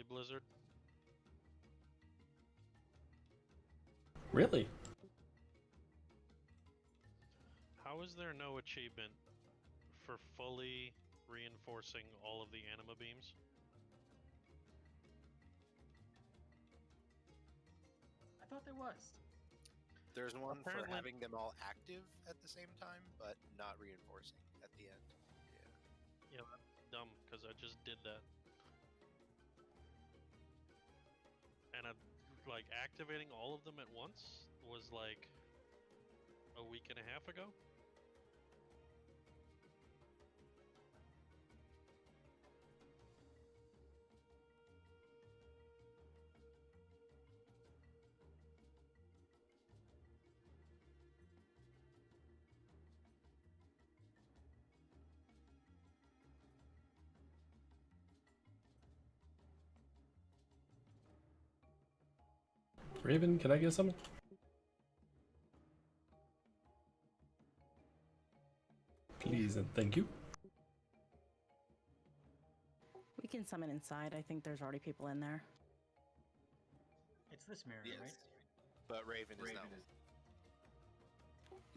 Really, Blizzard? Really? How is there no achievement for fully reinforcing all of the anima beams? I thought there was. There's one Apparently- for having them all active at the same time, but not reinforcing at the end. Yeah, that's dumb, because I just did that. And like, activating all of them at once was like a week and a half ago? Raven, can I get something? Please and thank you. We can summon inside. I think there's already people in there. It's this mirror, Yes. right? But Raven is not.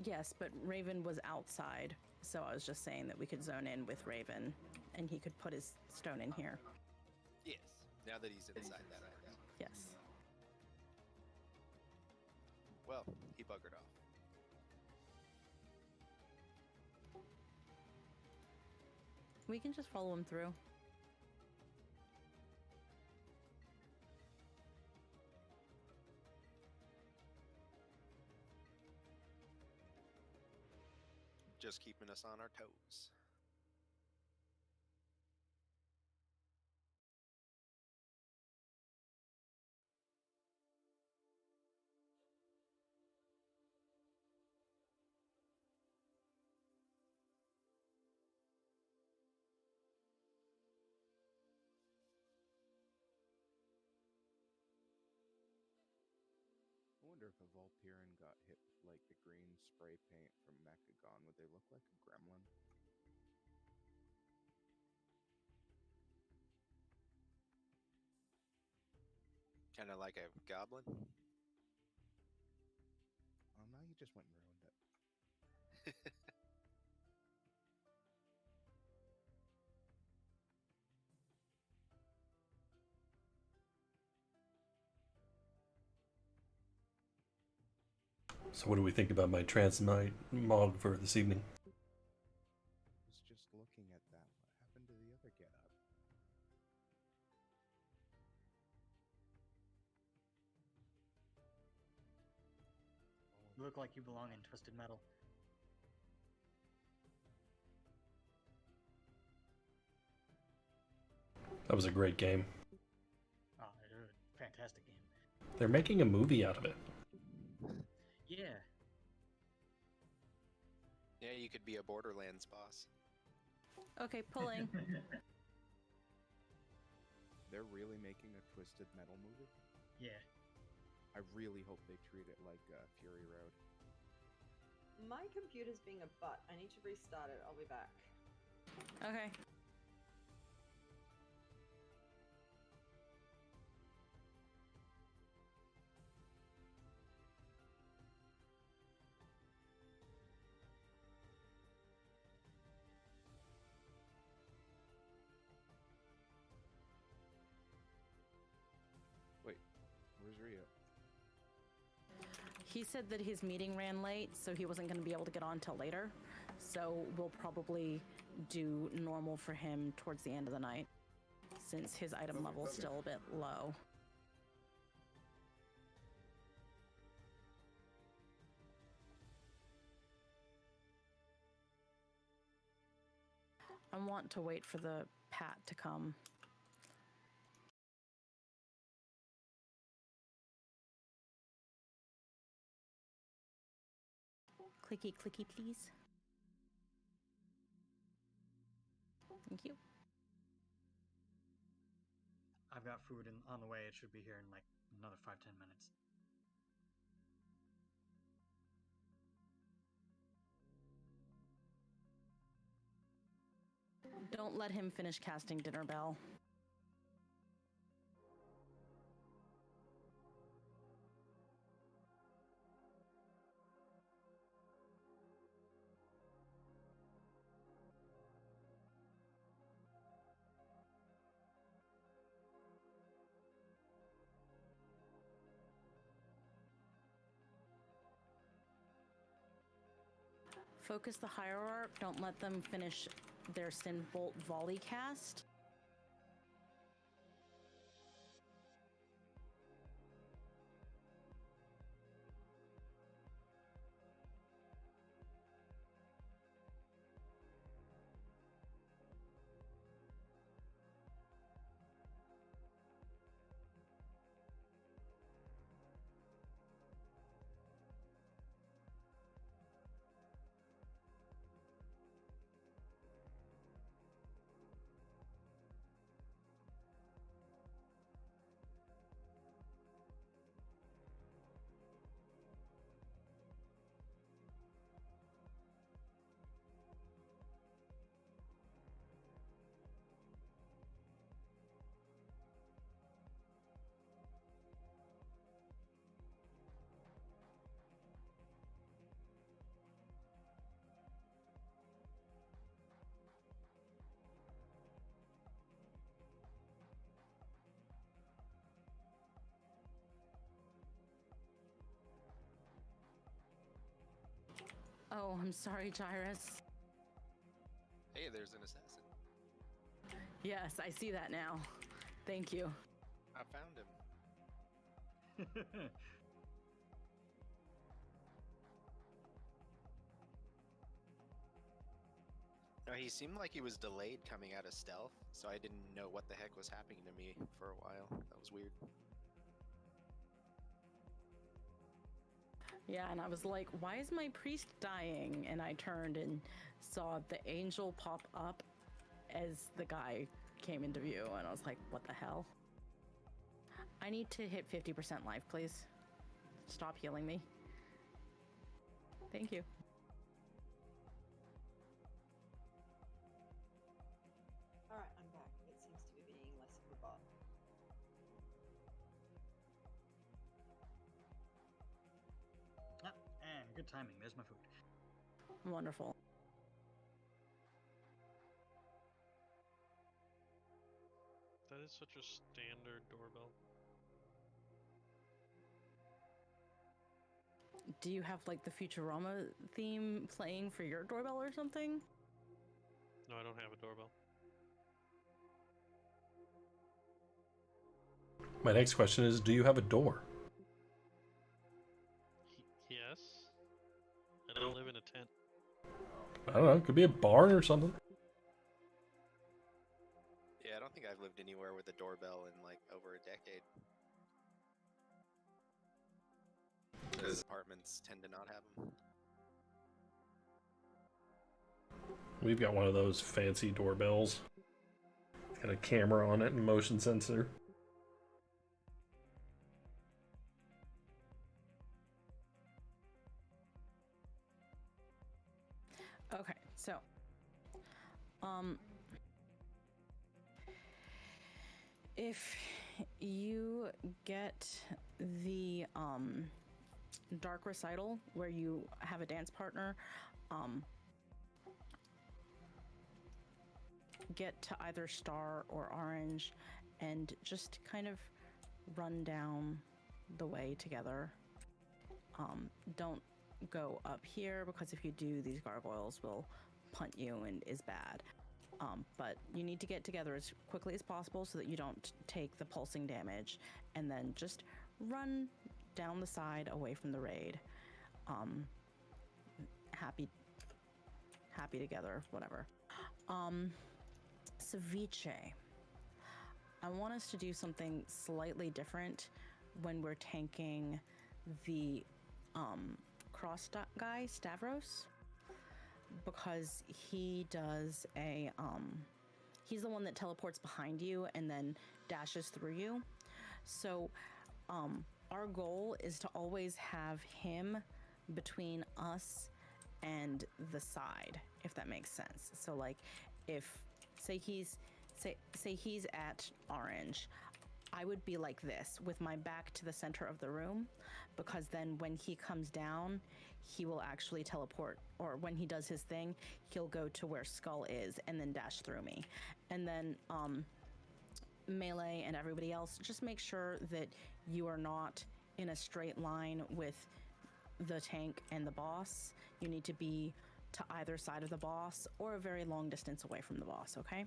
Yes, but Raven was outside, so I was just saying that we could zone in with Raven, and he could put his stone in here. Yes. Now that he's inside that area. Yes. Well, he buggered off. We can just follow him through. Just keeping us on our toes. I wonder if a Volpyrin got hit with like the green spray paint from Mechagon, would they look like a gremlin? Kind of like a goblin. Oh, now you just went and ruined it. So what do we think about my transmite mog for this evening? I was just looking at that. What happened to the other get up? You look like you belong in Twisted Metal. That was a great game. Oh, fantastic game. They're making a movie out of it. Yeah. Yeah, you could be a Borderlands boss. Okay, pulling. They're really making a Twisted Metal movie? Yeah. I really hope they treat it like Fury Road. My computer's being a butt. I need to restart it. I'll be back. Okay. Wait, where's Rio? He said that his meeting ran late, so he wasn't going to be able to get on till later. So we'll probably do normal for him towards the end of the night, since his item level is still a bit low. I want to wait for the pat to come. Clicky, clicky, please. Thank you. I've got food on the way. It should be here in like another 5-10 minutes. Don't let him finish casting Dinner Bell. Focus the hierarch. Don't let them finish their Sinbolt volley cast. Oh, I'm sorry, Gyrus. Hey, there's an assassin. Yes, I see that now. Thank you. I found him. No, he seemed like he was delayed coming out of stealth, so I didn't know what the heck was happening to me for a while. That was weird. Yeah, and I was like, why is my priest dying? And I turned and saw the angel pop up as the guy came into view, and I was like, what the hell? I need to hit 50% life, please. Stop healing me. Thank you. Alright, I'm back. It seems to be being less of a bot. Ah, and good timing. There's my food. Wonderful. That is such a standard doorbell. Do you have like the Futurama theme playing for your doorbell or something? No, I don't have a doorbell. My next question is, do you have a door? Yes. I don't live in a tent. I don't know. It could be a barn or something. Yeah, I don't think I've lived anywhere with a doorbell in like over a decade. Because apartments tend to not have them. We've got one of those fancy doorbells. It's got a camera on it and motion sensor. Okay, so if you get the dark recital where you have a dance partner, get to either star or orange and just kind of run down the way together. Don't go up here, because if you do, these gargoyles will punt you and is bad. But you need to get together as quickly as possible so that you don't take the pulsing damage, and then just run down the side away from the raid. Happy together, whatever. Ceviche. I want us to do something slightly different when we're tanking the cross guy, Stavros, because he does a he's the one that teleports behind you and then dashes through you. So our goal is to always have him between us and the side, if that makes sense. So like, if say he's at orange, I would be like this with my back to the center of the room, because then when he comes down, he will actually teleport, or when he does his thing, he'll go to where Skull is and then dash through me. And then Melee and everybody else, just make sure that you are not in a straight line with the tank and the boss. You need to be to either side of the boss or a very long distance away from the boss, okay?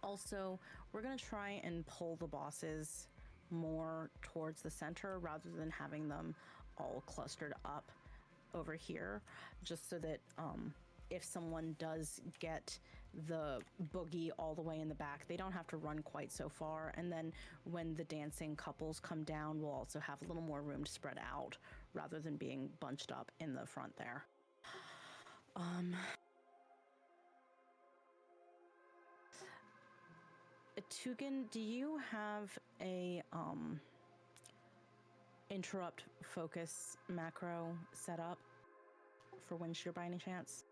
Also, we're going to try and pull the bosses more towards the center rather than having them all clustered up over here, just so that if someone does get the boogie all the way in the back, they don't have to run quite so far. And then when the dancing couples come down, we'll also have a little more room to spread out rather than being bunched up in the front there. Tugan, do you have a interrupt focus macro set up for Windshear by any chance?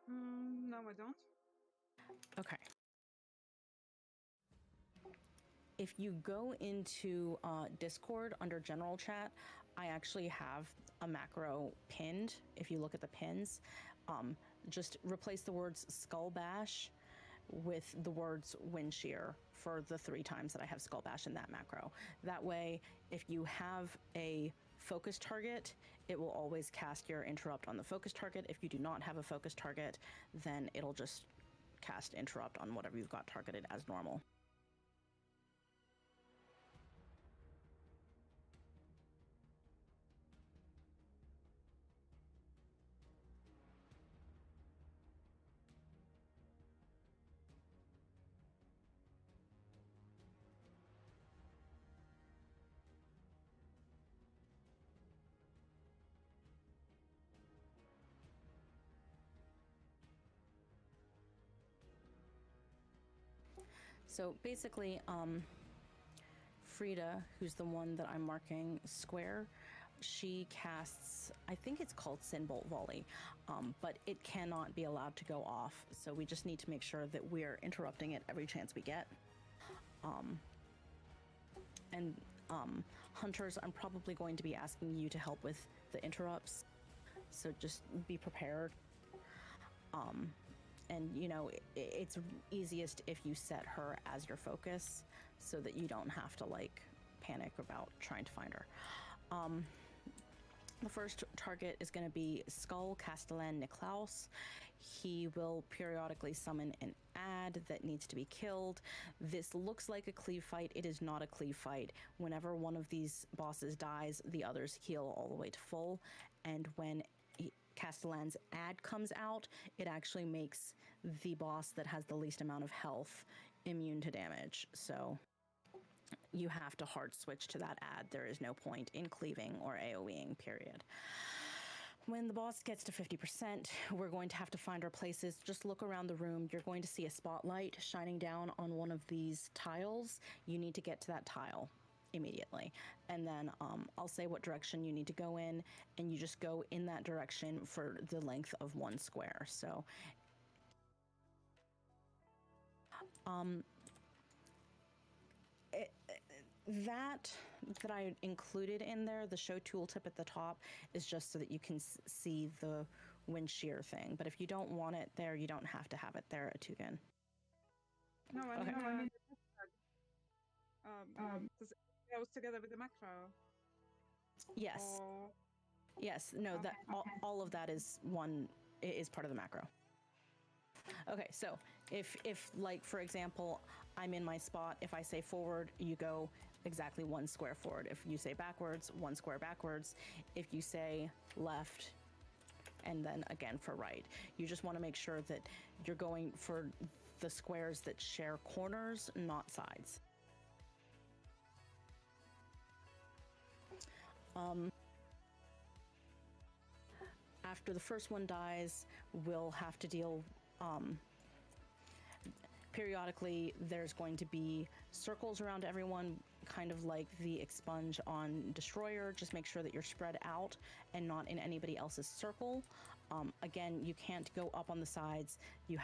No, I don't. Okay. If you go into Discord under general chat, I actually have a macro pinned. If you look at the pins, just replace the words Skull Bash with the words Windshear for the 3 times that I have Skull Bash in that macro. That way, if you have a focus target, it will always cast your interrupt on the focus target. If you do not have a focus target, then it'll just cast interrupt on whatever you've got targeted as normal. So basically, Frida, who's the one that I'm marking square, she casts, I think it's called Sinbolt Volley, but it cannot be allowed to go off. So we just need to make sure that we're interrupting it every chance we get. Hunters, I'm probably going to be asking you to help with the interrupts. So just be prepared. And, you know, it's easiest if you set her as your focus so that you don't have to, like, panic about trying to find her. The first target is going to be Skull Castellan Niklaus. He will periodically summon an ad that needs to be killed. This looks like a cleave fight. It is not a cleave fight. Whenever one of these bosses dies, the others heal all the way to full. And when Castellan's ad comes out, it actually makes the boss that has the least amount of health immune to damage. So you have to hard switch to that ad. There is no point in cleaving or AoEing, period. When the boss gets to 50%, we're going to have to find our places. Just look around the room. You're going to see a spotlight shining down on one of these tiles. You need to get to that tile immediately. And then I'll say what direction you need to go in, and you just go in that direction for the length of 1 square. So that I included in there, the show tooltip at the top, is just so that you can see the wind shear thing. But if you don't want it there, you don't have to have it there at Tugan. No, I Okay. mean, does it goes together with the macro? Yes. Or... Yes. No. That all of that is part of the macro. Okay. So if like, for example, I'm in my spot, if I say forward, you go exactly 1 square forward. If you say backwards, 1 square backwards. If you say left, and then again for right. You just want to make sure that you're going for the squares that share corners, not sides. After the first one dies, we'll have to deal periodically. There's going to be circles around everyone, kind of like the expunge on Destroyer. Just make sure that you're spread out and not in anybody else's circle. Again, you can't go up on the sides. You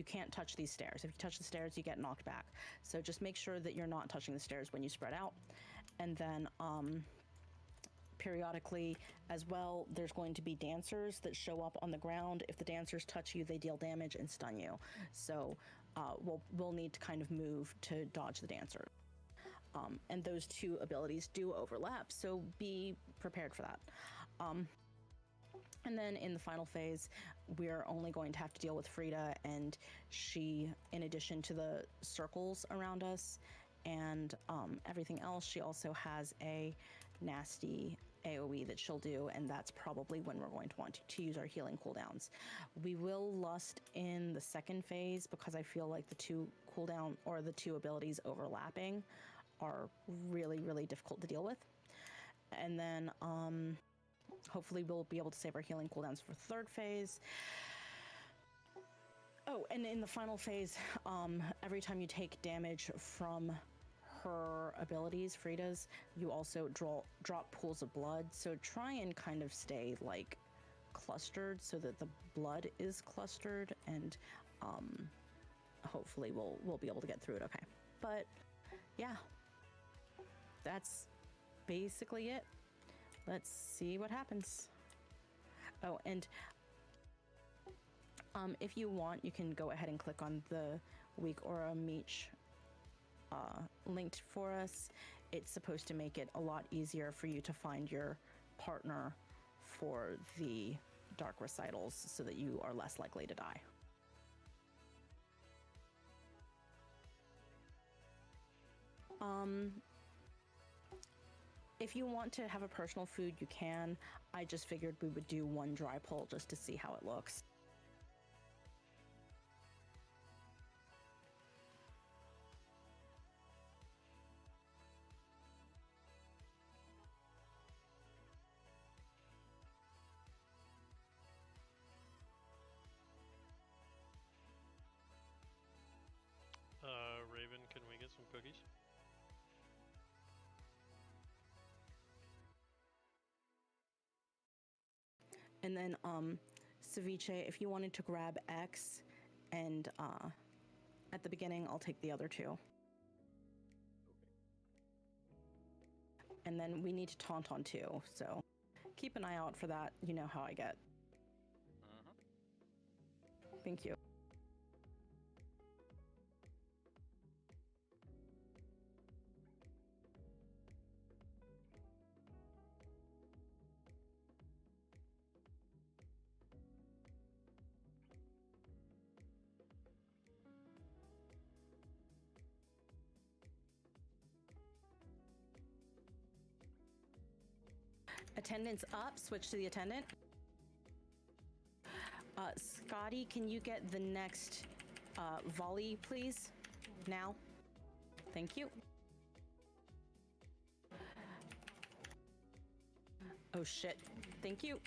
can't touch these stairs. If you touch the stairs, you get knocked back. So just make sure that you're not touching the stairs when you spread out. And then periodically as well, there's going to be dancers that show up on the ground. If the dancers touch you, they deal damage and stun you. So we'll need to kind of move to dodge the dancer. And those two abilities do overlap, so be prepared for that. And then in the final phase, we're only going to have to deal with Frida, and she, in addition to the circles around us and everything else, she also has a nasty AoE that she'll do, and that's probably when we're going to want to use our healing cooldowns. We will lust in the second phase because I feel like the two cooldown or the two abilities overlapping are really, really difficult to deal with. And then hopefully we'll be able to save our healing cooldowns for third phase. Oh, and in the final phase, every time you take damage from her abilities, Frida's, you also drop pools of blood. So try and kind of stay like clustered so that the blood is clustered, and hopefully we'll be able to get through it okay. But yeah, that's basically it. Let's see what happens. Oh, and if you want, you can go ahead and click on the Weak Aura Meech linked for us. It's supposed to make it a lot easier for you to find your partner for the dark recitals so that you are less likely to die. If you want to have a personal food, you can. I just figured we would do one dry pull just to see how it looks. Raven, can we get some cookies? And then Ceviche, if you wanted to grab X, and at the beginning I'll take the other two. And then we need to taunt on two, so keep an eye out for that. You know how I get. Thank you. Attendant's up, switch to the attendant. Scotty, can you get the next volley, please? Now. Thank you. Oh shit. Thank you.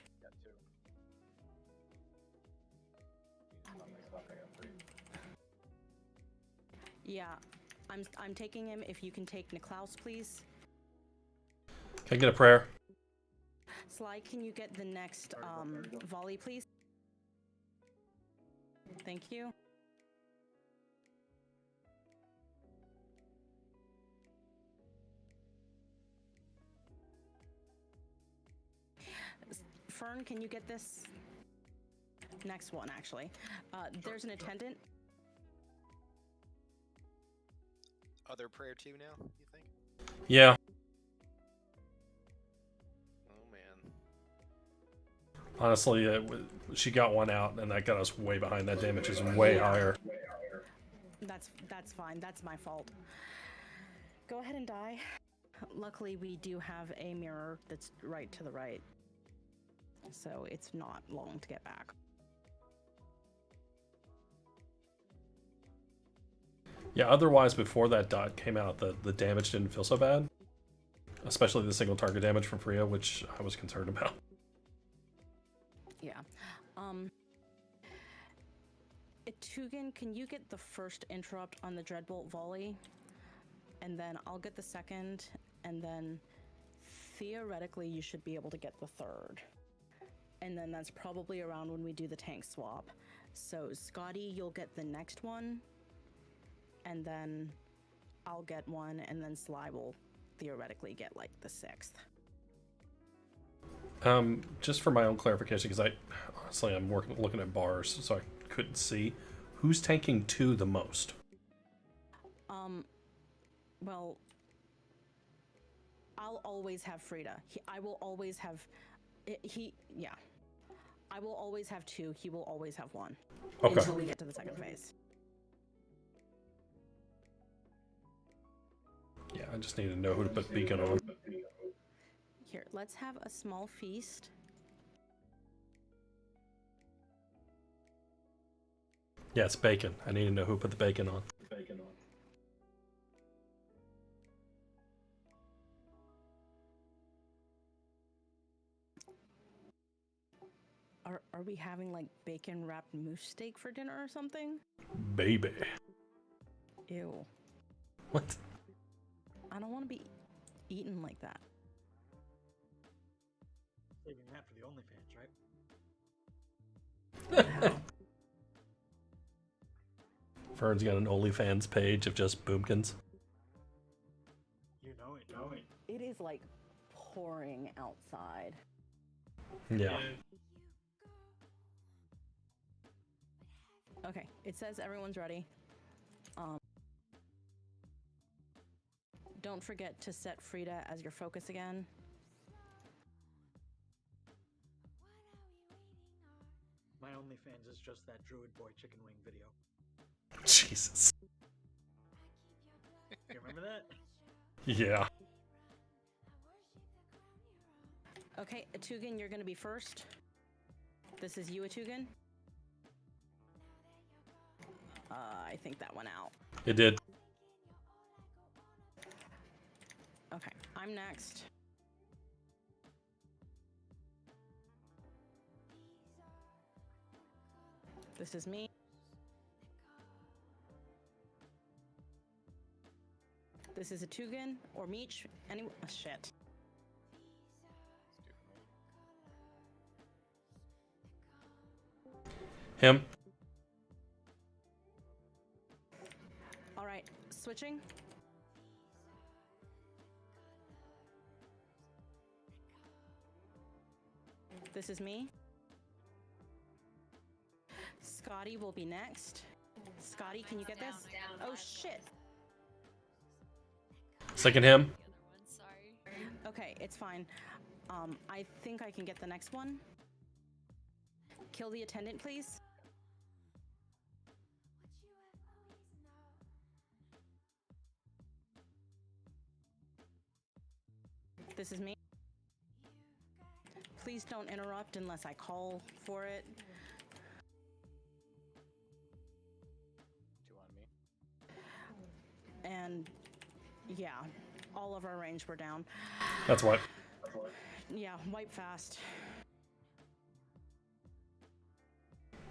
Yeah, I'm taking him. If you can take Niklaus, please. Can I get a prayer? Sly, can you get the next volley, please? Thank you. Fern, can you get this next one, actually? There's an attendant. Other prayer too now, you think? Yeah. Honestly, she got one out, and that got us way behind. That damage is way higher. That's fine. That's my fault. Go ahead and die. Luckily, we do have a mirror that's right to the right, so it's not long to get back. Yeah, otherwise, before that dot came out, the damage didn't feel so bad. Especially the single target damage from Freya, which I was concerned about. Yeah. Tugan, can you get the first interrupt on the Dreadbolt volley? And then I'll get the second, and then theoretically you should be able to get the third. And then that's probably around when we do the tank swap. So Scotty, you'll get the next one, and then I'll get one, and then Sly will theoretically get like the sixth. Just for my own clarification, because honestly I'm looking at bars, so I couldn't see. Who's tanking 2 the most? Well, I'll always have Frida. I will always have. Yeah. I will always have 2. He will always have 1. Okay. Until we get to the second phase. Yeah, I just need to know who to put beacon on. Here, let's have a small feast. Yeah, it's bacon. I need to know who put the bacon on. Are we having like bacon wrapped moose steak for dinner or something? Baby. Ew. What? I don't want to be eaten like that. Saving that for the OnlyFans, right? Fern's got an OnlyFans page of just boomkins. You know it. It is like pouring outside. Yeah. Okay, it says everyone's ready. Don't forget to set Frida as your focus again. My OnlyFans is just that Druid Boy chicken wing video. Jesus. You remember that? Yeah. Okay, Atugan, you're gonna be first. This is you, Atugan. I think that went out. It did. Okay, I'm next. This is me. This is Atugan or Meech. Shit. Him. All right, switching. This is me. Scotty will be next. Scotty, can you get this? Oh shit. Second him. Okay, it's fine. I think I can get the next one. Kill the attendant, please. This is me. Please don't interrupt unless I call for it. Two on me. And yeah, all of our range were down. That's what. Yeah, wipe fast.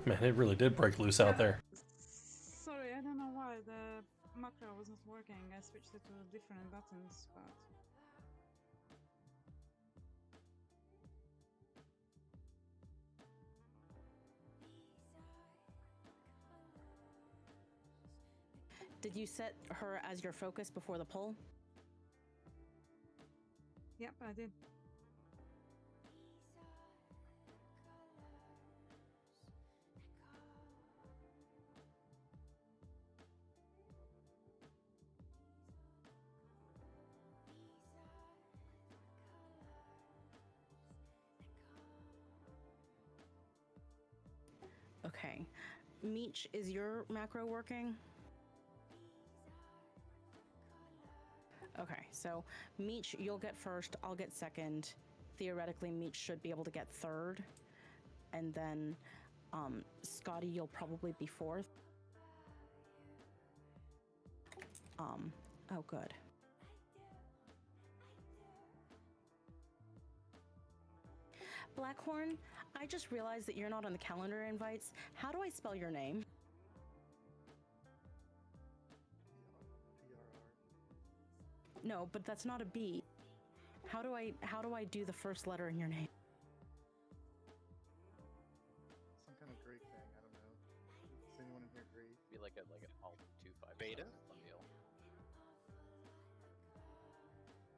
Man, it really did break loose out there. Sorry, I don't know why the macro was not working. I switched it to different buttons, but... Did you set her as your focus before the poll? Yep, I did. Okay. Meech, is your macro working? Okay, so Meech, you'll get first, I'll get second. Theoretically, Meech should be able to get third. And then Scotty, you'll probably be fourth. Oh good. Blackhorn, I just realized that you're not on the calendar invites. How do I spell your name? No, but that's not a B. How do I do the first letter in your name? Some kind of Greek thing, I don't know. Does anyone in here Greek? Be like a alt 2-5 Beta? deal.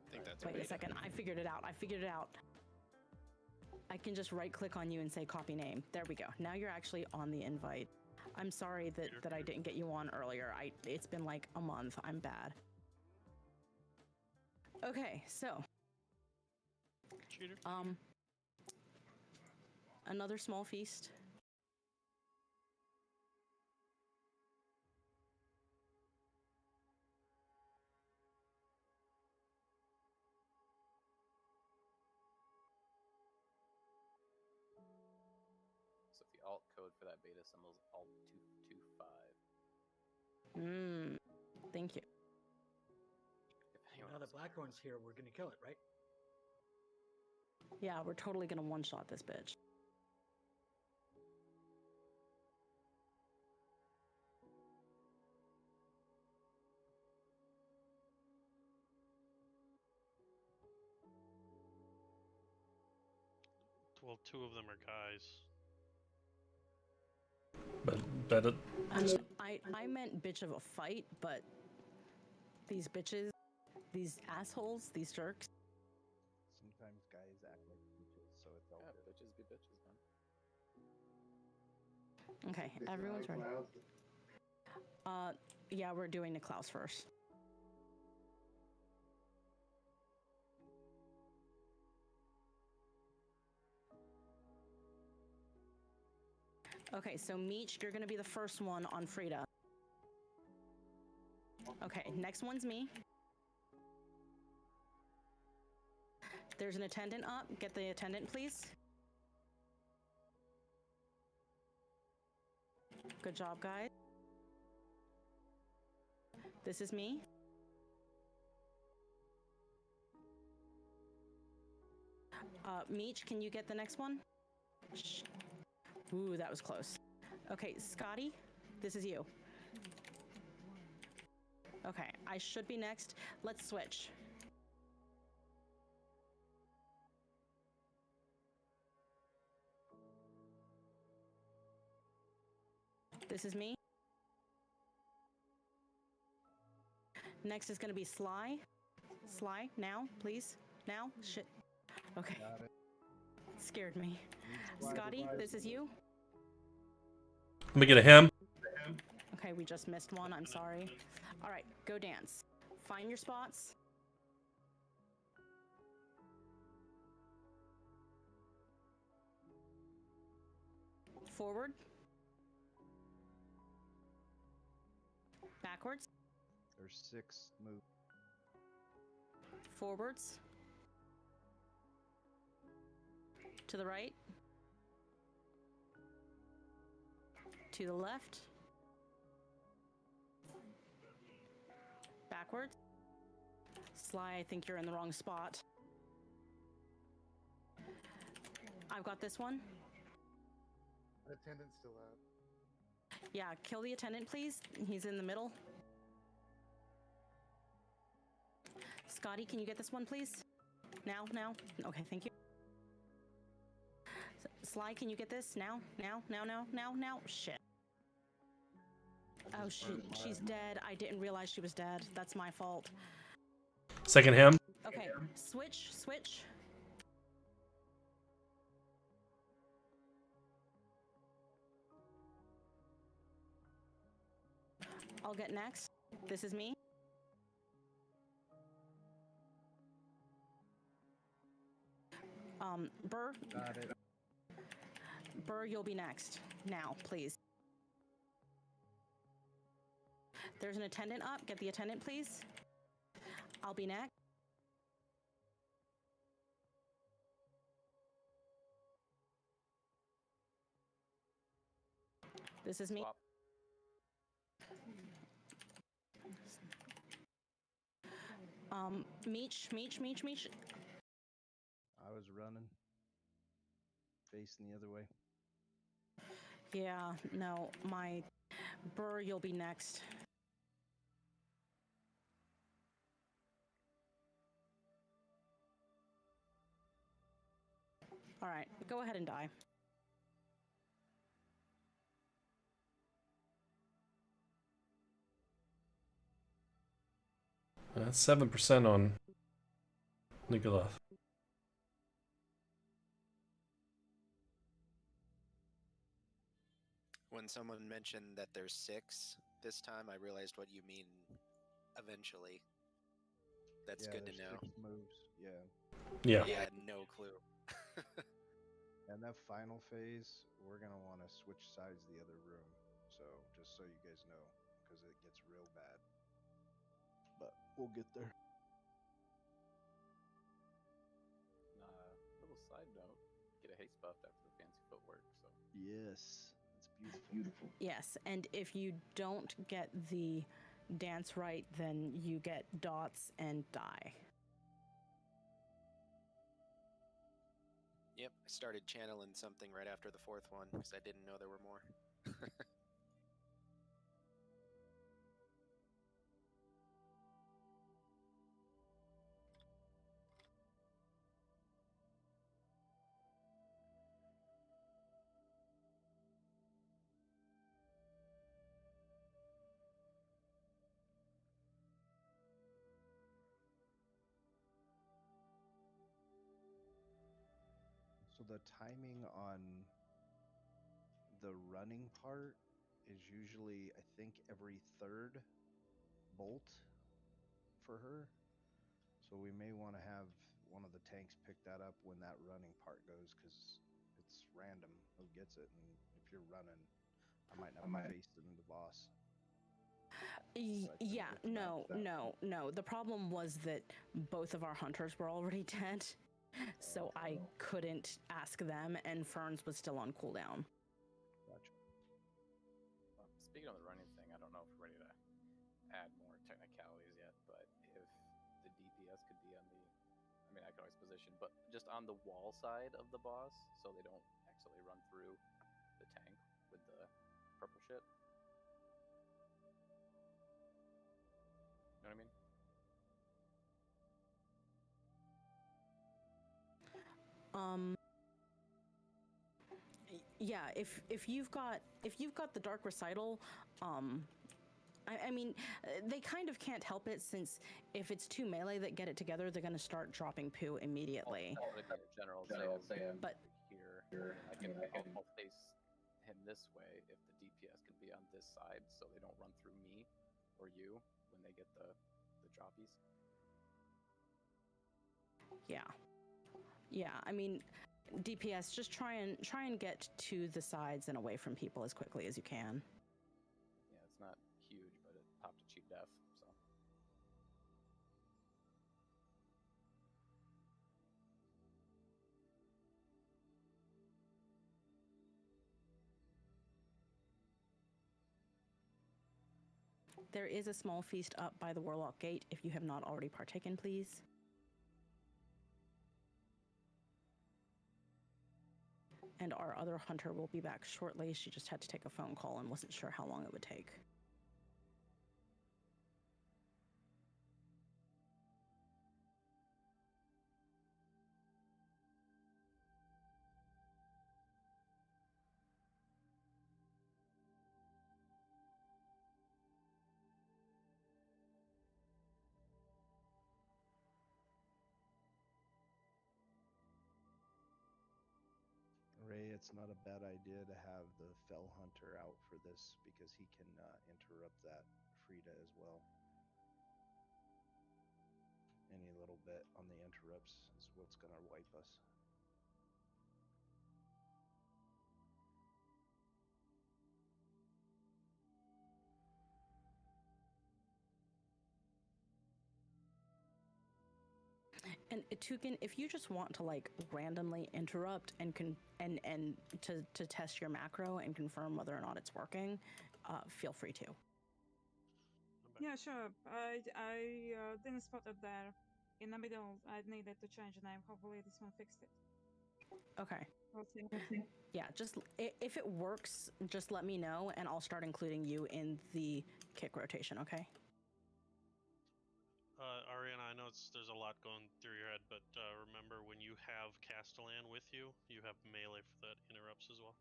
I think that's Wait beta. a second, I figured it out. I can just right click on you and say copy name. There we go. Now you're actually on the invite. I'm sorry that I didn't get you on earlier. It's been like a month. I'm bad. Okay, so Cheater. Another small feast. So if the alt code for that beta symbol is alt 225. Thank you. If anyone Now that was Blackhorn's here, we're gonna kill it, right? Yeah, we're totally gonna one-shot this bitch. Well, 2 of them are guys. But it, I meant bitch of a fight, but these bitches, these assholes, these jerks. Sometimes guys act like bitches, so it's all yeah, good. bitches be bitches, man. Okay, everyone's ready. Yeah, we're doing Niklaus first. Okay, so Meech, you're gonna be the first one on Frida. Okay, next one's me. There's an attendant up. Get the attendant, please. Good job, guys. This is me. Meech, can you get the next one? Shh. Ooh, that was close. Okay, Scotty, this is you. Okay, I should be next. Let's switch. This is me. Next is gonna be Sly. Sly, now, please. Now? Shit. Okay. Got it. Scared me. Scotty, this is you. let me get a him. Okay, we just missed one. I'm sorry. All right, go dance. Find your spots. Forward. Backwards. There's 6 moves. Forwards. To the right. To the left. Backwards. Sly, I think you're in the wrong spot. I've got this one. Attendant's still out. Yeah, kill the attendant, please. He's in the middle. Scotty, can you get this one, please? Now, now. Okay, thank you. Sly, can you get this? Now, now, now, now, now, now. Shit. Oh, she's dead. I didn't realize she was dead. That's my fault. Second him. Okay, switch, switch. I'll get next. This is me. Burr. Got it. Burr, you'll be next. Now, please. There's an attendant up. Get the attendant, please. I'll be next. This is me. Swap. Meech. I was running, facing the other way. Yeah, no, my Burr, you'll be next. All right, go ahead and die. That's 7% on Nikolov. When someone mentioned that there's 6 this time, I realized what you mean eventually. That's Yeah, good to there's know. 6 moves. Yeah. Yeah. I had no clue. And that final phase, we're gonna want to switch sides the other room. So just so you guys know, because it gets real bad. But we'll get there. Little side note: get a haste buff after the fancy footwork. So Yes, it's beautiful. Yes, and if you don't get the dance right, then you get dots and die. Yep, I started channeling something right after the fourth one because I didn't know there were more. So the timing on the running part is usually, I think, every third bolt for her. So we may want to have one of the tanks pick that up when that running part goes, because it's random who gets it. And if you're running, I might not be facing the boss. Yeah, no. The problem was that both of our hunters were already dead, so I couldn't ask them, and Ferns was still on cooldown. Gotcha. Speaking of the running thing, I don't know if we're ready to add more technicalities yet, but if the DPS could be on the, I mean, I can always position, but just on the wall side of the boss, so they don't accidentally run through the tank with the purple shit. You know what I mean? Yeah, if you've got the dark recital, I mean, they kind of can't help it, since if it's two melee that get it together, they're going to start dropping poo immediately. General saying, but here, I'll face him this way if the DPS can be on this side, so they don't run through me or you when they get the droppies. Yeah. I mean, DPS, just try and get to the sides and away from people as quickly as you can. Yeah, it's not huge, but it popped a cheap def, so. There is a small feast up by the Warlock Gate if you have not already partaken, please. And our other hunter will be back shortly. She just had to take a phone call and wasn't sure how long it would take. Ray, it's not a bad idea to have the Fell Hunter out for this, because he can interrupt that Frida as well. Any little bit on the interrupts is what's going to wipe us. And Tukin, if you just want to like randomly interrupt and to test your macro and confirm whether or not it's working, feel free to. Yeah, sure. I didn't spot it there. In the middle, I needed to change the name. Hopefully this one fixed it. Okay. We'll see. Yeah, just if it works, just let me know, and I'll start including you in the kick rotation. Okay. Ariana, I know there's a lot going through your head, but remember, when you have Castellan with you, you have melee that interrupts as well.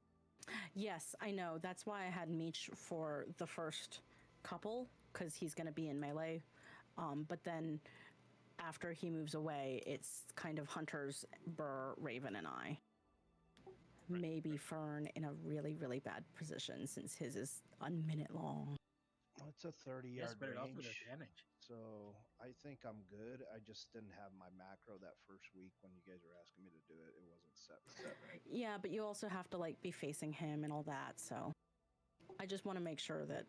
Yes, I know. That's why I had Meech for the first couple, because he's going to be in melee. But then after he moves away, it's kind of Hunters, Burr, Raven, and I. Right. Maybe Fern in a really, really bad position, since his is a minute long. Well, it's a 30-yard Yes, but it also range, does damage. So I think I'm good. I just didn't have my macro that first week when you guys were asking me to do it. It wasn't set right. Yeah, but you also have to like be facing him and all that. So I just want to make sure that,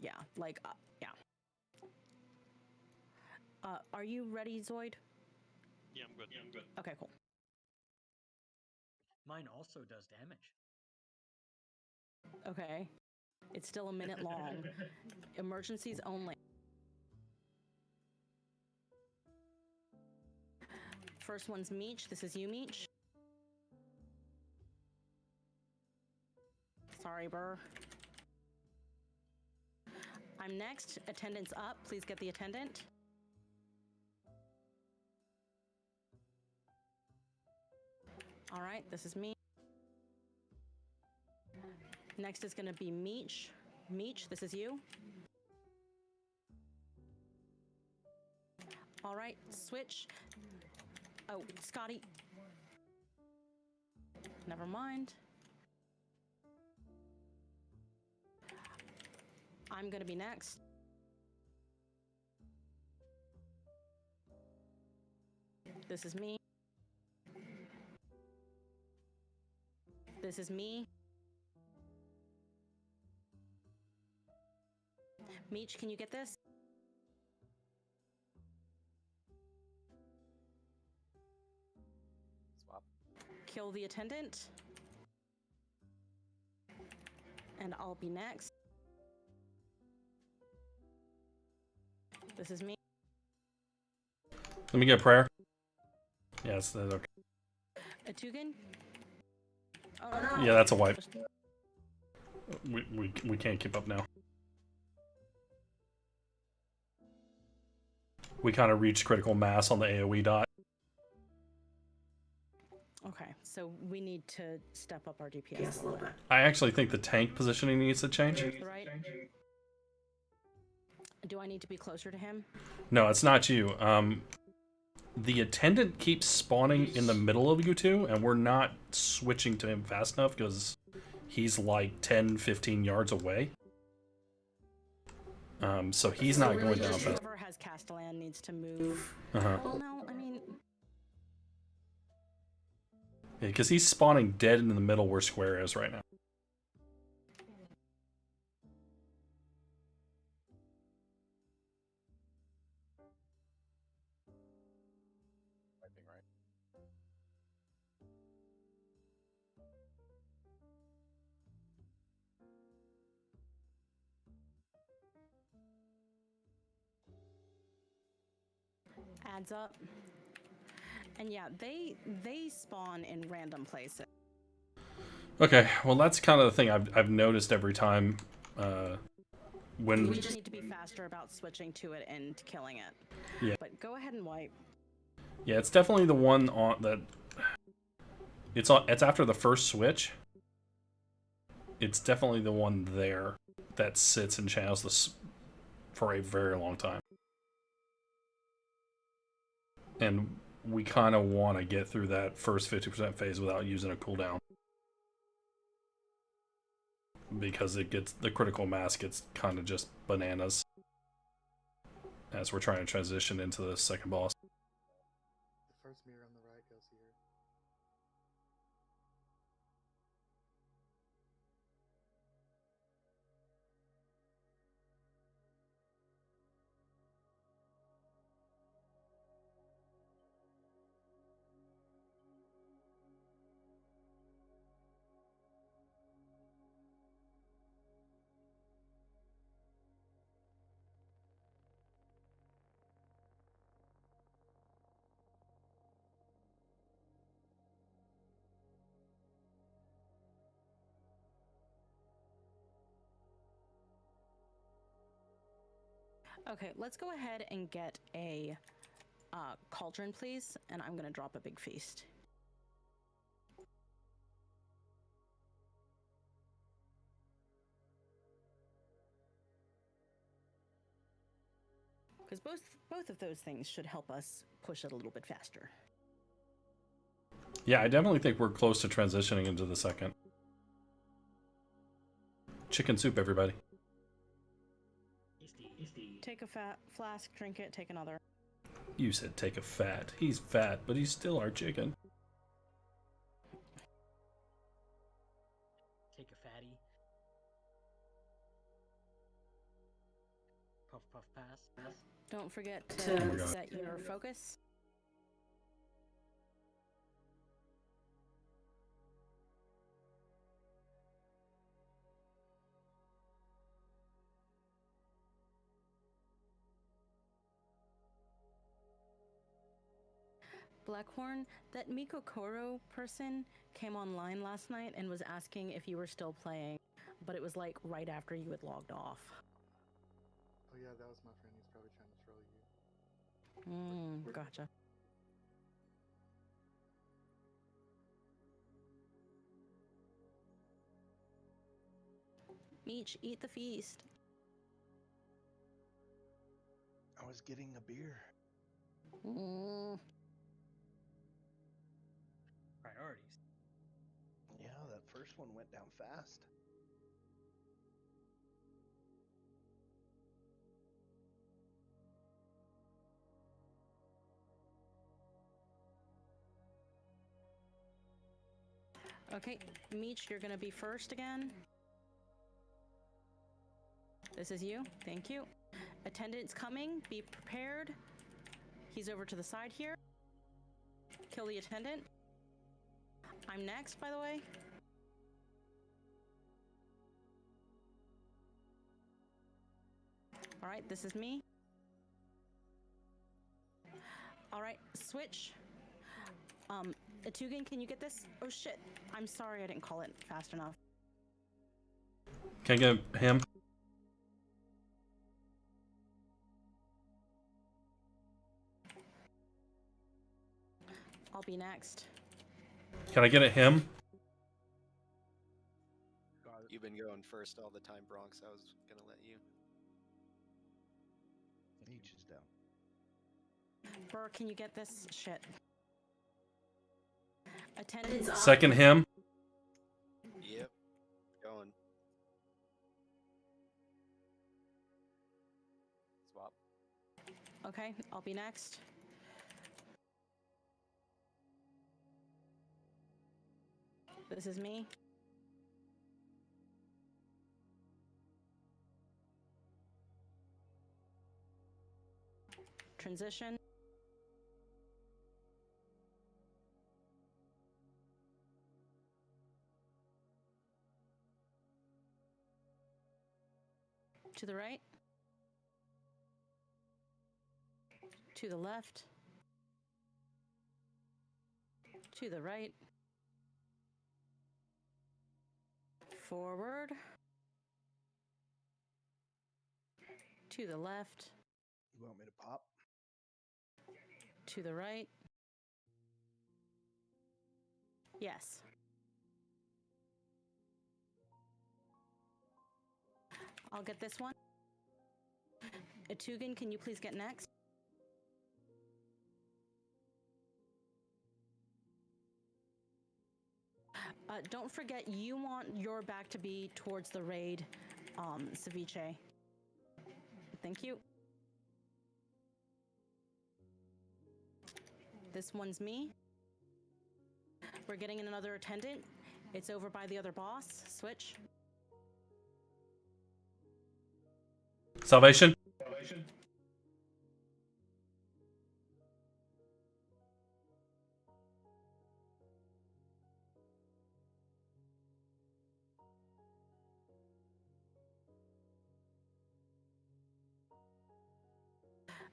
yeah, like, yeah. Are you ready, Zoid? Yeah, I'm good. Okay, cool. Mine also does damage. Okay. It's still a minute long. Emergencies only. First one's Meech. This is you, Meech. Sorry, Burr. I'm next. Attendant's up. Please get the attendant. All right, this is me. Next is going to be Meech. Meech, this is you. All right, switch. Oh, Scotty. Never mind. I'm going to be next. This is me. This is me. Meech, can you get this? Swap. Kill the attendant. And I'll be next. This is me. Let me get a prayer. Yes, that's okay. Atugan? Oh, no. Yeah, that's a wipe. We can't keep up now. We kind of reached critical mass on the AoE dot. Okay, so we need to step up our DPS a little bit. I actually think the tank positioning needs to change. Right? Do I need to be closer to him? No, it's not you. The attendant keeps spawning in the middle of you two, and we're not switching to him fast enough because he's like 10, 15 yards away. So he's not going down fast. Whoever has Castellan needs to move. Uh-huh. Well, no, I mean... Yeah, because he's spawning dead in the middle where Square is right now. Wiping right. Adds up. And yeah, they spawn in random places. Okay, well that's kind of the thing I've noticed every time when... We just need to be faster about switching to it and killing it. Yeah. But go ahead and wipe. Yeah, it's definitely the one on that... It's after the first switch. It's definitely the one there that sits and channels this for a very long time. And we kind of want to get through that first 50% phase without using a cooldown. Because the critical mass gets kind of just bananas as we're trying to transition into the second boss. The first mirror on the right goes here. Okay, let's go ahead and get a cauldron, please, and I'm gonna drop a big feast. Because both of those things should help us push it a little bit faster. Yeah, I definitely think we're close to transitioning into the second. Chicken soup, everybody. Tasty. take a fat flask, drink it, take another. You said take a fat. He's fat, but he's still our chicken. Take a fatty. Puff puff pass. Don't forget Oh my to God. set your focus. Blackhorn, that Mikokoro person came online last night and was asking if you were still playing, but it was like right after you had logged off. Oh yeah, that was my friend. He's probably trying to troll you. Gotcha. Meech, eat the feast. I was getting a beer. Priorities. Yeah, that first one went down fast. Okay, Meech, you're gonna be first again. This is you. Thank you. Attendant's coming. Be prepared. He's over to the side here. Kill the attendant. I'm next, by the way. All right, this is me. All right, switch. Atugan, can you get this? Oh shit, I'm sorry I didn't call it fast enough. Can I get him? I'll be next. Can I get at him? You've been going first all the time, Bronx. I was gonna let you. Each is down. Burr, can you get this? Shit. Attendance up. Second him. Yep. Going. Swap. Okay, I'll be next. This is me. Transition. To the right. To the left. To the right. Forward. To the left. You want me to pop? To the right. Yes. I'll get this one. Atugan, can you please get next? Don't forget, you want your back to be towards the raid, ceviche. Thank you. This one's me. We're getting in another attendant. It's over by the other boss. Switch. Salvation.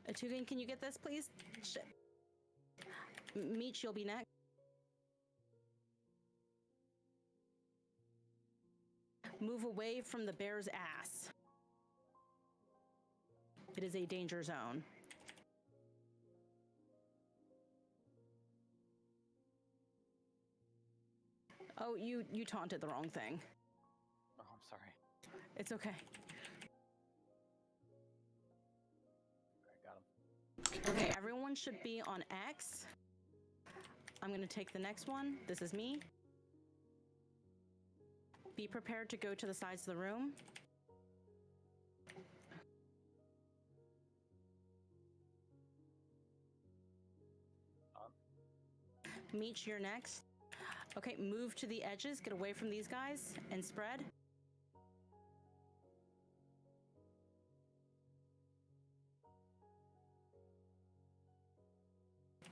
Atugan, can you get this, please? Shit. Meech, you'll be next. Move away from the bear's ass. It is a danger zone. Oh, you taunted the wrong thing. Oh, I'm sorry. It's okay. Okay, got him. Okay, everyone should be on X. I'm gonna take the next one. This is me. Be prepared to go to the sides of the room. Meech, you're next. Okay, move to the edges, get away from these guys, and spread.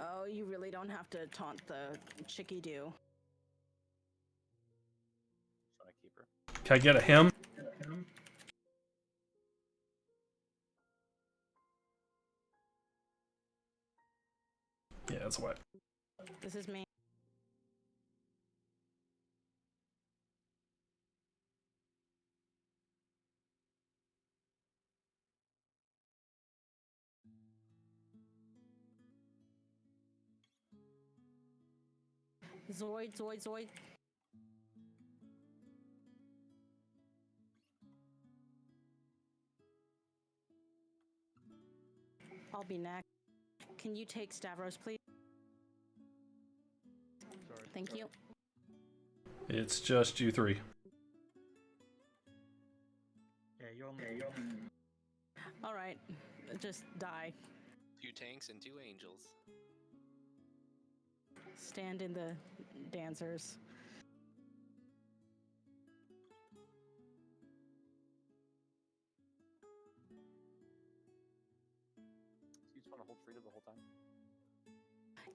Oh, you really don't have to taunt the chickie do. Just want to keep her. Can I get a him? Yeah, that's what. This is me. Zoid, Zoid, Zoid. I'll be next. Can you take Stavros, please? Sorry. Thank you. It's just you three. Yeah, you're on. All right, just die. 2 tanks and 2 angels. Stand in the dancers. So you just want to hold Frida the whole time?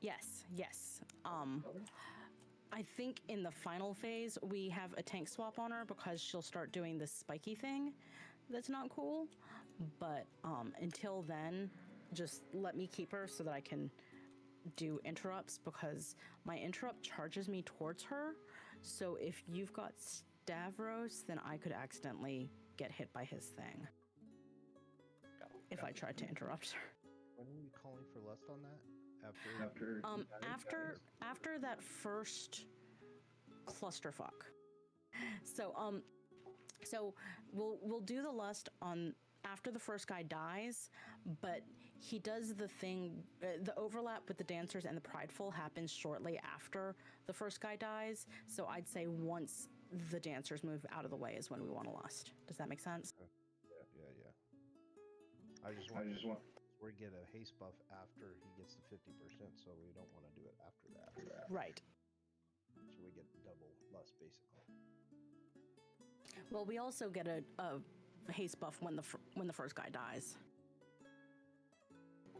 Yes, yes. I think in the final phase we have a tank swap on her because she'll start doing this spiky thing. That's not cool. But until then, just let me keep her so that I can do interrupts, because my interrupt charges me towards her. So if you've got Stavros, then I could accidentally get hit by his thing if I tried to interrupt her. When are you calling for lust on that? After that first clusterfuck. So we'll do the lust on after the first guy dies, but he does the thing, the overlap with the dancers and the prideful happens shortly after the first guy dies. So I'd say once the dancers move out of the way is when we want to lust. Does that make sense? Yeah. I just want we get a haste buff after he gets to 50%, so we don't want to do it after that. Right. So we get double lust, basically. Well, we also get a haste buff when the first guy dies.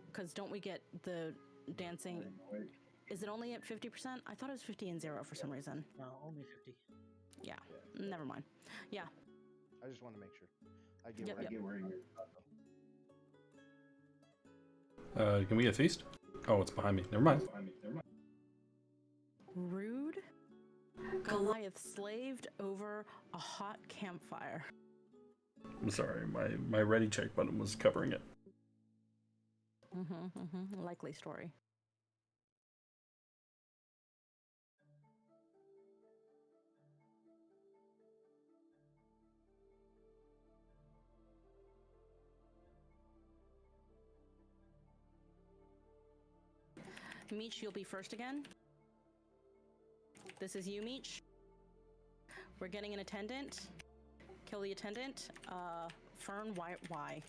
Because don't we get the dancing? Is it only at 50%? I thought it was 50 and 0 for some reason. No, only 50. Yeah. Never mind. Yeah. I just want to make sure. I get where you're. Can we get feast? Oh, it's behind me. Never mind. Rude. Goliath slaved over a hot campfire. I'm sorry, my ready check button was covering it. Likely story. Meech, you'll be first again. This is you, Meech. We're getting an attendant. Kill the attendant. Fern, why?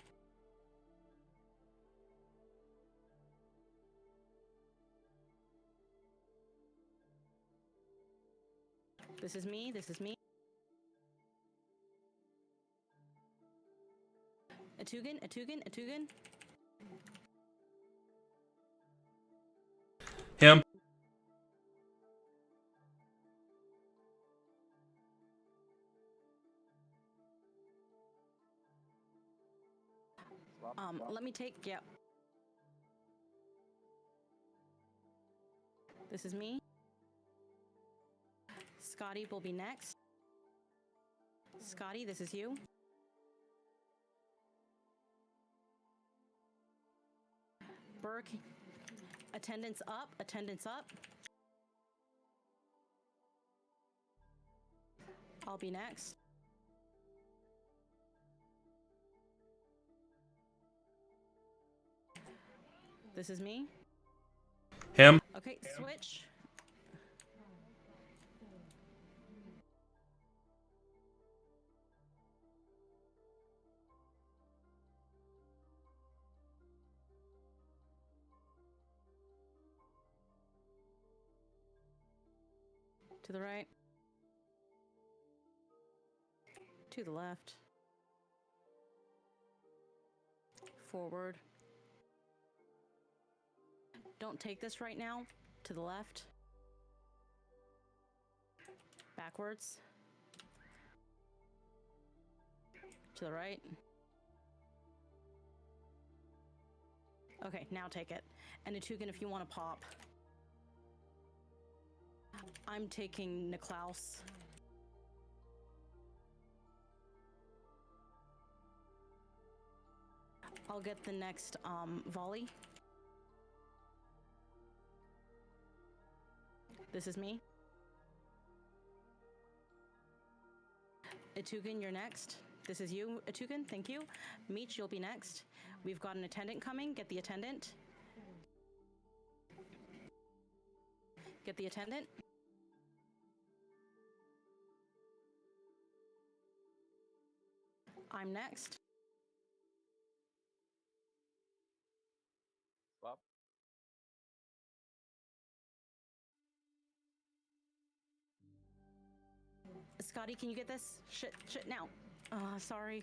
This is me. Atugan. Him. Let me take, yeah. This is me. Scotty will be next. Scotty, this is you. Burke, attendance up. I'll be next. This is me. Him. Okay, switch. To the right. To the left. Forward. Don't take this right now. To the left. Backwards. To the right. Okay, now take it. And Atugan, if you want to pop. I'm taking Niklaus. I'll get the next volley. This is me. Atugan, you're next. This is you, Atugan. Thank you. Meech, you'll be next. We've got an attendant coming. Get the attendant. Get the attendant. I'm next. Swap. Scotty, can you get this? Shit now. Sorry.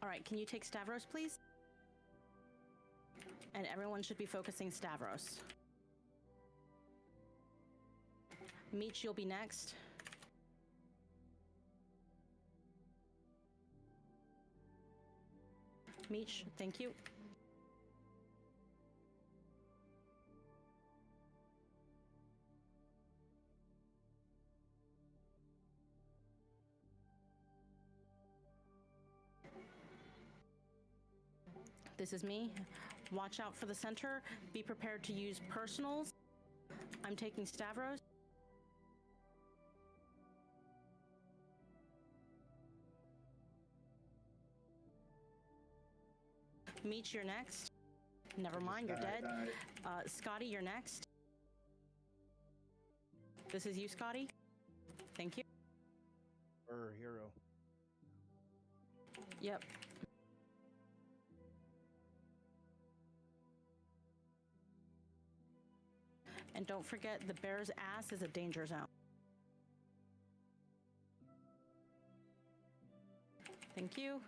All right, can you take Stavros, please? And everyone should be focusing Stavros. Meech, you'll be next. Meech, thank you. This is me. Watch out for the center. Be prepared to use personals. I'm taking Stavros. Meech, you're next. Never mind, you're dead. Scotty, you're next. This is you, Scotty. Thank you. Hero. Yep. And don't forget, the bear's ass is a danger zone. Thank you.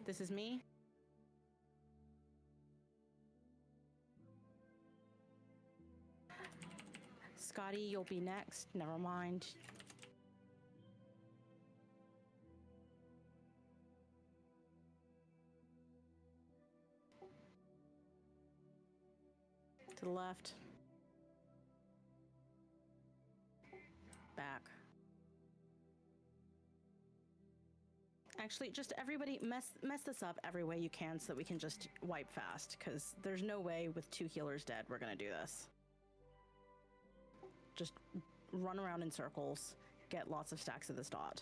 This is me. Scotty, you'll be next. Never mind. To the left. Back. Actually, just everybody mess this up every way you can so that we can just wipe fast, because there's no way with 2 healers dead we're gonna do this. Just run around in circles, get lots of stacks of this dot.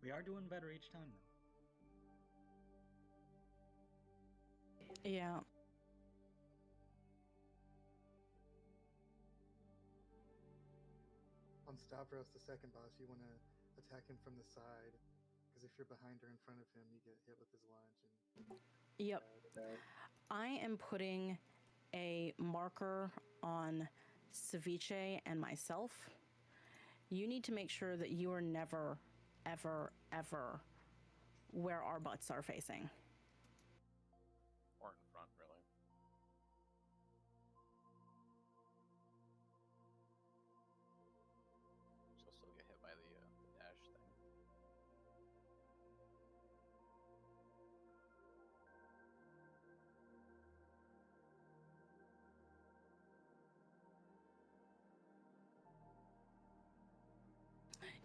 We are doing better each time, though. Yeah. On Stavros, the second boss, you want to attack him from the side, because if you're behind or in front of him, you get hit with his lunge. And Yep. I am putting a marker on Ceviche and myself. You need to make sure that you are never, ever, ever where our butts are facing. Or in front, really. She'll still get hit by the dash thing.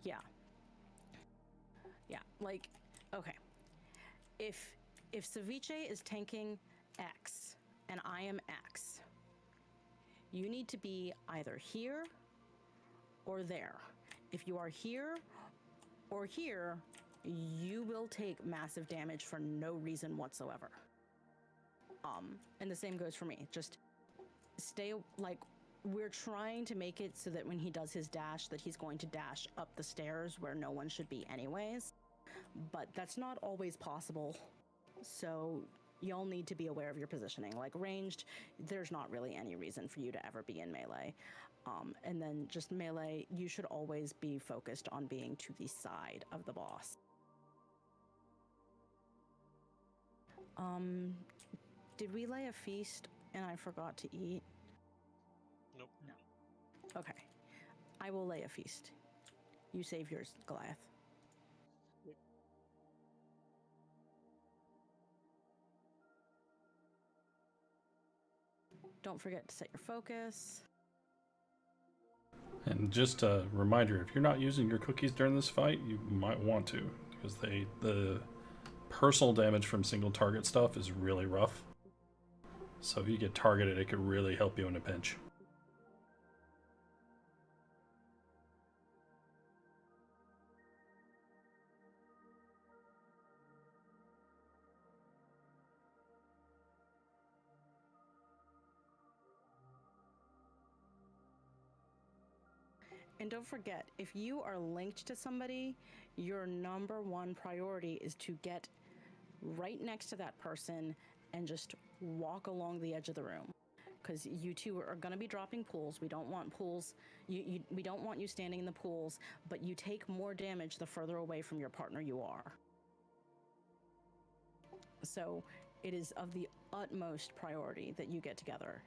Yeah. like, okay, if Ceviche is tanking X and I am X, you need to be either here or there. If you are here or here, you will take massive damage for no reason whatsoever. And the same goes for me. Just stay, like, we're trying to make it so that when he does his dash, that he's going to dash up the stairs where no one should be anyways. But that's not always possible. So y'all need to be aware of your positioning. Like ranged, there's not really any reason for you to ever be in melee. And then just melee, you should always be focused on being to the side of the boss. Did we lay a feast and I forgot to eat? Nope. No. Okay. I will lay a feast. You save yours, Goliath. Don't forget to set your focus. And just a reminder, if you're not using your cookies during this fight, you might want to, because the personal damage from single target stuff is really rough. So if you get targeted, it could really help you in a pinch. And don't forget, if you are linked to somebody, your number one priority is to get right next to that person and just walk along the edge of the room. Because you two are going to be dropping pools. We don't want pools. We don't want you standing in the pools, but you take more damage the further away from your partner you are. So it is of the utmost priority that you get together.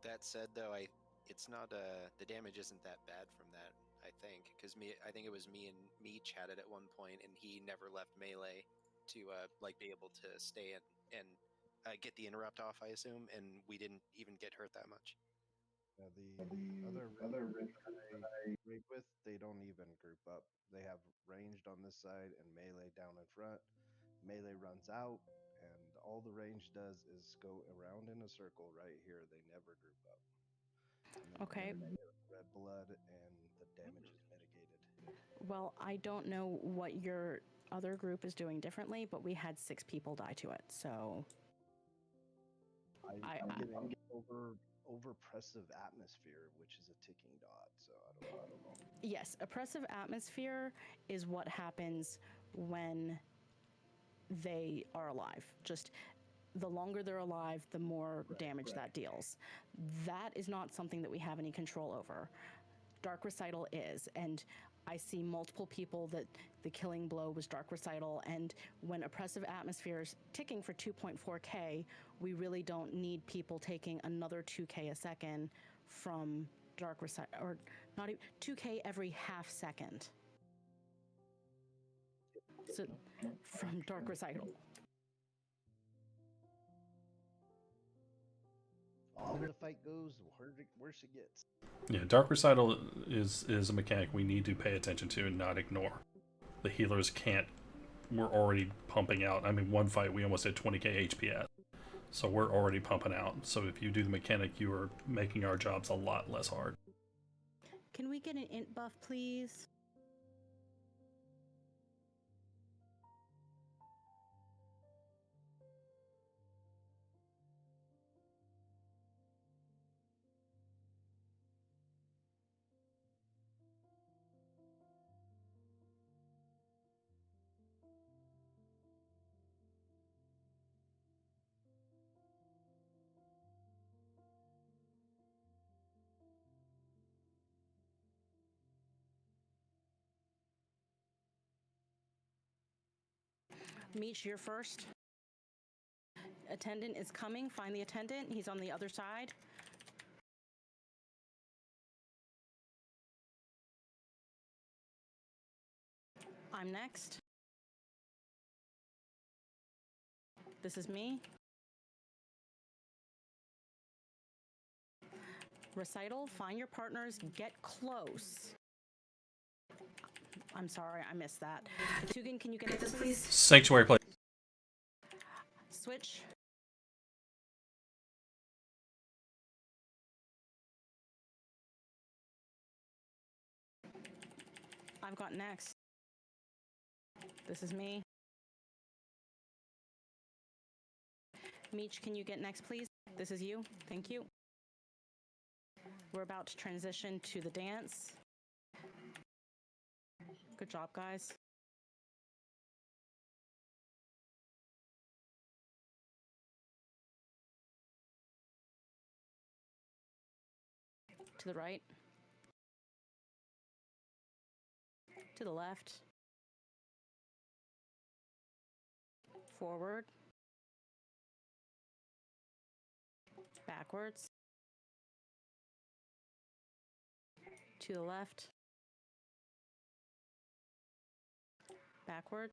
That said, though, it's not the damage isn't that bad from that. I think I think it was me and me chatted at one point, and he never left melee to like be able to stay and get the interrupt off. I assume, and we didn't even get hurt that much. Yeah, the other ranged that I raid with, they don't even group up. They have ranged on this side and melee down in front. Melee runs out, and all the range does is go around in a circle right here. They never group up. Okay. Red blood, and the damage is mitigated. Well, I don't know what your other group is doing differently, but we had 6 people die to it, so... I'm getting oppressive atmosphere, which is a ticking dot, so I don't know. Yes, oppressive atmosphere is what happens when they are alive. Just the longer they're alive, the more damage that deals. That is not something that we have any control over. Dark Recital is, and I see multiple people that the killing blow was Dark Recital, and when oppressive atmosphere is ticking for 2.4k, we really don't need people taking another 2k a second from Dark Recital, or not even 2k every half second. So, from Dark Recital. The harder the fight goes, the worse it gets. Yeah, Dark Recital is a mechanic we need to pay attention to and not ignore. The healers can't. We're already pumping out. I mean, one fight we almost hit 20k HPS. So we're already pumping out. So if you do the mechanic, you are making our jobs a lot less hard. Can we get an int buff, please? Meech, you're first. Attendant is coming. Find the attendant. He's on the other side. I'm next. This is me. Recital, find your partners, get close. I'm sorry, I missed that. Tugan, can you get this, please? Sanctuary play. Switch. I've got next. This is me. Meech, can you get next, please? This is you. Thank you. We're about to transition to the dance. Good job, guys. To the right. To the left. Forward. Backwards. To the left. Backward.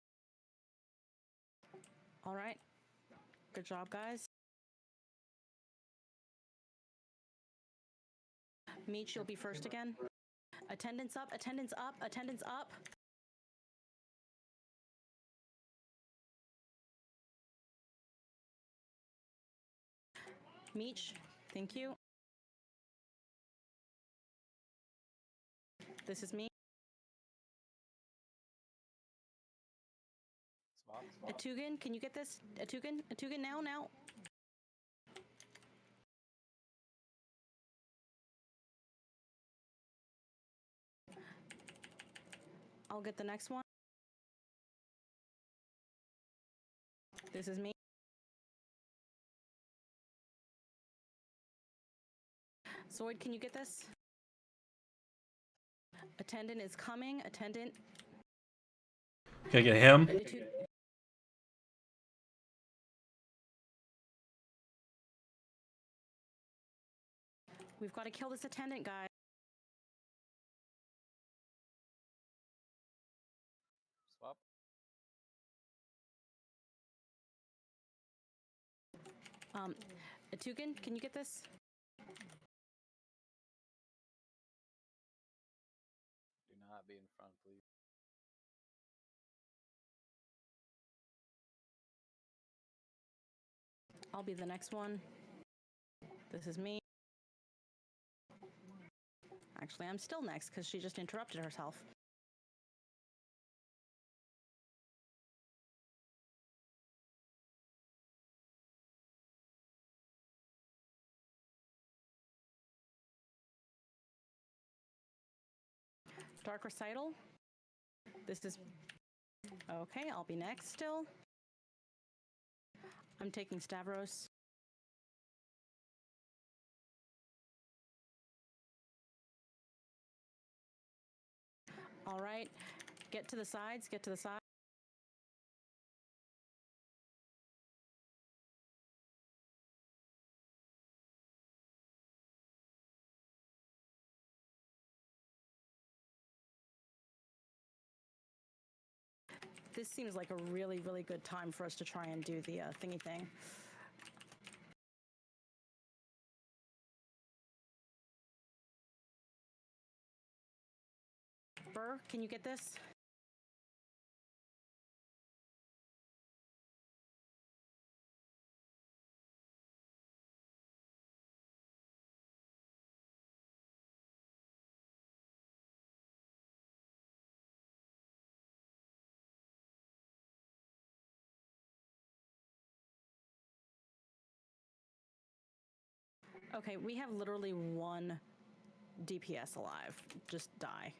All right. Good job, guys. Meech, you'll be first again. Attendance up, attendance up, attendance up. Meech, thank you. This is me. Atugan, can you get this? Atugan, now. I'll get the next one. This is me. Zoid, can you get this? Attendant is coming. Attendant. Can I get him? We've got to kill this attendant, guys. Swap. Atugan, can you get this? Do not be in front, please. I'll be the next one. This is me. Actually, I'm still next because she just interrupted herself. Dark Recital. This is... Okay, I'll be next still. I'm taking Stavros. All right, get to the sides, get to the side. This seems like a really, really good time for us to try and do the thingy thing. Burr, can you get this? Okay, we have literally one DPS alive. Just die.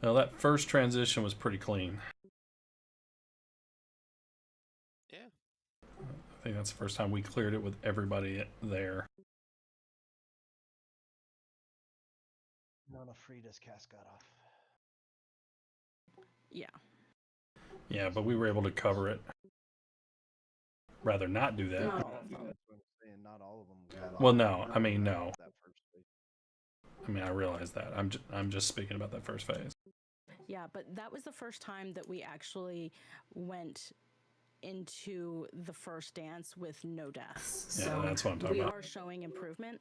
Well, that first transition was pretty clean. Yeah. I think that's the first time we cleared it with everybody there. None of Frida's cast got off. Yeah. Yeah, but we were able to cover it. rather not do that. Not all of them. That's what I'm saying. Not all of them. Got Well, off no, I mean, that no. first phase. I mean, I realize that. I'm just speaking about that first phase. Yeah, but that was the first time that we actually went into the first dance with no deaths. Yeah, So that's what I'm talking we about. are showing improvement.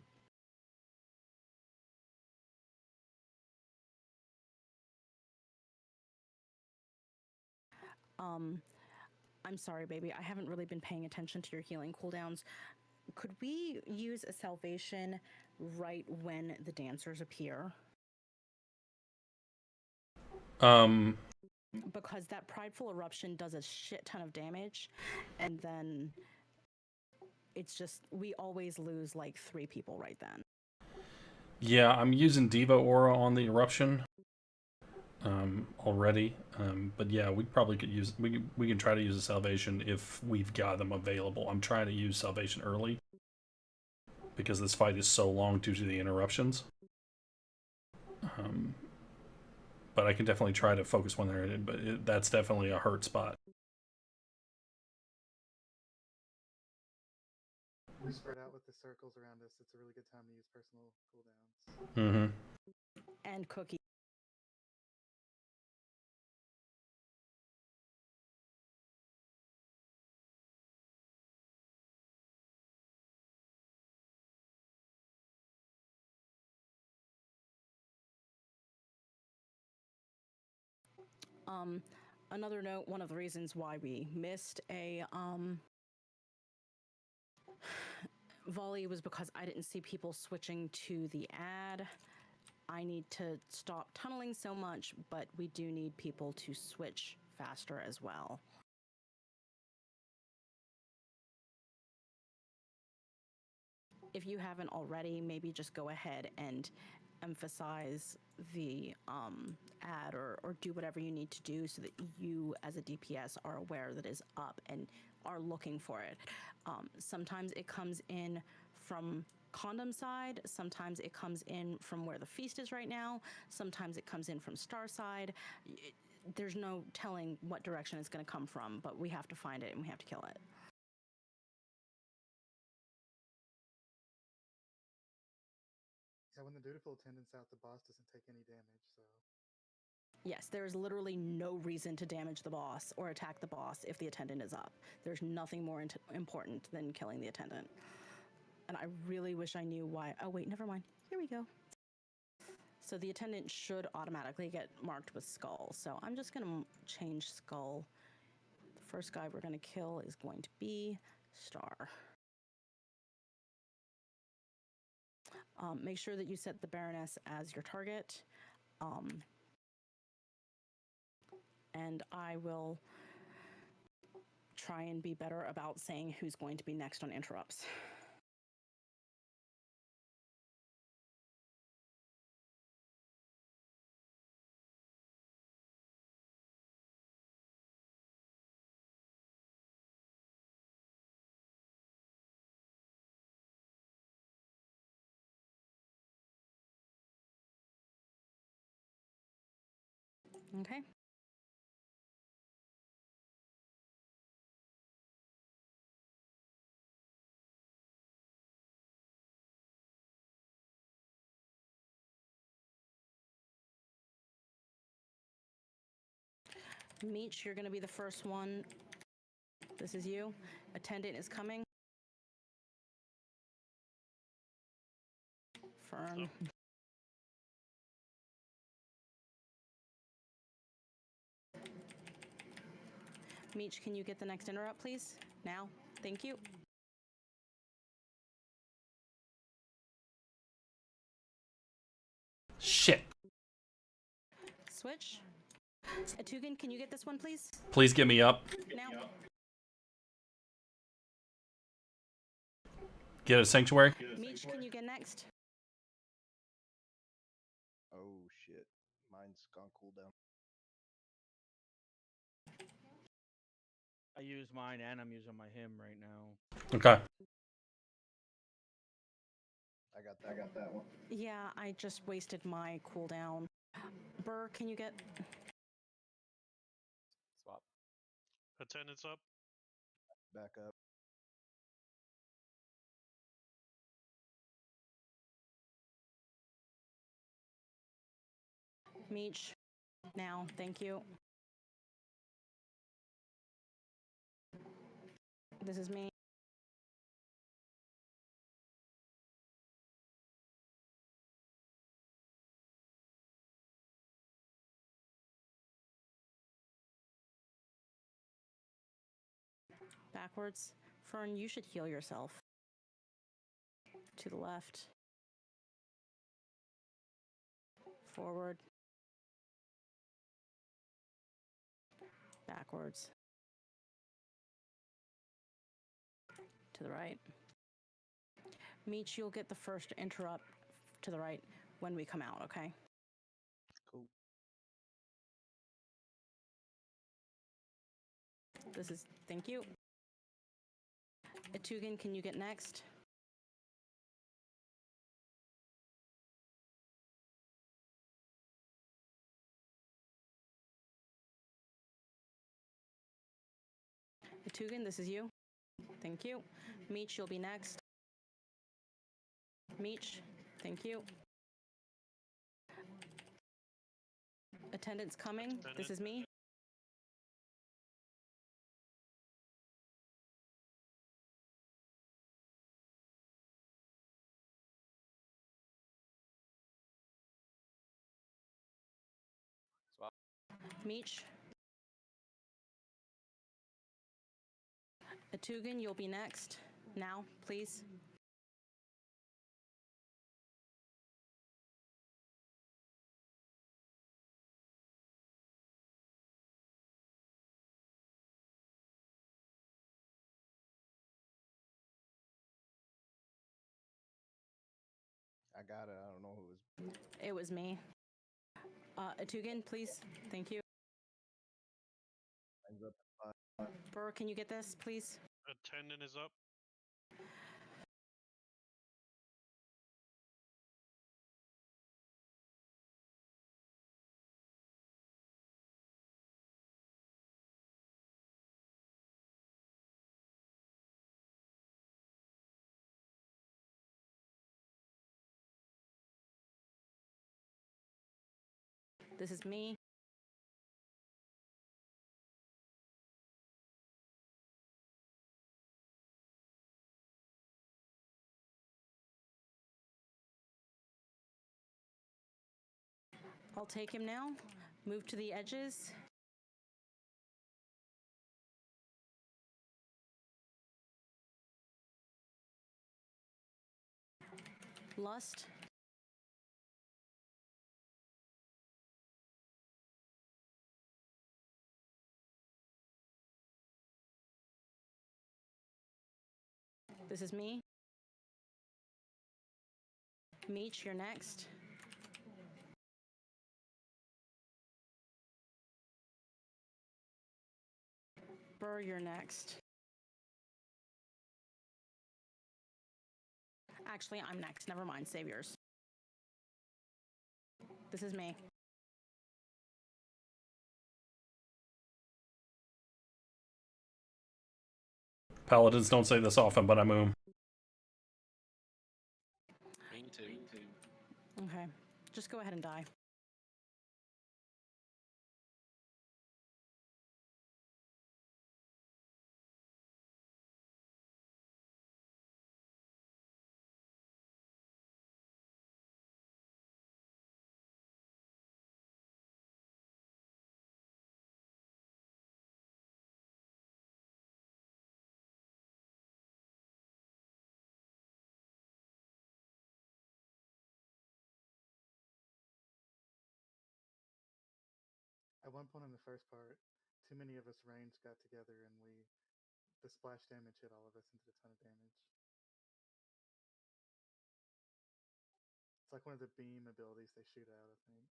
I'm sorry, baby. I haven't really been paying attention to your healing cooldowns. Could we use a salvation right when the dancers appear? Because that prideful eruption does a shit ton of damage, and then it's just we always lose like 3 people right then. Yeah, I'm using Diva Aura on the eruption already. But yeah, we probably could use we can try to use a salvation if we've got them available. I'm trying to use salvation early because this fight is so long due to the interruptions. But I can definitely try to focus when they're in it, but that's definitely a hurt spot. We spread out with the circles around us. It's a really good time to use personal cooldowns. Mm-hmm. And Cookie. Another note, one of the reasons why we missed a volley was because I didn't see people switching to the ad. I need to stop tunneling so much, but we do need people to switch faster as well. If you haven't already, maybe just go ahead and emphasize the ad or do whatever you need to do so that you as a DPS are aware that it's up and are looking for it. Sometimes it comes in from condom side, sometimes it comes in from where the feast is right now, sometimes it comes in from star side. There's no telling what direction it's going to come from, but we have to find it and we have to kill it. Yeah, when the dutiful attendant's out, the boss doesn't take any damage, so. Yes, there is literally no reason to damage the boss or attack the boss if the attendant is up. There's nothing more important than killing the attendant. And I really wish I knew why. Oh, wait, never mind. Here we go. So the attendant should automatically get marked with skull. So I'm just going to change skull. The first guy we're going to kill is going to be Star. Make sure that you set the Baroness as your target. And I will try and be better about saying who's going to be next on interrupts. Okay. Meech, you're going to be the first one. This is you. Attendant is coming. Fern. Oh. Meech, can you get the next interrupt, please? Now. Thank you. Shit. Switch. Atugan, can you get this one, please? Please get me up. Now. Get a sanctuary. Meech, can you get next? Oh shit. Mine's gone cooldown. I use mine and I'm using my hymn right now. Okay. I got that one. Yeah, I just wasted my cooldown. Burr, can you get... Swap. Attendance up. Back up. Meech. Now, thank you. This is me. Backwards. Fern, you should heal yourself. To the left. Forward. Backwards. To the right. Meech, you'll get the first interrupt to the right when we come out, okay? Cool. This is, thank you. Etugan, can you get next? Etugan, this is you. Thank you. Meech, you'll be next. Meech, thank you. Attendants coming. This is me. Swap. Meech. Etugan, you'll be next. Now, please. I got it. I don't know who it was. It was me. Etugan, please. Thank you. Ends up at 5. Burr, can you get this, please? Attendant is up. This is me. I'll take him now. Move to the edges. Lust. This is me. Meech, you're next. Burr, you're next. Actually, I'm next. Never mind. Save yours. This is me. Paladins don't say this often, but I'm Me too. Okay. Just go ahead and die. At one point in the first part, too many of us ranged got together and the splash damage hit all of us and did a ton of damage. It's like one of the beam abilities they shoot out, I think.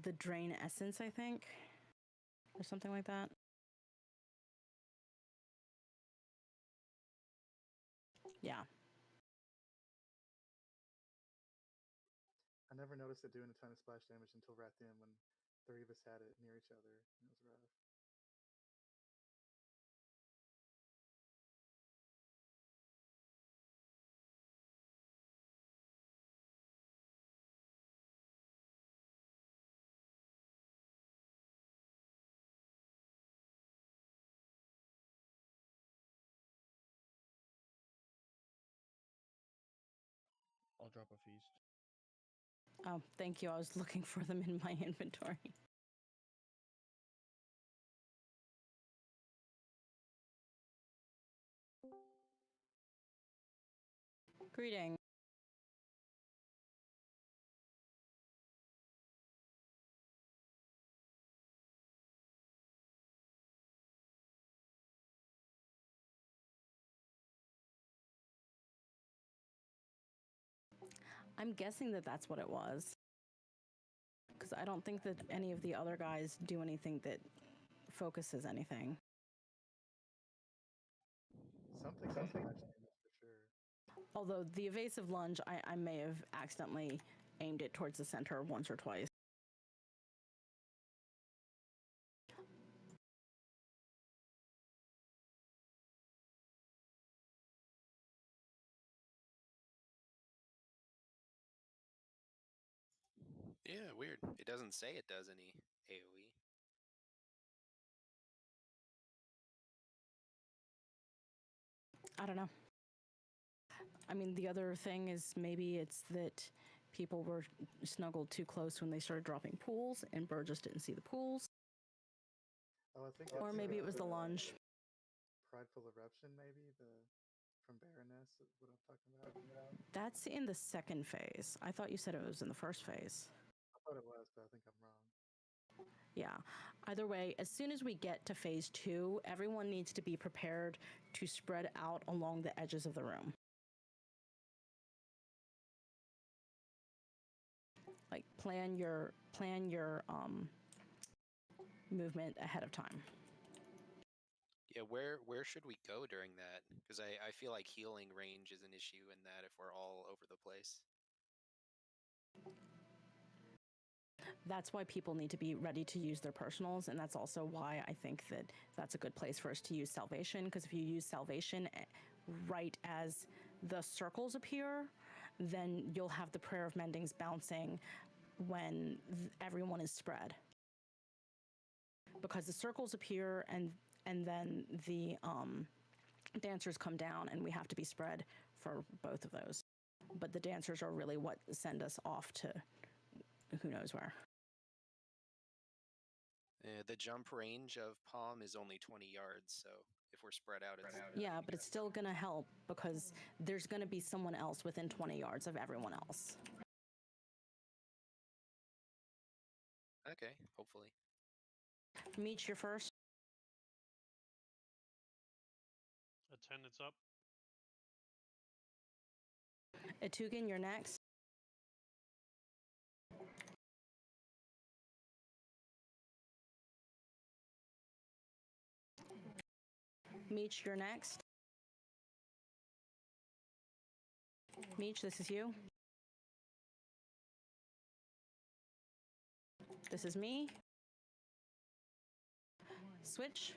The drain essence, I think, or something like that. Yeah. I never noticed it doing a ton of splash damage until right then when 3 of us had it near each other. It was rough. drop a feast. Oh, thank you. I was looking for them in my inventory. Greeting. I'm guessing that that's what it was. Because I don't think that any of the other guys do anything that focuses anything. Something has to match damage for sure. Although the evasive lunge, I may have accidentally aimed it towards the center once or twice. Yeah, weird. It doesn't say it does any AoE. I don't know. I mean, the other thing is maybe it's that people were snuggled too close when they started dropping pools, and Burr just didn't see the pools. Oh, I think Or it's, maybe it was the lunge. Prideful Eruption, maybe from Baroness. Is what I'm talking about. That's in the second phase. I thought you said it was in the first phase. I thought it was, but I think I'm wrong. Yeah. Either way, as soon as we get to phase 2, everyone needs to be prepared to spread out along the edges of the room. Like plan your movement ahead of time. Yeah, where should we go during that? Because I feel like healing range is an issue in that if we're all over the place. That's why people need to be ready to use their personals, and that's also why I think that that's a good place for us to use Salvation, because if you use Salvation right as the circles appear, then you'll have the Prayer of Mendings bouncing when everyone is spread. Because the circles appear and then the dancers come down, and we have to be spread for both of those. But the dancers are really what send us off to who knows where. The jump range of Palm is only 20 yards, so if we're spread out, it's... Yeah, but it's still going to help because there's going to be someone else within 20 yards of everyone else. Okay, hopefully. Meet your first. Attendance up. Etugan, you're next. Meech, you're next. Meech, this is you. This is me. Switch.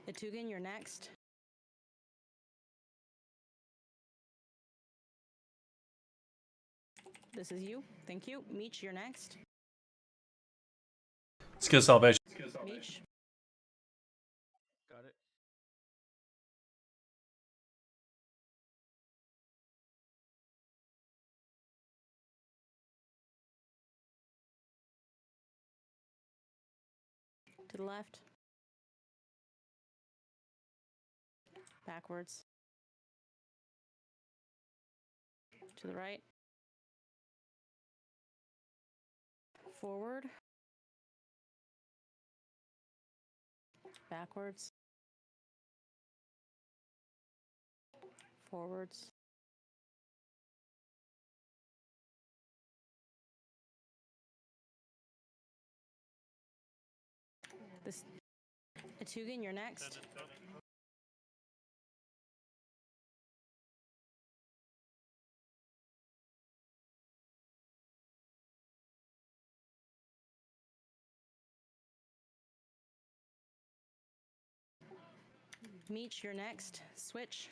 Etugan, you're next. This is you. Thank you. Meech, you're next. Let's get Salvation. Meech. Got it. To the left. Backwards. To the right. Forward. Backwards. Forwards. This Etugan, you're next. Attendance up. Meech, you're next. Switch.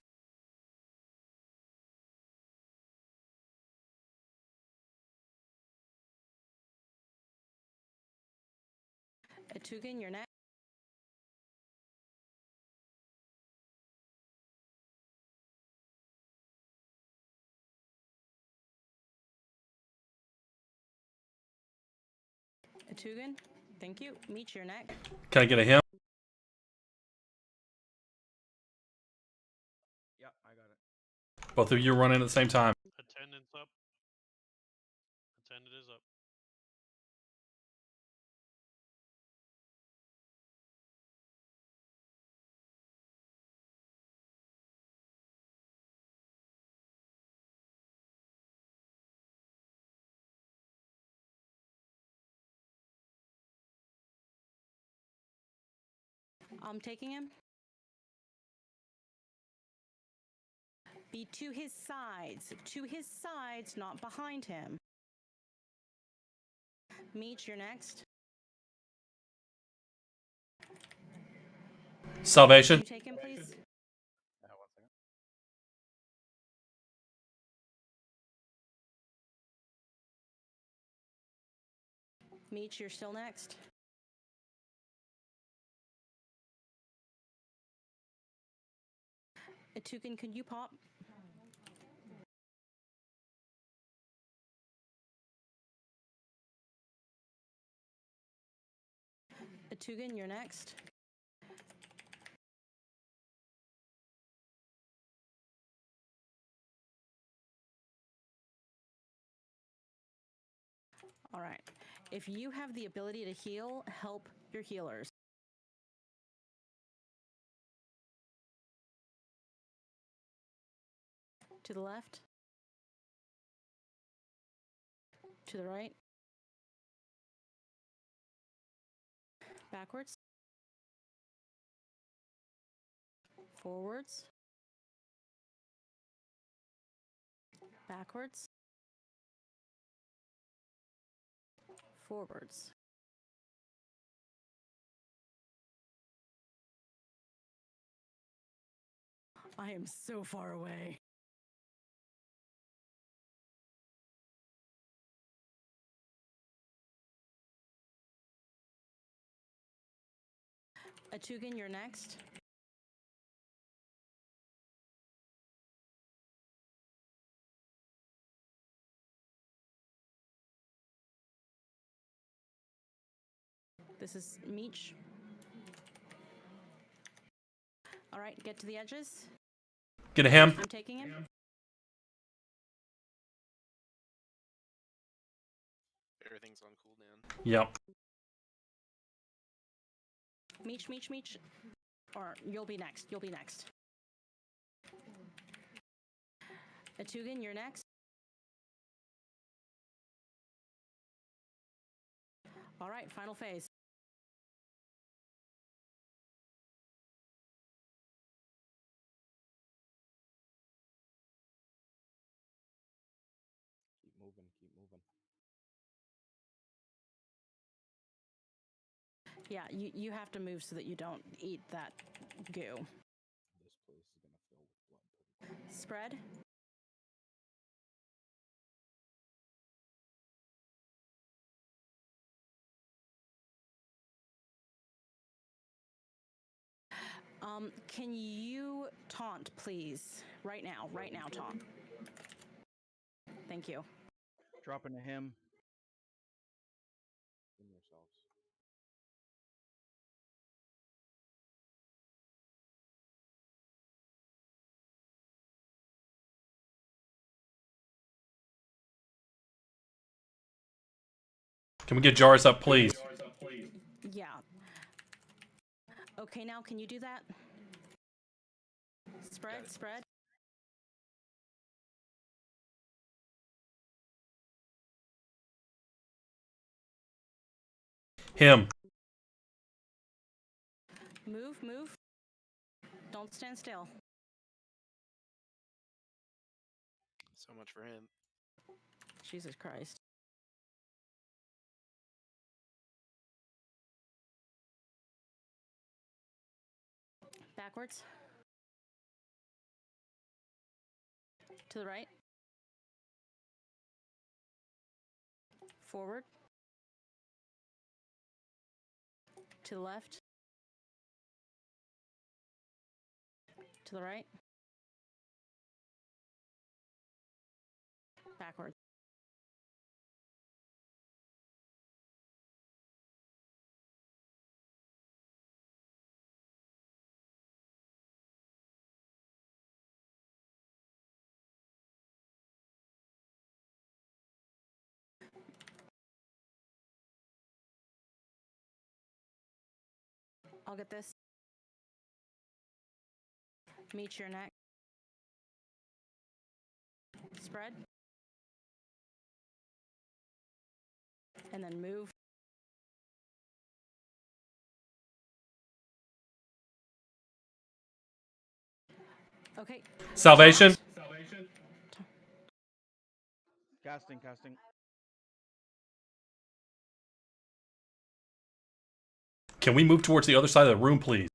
Etugan, you're next. Tugan, thank you. Meet your neck. Can I get a him? Yep, I got it. Both of you are running at the same time. Attendance up. Attendant is up. I'm taking him. Be to his sides. To his sides, not behind him. Meet your next. Salvation. You take him, please. 1 second. Meet, you're still next. Tukin, could you pop? Tugan, you're next. All right. If you have the ability to heal, help your healers. To the left. To the right. Backwards. Forwards. Backwards. Forwards. I am so far away. Tugan, you're next. This is Meech. All right, get to the edges. Get a him. I'm taking him. Everything's on cooldown. Yep. Meech, Meech, Meech. Or you'll be next. You'll be next. Tugan, you're next. All right, final phase. Keep moving, keep moving. Yeah, you have to move so that you don't eat that goo. This place is gonna fill with blood pretty quick. Spread. Can you taunt, please? Right now, taunt. Thank you. Dropping a him. In yourselves. Can we get jars up, please? Yeah. Okay, now can you do that? Spread, spread. Him. Move, move. Don't stand still. So much for him. Jesus Christ. Backwards. To the right. Forward. To the left. To the right. Backwards. I'll get this. Meet your neck. Spread. And then move. Okay. Salvation. Casting, casting. Can we move towards the other side of the room, please?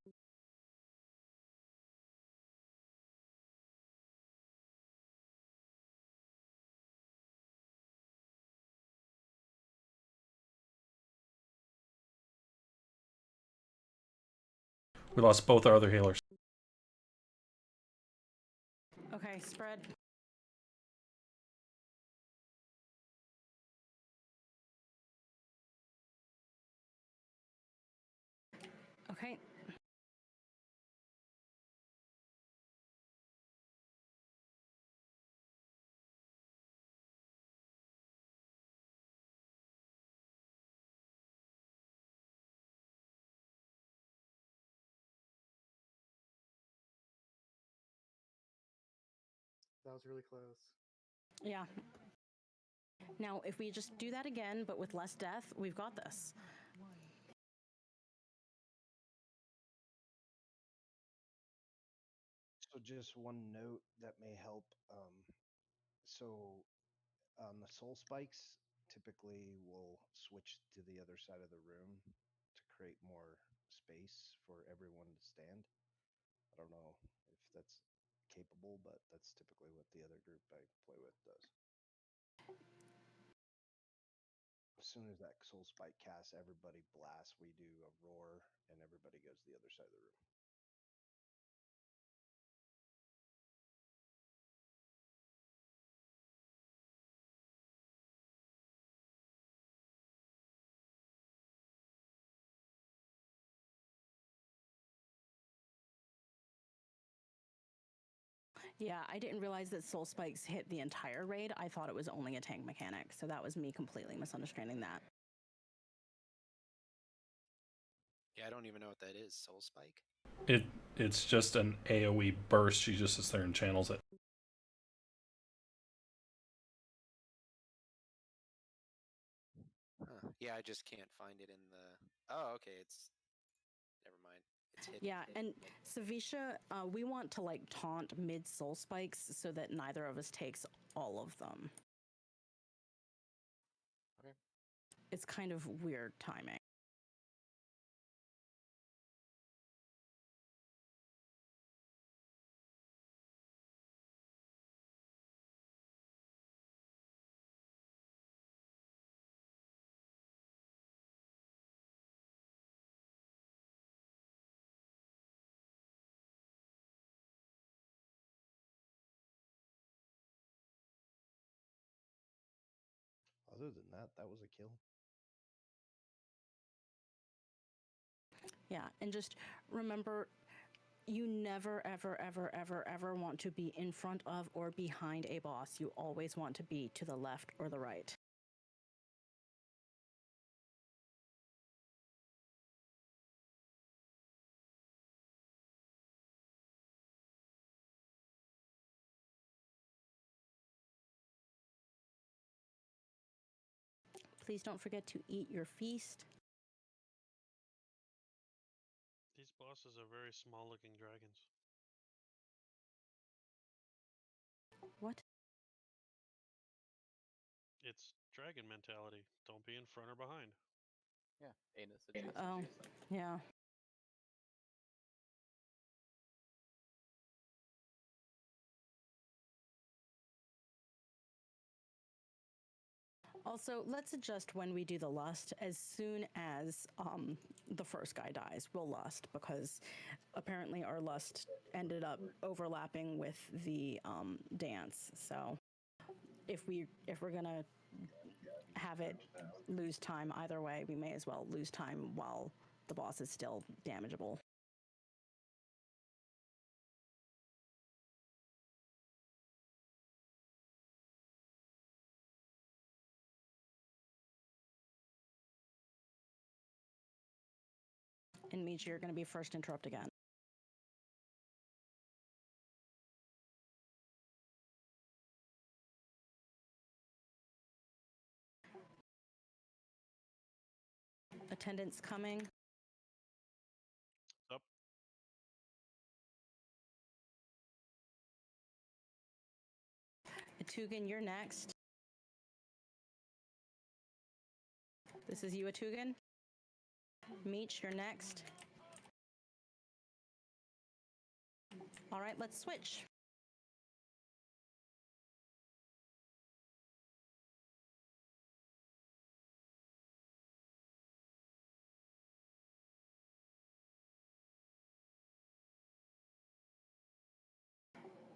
We lost both our other healers. Okay, spread. Okay. That was really close. Yeah. Now, if we just do that again, but with less death, we've got this. So just one note that may help. So on the soul spikes, typically we'll switch to the other side of the room to create more space for everyone to stand. I don't know if that's capable, but that's typically what the other group I play with does. As soon as that soul spike casts, everybody blasts. We do a roar, and everybody goes to the other side of the room. Yeah, I didn't realize that soul spikes hit the entire raid. I thought it was only a tank mechanic, so that was me completely misunderstanding that. Yeah, I don't even know what that is. Soul Spike? It's just an AoE burst. She just sits there and channels it. Huh. Yeah, I just can't find it in the... Oh, okay, it's... Never mind. It's hidden. Yeah, and Savisha, we want to like taunt mid soul spikes so that neither of us takes all of them. Okay. It's kind of weird timing. Other than that, that was a kill. Yeah, and just remember, you never, ever, ever, ever, ever want to be in front of or behind a boss. You always want to be to the left or the right. Please don't forget to eat your feast. These bosses are very small looking dragons. What? It's dragon mentality. Don't be in front or behind. Yeah, anus adjacent. Oh, yeah. Also, let's adjust when we do the lust. As soon as the first guy dies, we'll lust, because apparently our lust ended up overlapping with the dance. So if we're gonna have it lose time either way, we may as well lose time while the boss is still damageable. And Meech, you're going to be first interrupt again. Attendants coming. Up. Atugan, you're next. This is you, Atugan. Meech, you're next. All right, let's switch.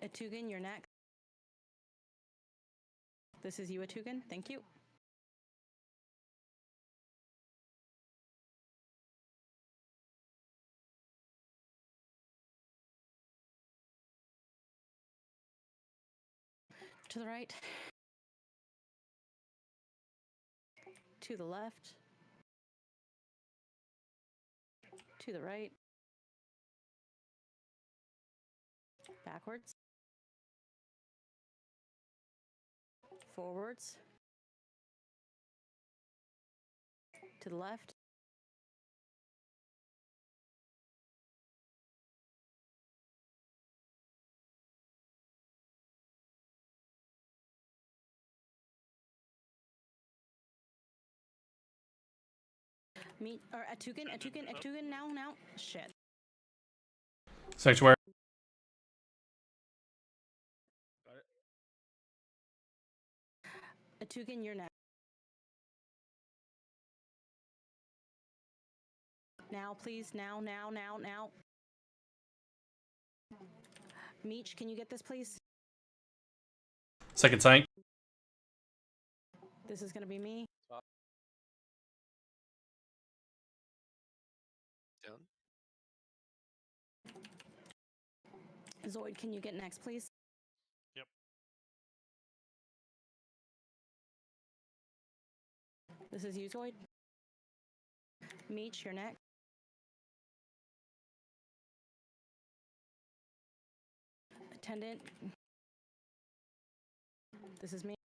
Atugan, you're next. This is you, Atugan. Thank you. To the right. To the left. To the right. Backwards. Forwards. To the left. Meet or Atugan now. Shit. Sanctuary. Got it. Atugan, you're next. Now, please. Now. Meech, can you get this, please? Second Sanct. This is going to be me. Done. Zoid, can you get next, please? Yep. This is you, Zoid. Meech, you're next. Attendant. This is me.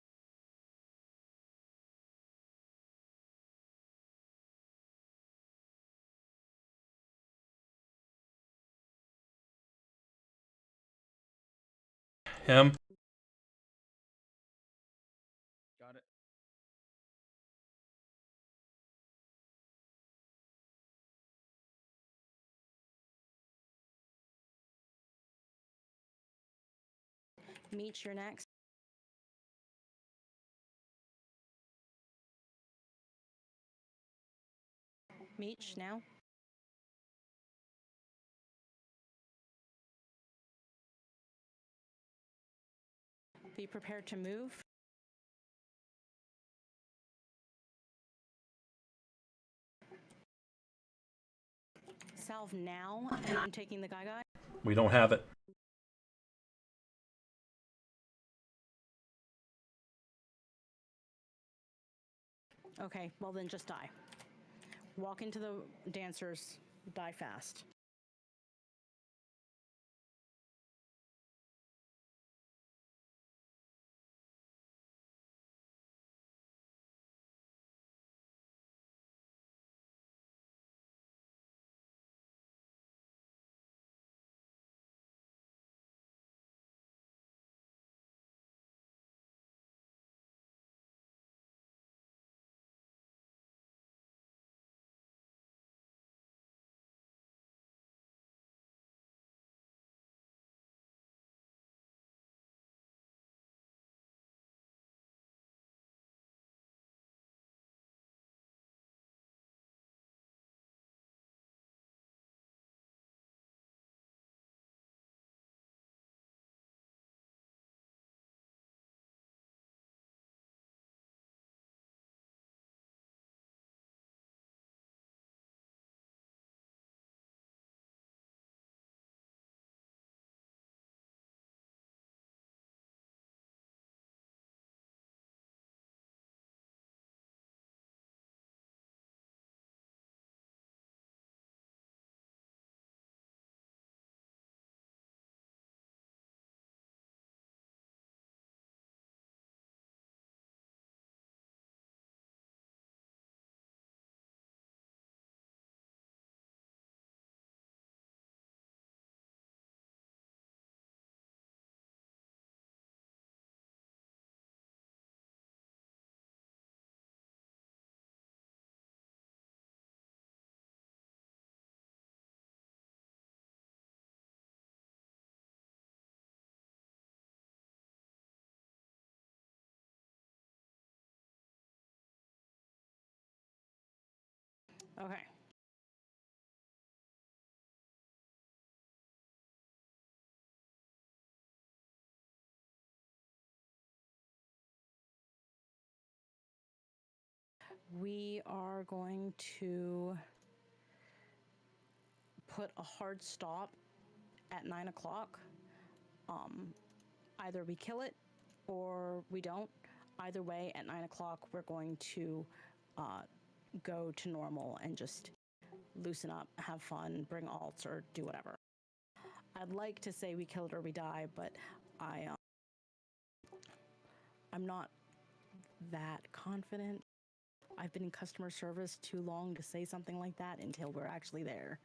Him. Got it. Meech, you're next. Meech, now. Be prepared to move. Salve now, and I'm taking the guy. We don't have it. Okay, well then just die. Walk into the dancers, die fast. Okay. We are going to put a hard stop at 9 o'clock. Either we kill it or we don't. Either way, at 9 o'clock, we're going to go to normal and just loosen up, have fun, bring alts, or do whatever. I'd like to say we kill it or we die, but I'm not that confident. I've been in customer service too long to say something like that until we're actually there.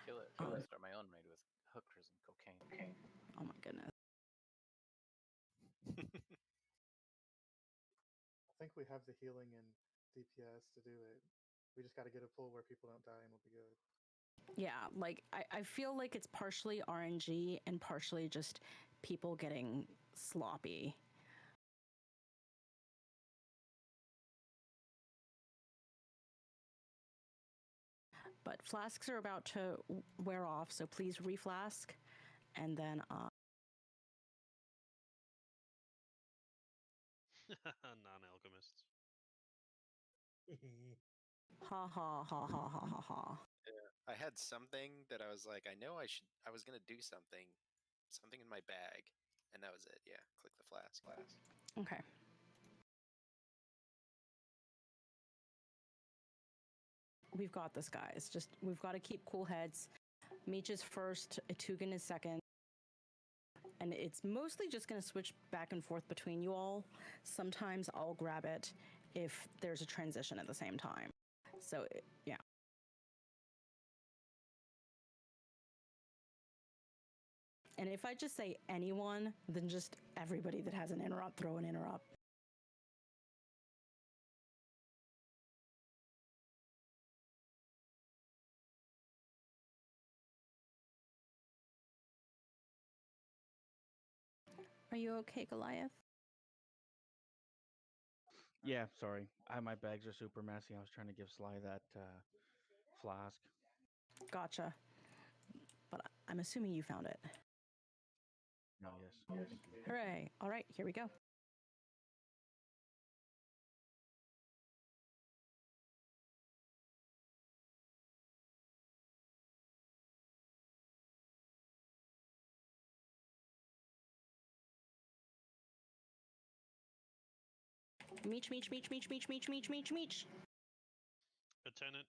Kill it. I'm gonna start my own raid with hookers and cocaine. Oh my goodness. I think we have the healing and DPS to do it. We just got to get a pool where people don't die and we'll be good. Yeah, like I feel like it's partially RNG and partially just people getting sloppy. But flasks are about to wear off, so please reflask, and then Non-alchemists. ha ha ha ha ha ha ha. I had something that I was like, I know I was gonna do something in my bag, and that was it. Yeah, click the flask. Okay. We've got this, guys. Just we've got to keep cool heads. Meech is first, Etugan is second. And it's mostly just going to switch back and forth between you all. Sometimes I'll grab it if there's a transition at the same time. So, yeah. And if I just say anyone, then just everybody that has an interrupt, throw an interrupt. Are you okay, Goliath? Yeah, sorry. My bags are super messy. I was trying to give Sly that flask. Gotcha. But I'm assuming you found it. No, yes. Thank you. Hooray. All right, here we go. Meech, Meech, Meech, Meech, Meech, Meech, Meech, Meech, Meech. Lieutenant.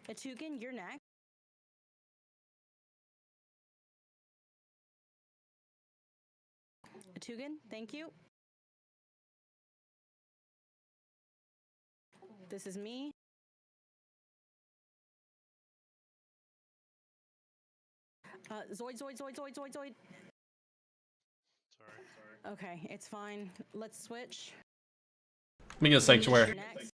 Etugan, you're next. Etugan, thank you. This is me. Zoid, Zoid, Zoid, Zoid, Zoid, Zoid. Sorry. Okay, it's fine. Let's switch. Let me get a sanctuary. Next.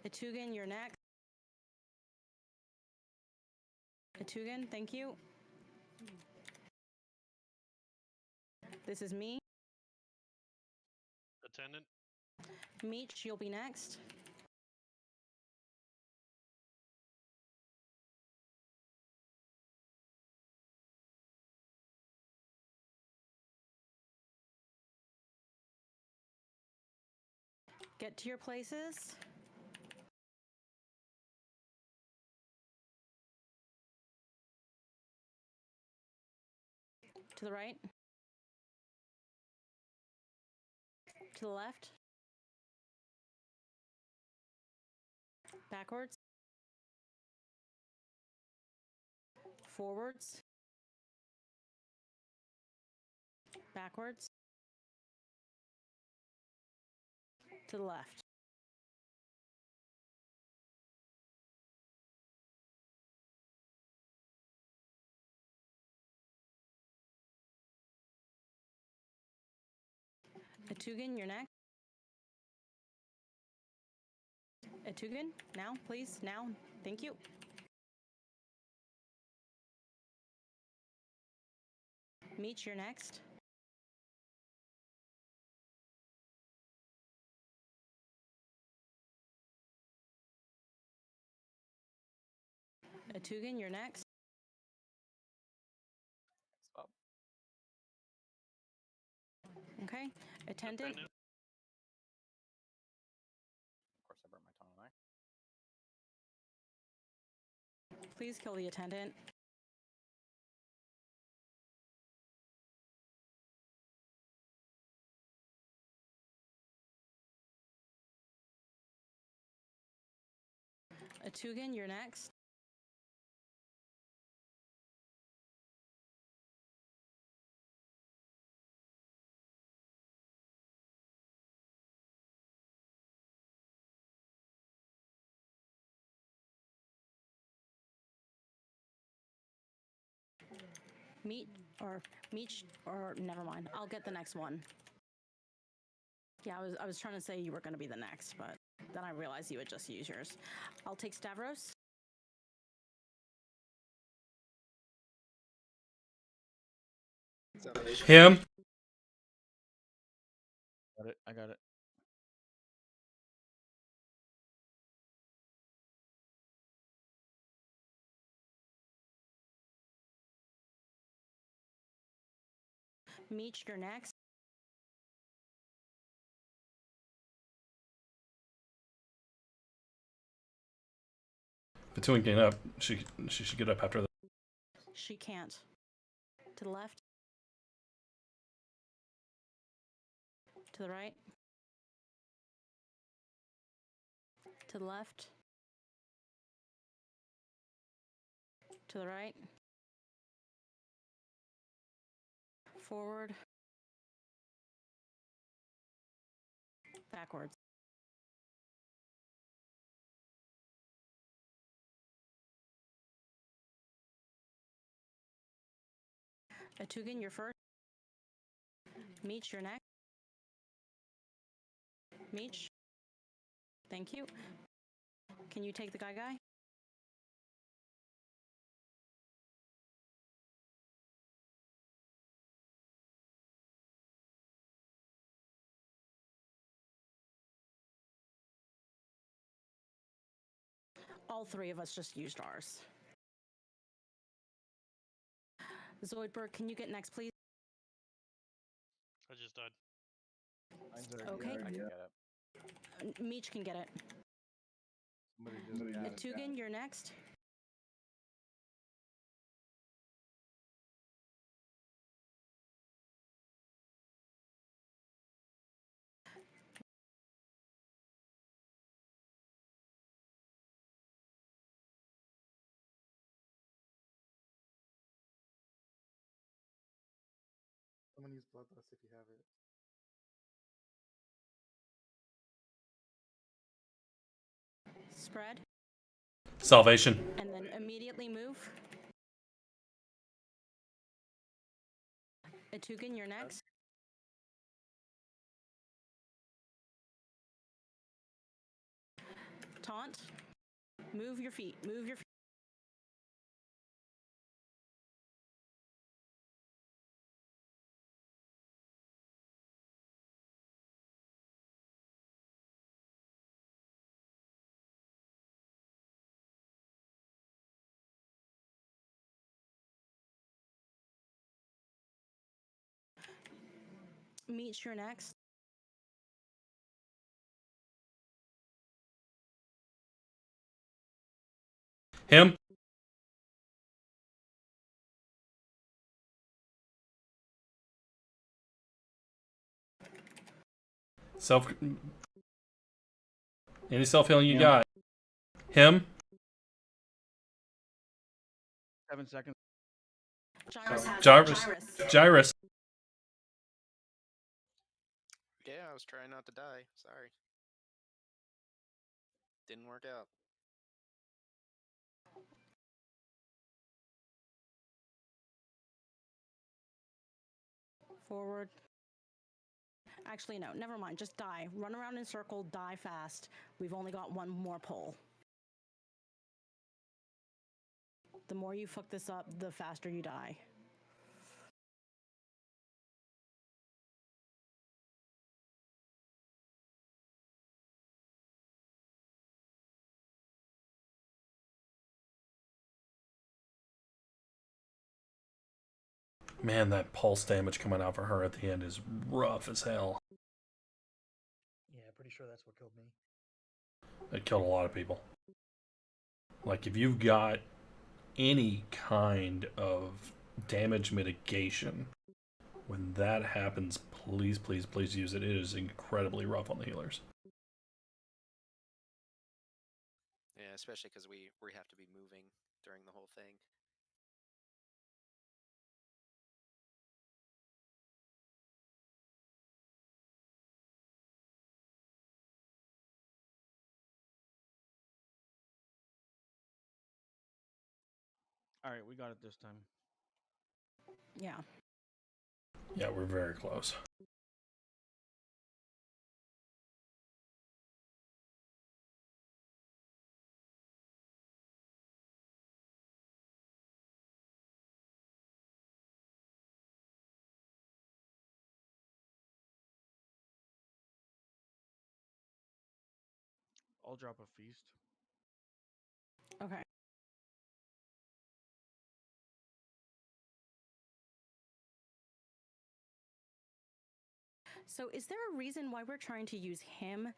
Etugan, you're next. Etugan, thank you. This is me. Attendant. Meech, you'll be next. Get to your places. To the right. To the left. Backwards. Forwards. Backwards. To the left. Etugan, you're next. Etugan, now, please, now. Thank you. Meech, you're next. Atugan, you're next. Stop. Okay. Attendant. Attendant. Of course, I burnt my tongue on there. Please kill the attendant. Atugan, you're next. Meech, or never mind. I'll get the next one. Yeah, I was trying to say you were going to be the next, but then I realized you would just use yours. I'll take Stavros. Him. Got it. I got it. Meech, you're next. Between getting up, she should get up after that. She can't. To the left. To the right. To the left. To the right. Forward. Backwards. Atugan, you're first. Meech, you're next. Meech. Thank you. Can you take the guy? All three of us just used ours. Zoidberg, can you get next, please? I just died. Okay. I can get it. Meech can get it. Atugan, you're next. Someone use Bloodlust if you have it. Spread. Salvation. And then immediately move. Atugan, you're next. Taunt. Move your feet. Move your feet. Meech, you're next. Him. Self. Any self healing you got? Him. 7 seconds. Gyrus. Yeah, I was trying not to die. Sorry. Didn't work out. Forward. Actually, no, never mind. Just die. Run around in circle, die fast. We've only got one more pull. The more you fuck this up, the faster you die. Man, that pulse damage coming out for her at the end is rough as hell. Yeah, pretty sure that's what killed me. It killed a lot of people. Like, if you've got any kind of damage mitigation, when that happens, please, please, please use it. It is incredibly rough on the healers. Yeah, especially because we have to be moving during the whole thing. All right, we got it this time. Yeah. Yeah, we're very close. I'll drop a feast. Okay. So is there a reason why we're trying to use him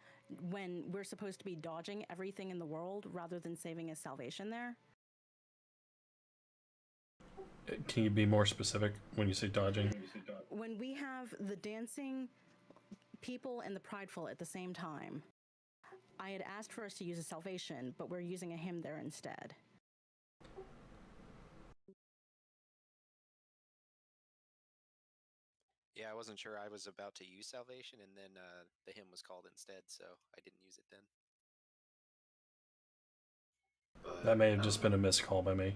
when we're supposed to be dodging everything in the world rather than saving his salvation there? Can you be more specific when you say dodging? When we have the dancing people and the prideful at the same time, I had asked for us to use a salvation, but we're using a hymn there instead. Yeah, I wasn't sure I was about to use salvation, and then the hymn was called instead, so I didn't use it then. That may have just been a missed call by me.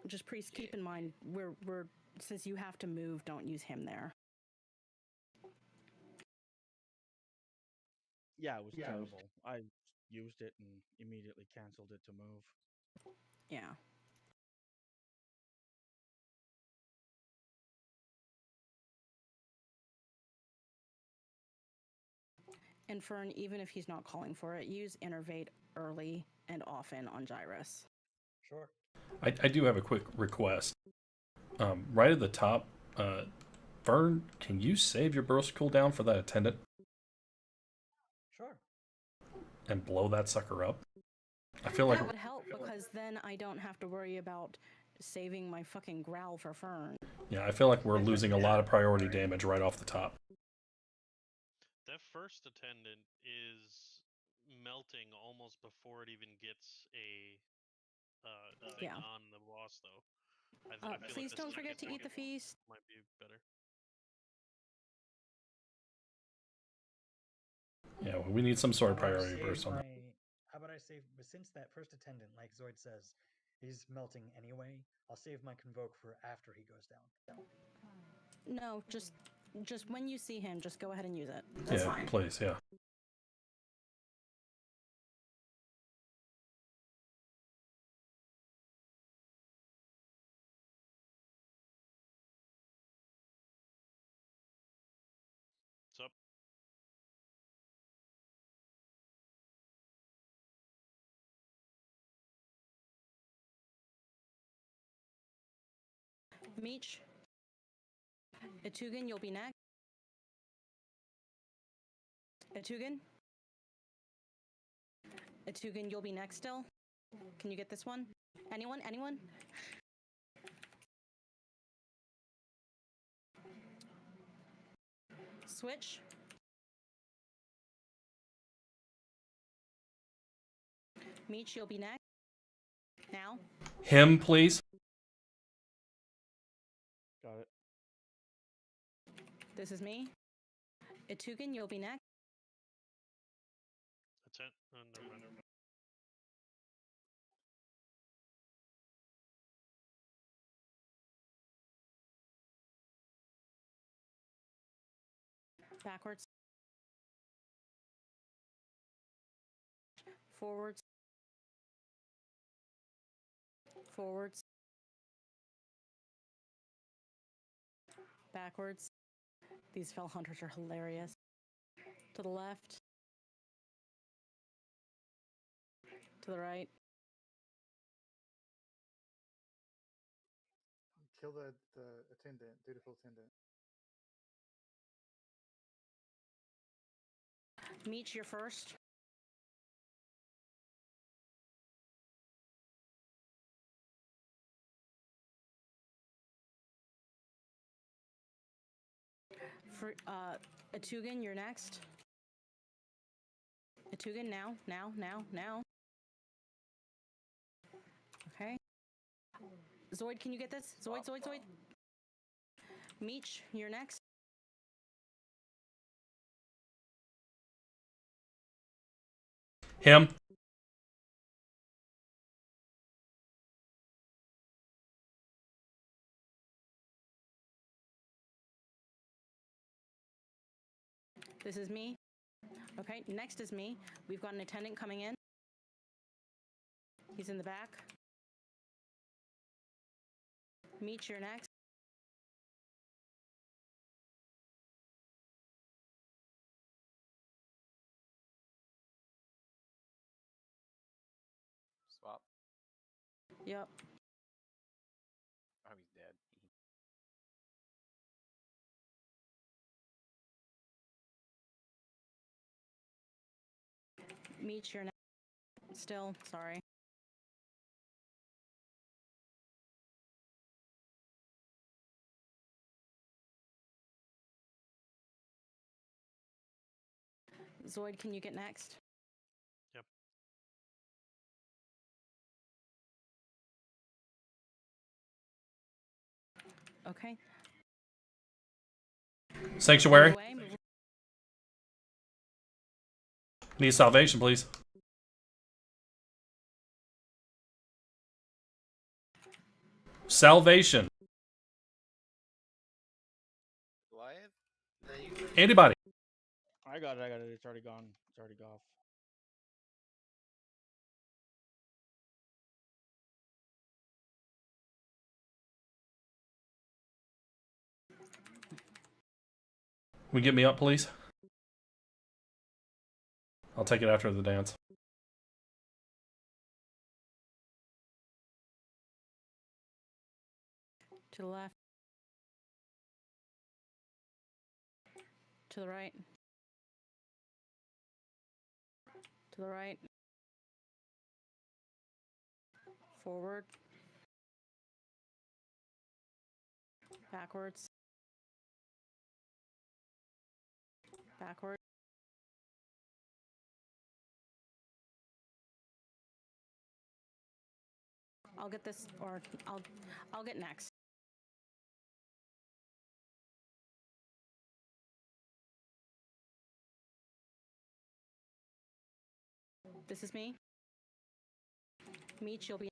Just priest, keep in mind, we're since you have to move, don't use him there. Yeah, it was terrible. I used it and immediately canceled it to move. Yeah. And Fern, even if he's not calling for it, use Innervate early and often on Gyrus. Sure. I do have a quick request. Right at the top, Vern, can you save your burst cooldown for that attendant? Sure. And blow that sucker up? I feel like that would help because then I don't have to worry about saving my fucking growl for Fern. Yeah, I feel like we're losing a lot of priority damage right off the top. That first attendant is melting almost before it even gets a thing on the boss, though. I feel please like don't forget to eat the feast. Might be better. Yeah, well, we need some sort of priority burst on that. How about I save, but since that first attendant, like Zoid says, he's melting anyway, I'll save my convoke for after he goes down. No, just when you see him, just go ahead and use it. That's yeah, fine. Please, yeah. What's up? Meech. Etugan, you'll be next. Etugan? Etugan, you'll be next still. Can you get this one? Anyone? Anyone? Switch. Meech, you'll be next. Now. Him, please. Got it. This is me. Etugan, you'll be next. That's it. Never mind. Backwards. Forwards. Forwards. Backwards. These fell hunters are hilarious. To the left. To the right. kill the attendant, dutiful attendant. Meet your first. For Atugan, you're next. Atugan, now. Okay. Zoid, can you get this? Zoid. Meech, you're next. Him. This is me. Okay, next is me. We've got an attendant coming in. He's in the back. Meet, you're next. Swap. Yep. Oh, he's dead. Meet, you're next. Still, sorry. Zoid, can you get next? Yep. Okay. Sanctuary. Away, move- Need salvation, please. Salvation. Goliath? Anybody. I got it. It's already gone. It's already off. Will you get me up, please? I'll take it after the dance. to the left. To the right. To the right. Forward. Backwards. Backward. I'll get this, or I'll get next. This is me. Meet, you'll be.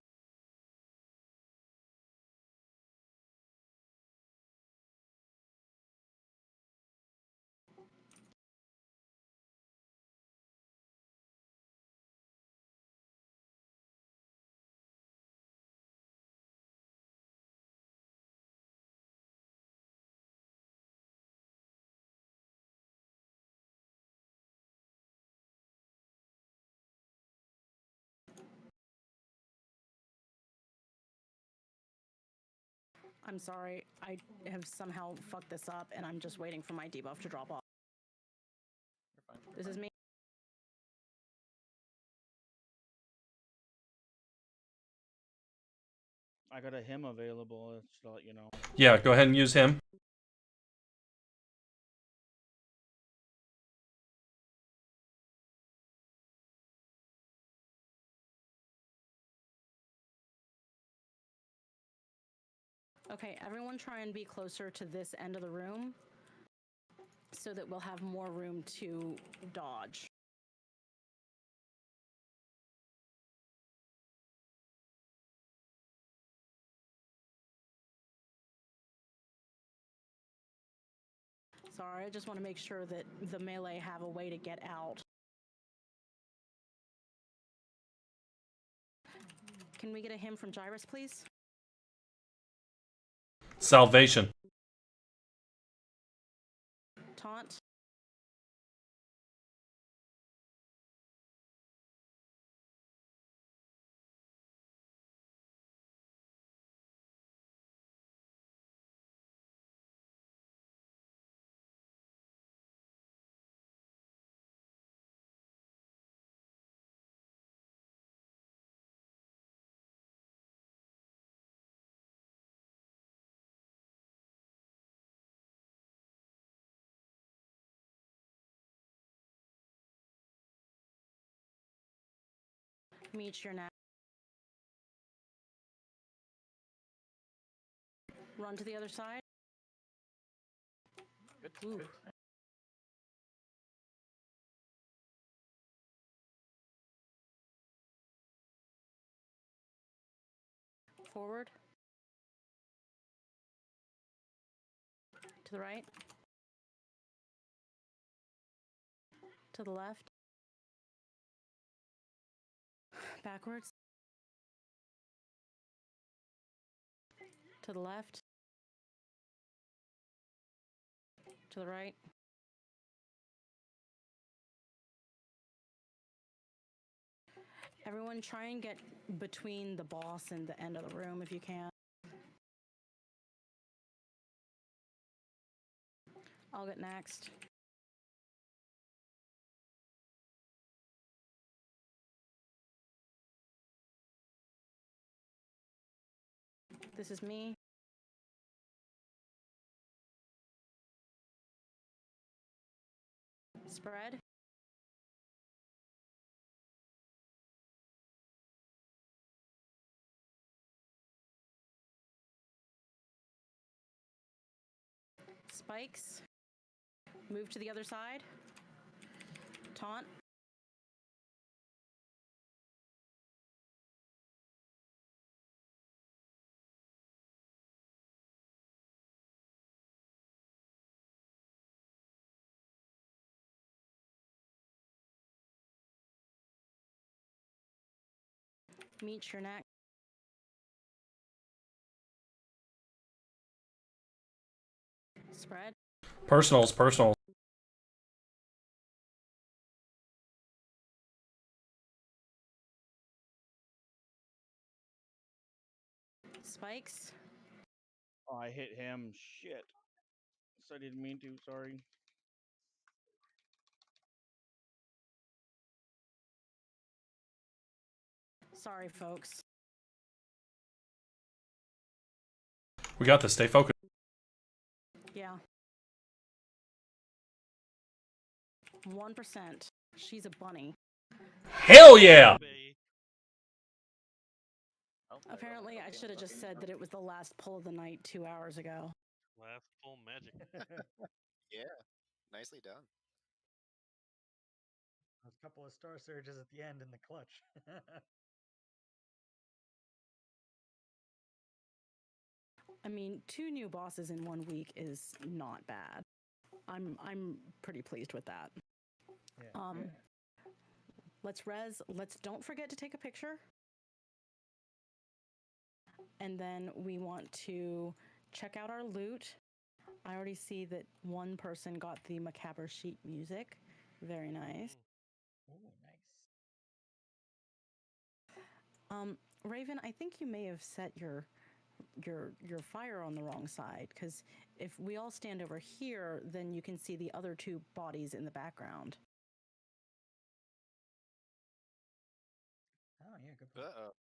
I'm sorry, I have somehow fucked this up and I'm just waiting for my debuff to drop off. You're fine. This is me. I got a him available, just to let you know. Yeah, go ahead and use him. Okay, everyone try and be closer to this end of the room so that we'll have more room to dodge. Sorry, I just want to make sure that the melee have a way to get out. Can we get a him from Gyrus, please? Salvation. Taunt. Meet your neck. Run to the other side. Good. Ooh. Good. Forward. To the right. To the left. Backwards. To the left. To the right. Everyone try and get between the boss and the end of the room if you can. I'll get next. This is me. Spread. Spikes. Move to the other side. Taunt. Meet your neck. Spread. Personals. Spikes. Oh, I hit him. Shit. So I didn't mean to. Sorry. Sorry, folks. We got this. Stay focused. Yeah. 1%. She's a bunny. Hell yeah! Oh, Apparently, I should have just said that it was the last pull of the night 2 hours ago. Last full magic. Yeah, nicely done. Those couple of star surges at the end in the clutch. I mean, 2 new bosses in 1 week is not bad. I'm pretty pleased with that. Yeah. Let's res. Let's don't forget to take a picture. And then we want to check out our loot. I already see that one person got the macabre sheet music. Very nice. Ooh, nice. Raven, I think you may have set your fire on the wrong side, because if we all stand over here, then you can see the other 2 bodies in the background. Oh yeah, good point. Uh-oh.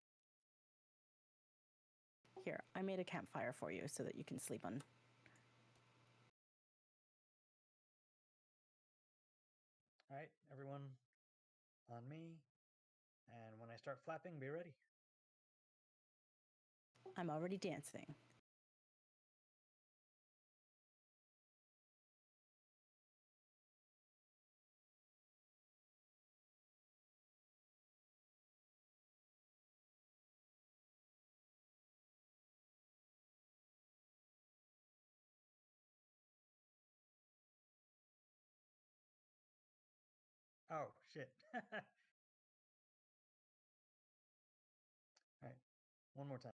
Here, I made a campfire for you so that you can sleep on. All right, everyone, on me. And when I start flapping, be ready. I'm already dancing. Oh shit. All right, one more time.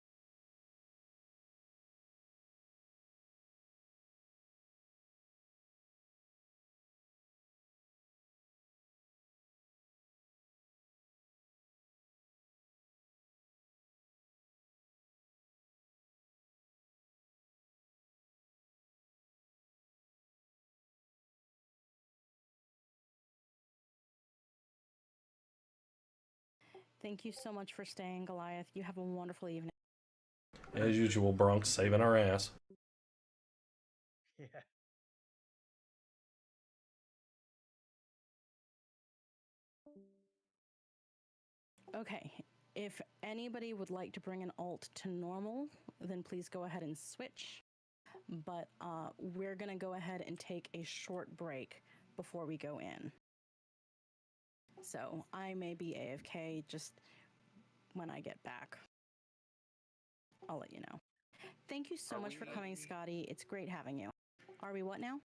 Thank you so much for staying, Goliath. You have a wonderful evening. As usual, Bronx saving our ass. Yeah. Okay, if anybody would like to bring an alt to normal, then please go ahead and switch. But we're going to go ahead and take a short break before we go in. So I may be AFK just when I get back. I'll let you know. Thank you so much for coming, Scotty. It's great having you. Are we what now?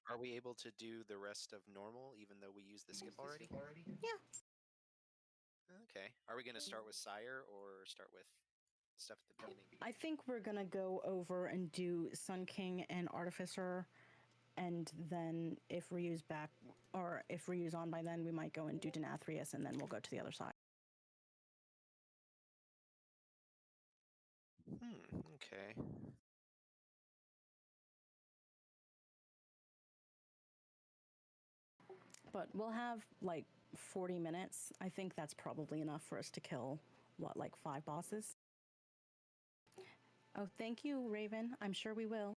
Are we able to do the rest of normal even though we used the skip already? Yeah. Okay. Are we going to start with Sire or start with stuff at the beginning? I think we're going to go over and do Sun King and Artificer, and then if Ryu's back, or if Ryu's on by then, we might go and do Denathrius, and then we'll go to the other side. Okay. But we'll have like 40 minutes. I think that's probably enough for us to kill, what, like 5 bosses? Oh, thank you, Raven. I'm sure we will.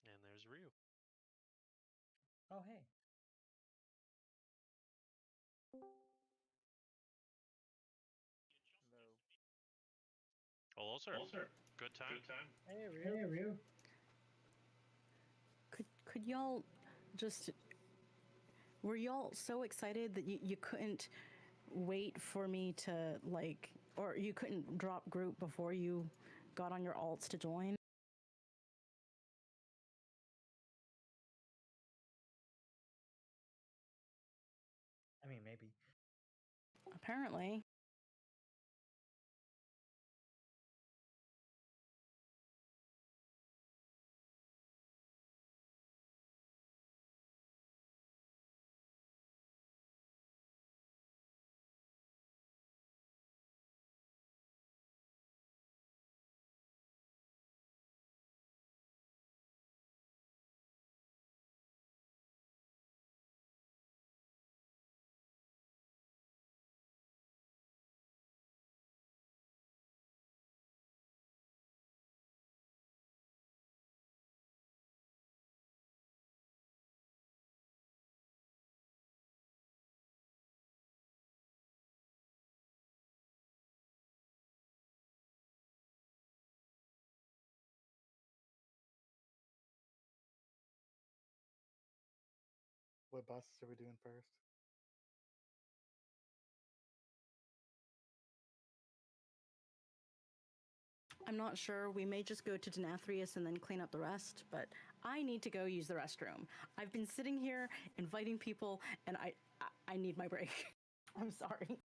And there's Ryu. Oh, hey. Hello, sir. Good time. Hey, Ryu. Could y'all just... Were y'all so excited that you couldn't wait for me to, like... Or you couldn't drop group before you got on your alts to join? I mean, maybe. Apparently. What bosses are we doing first? I'm not sure. We may just go to Denathrius and then clean up the rest, but I need to go use the restroom. I've been sitting here inviting people, and I need my break. I'm sorry.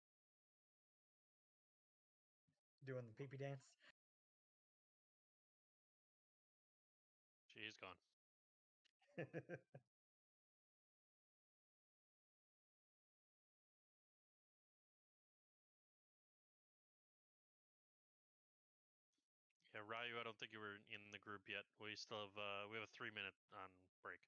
Doing the pee-pee dance. She's gone. Yeah, Ryu, I don't think you were in the group yet. We still have we have a 3-minute on break.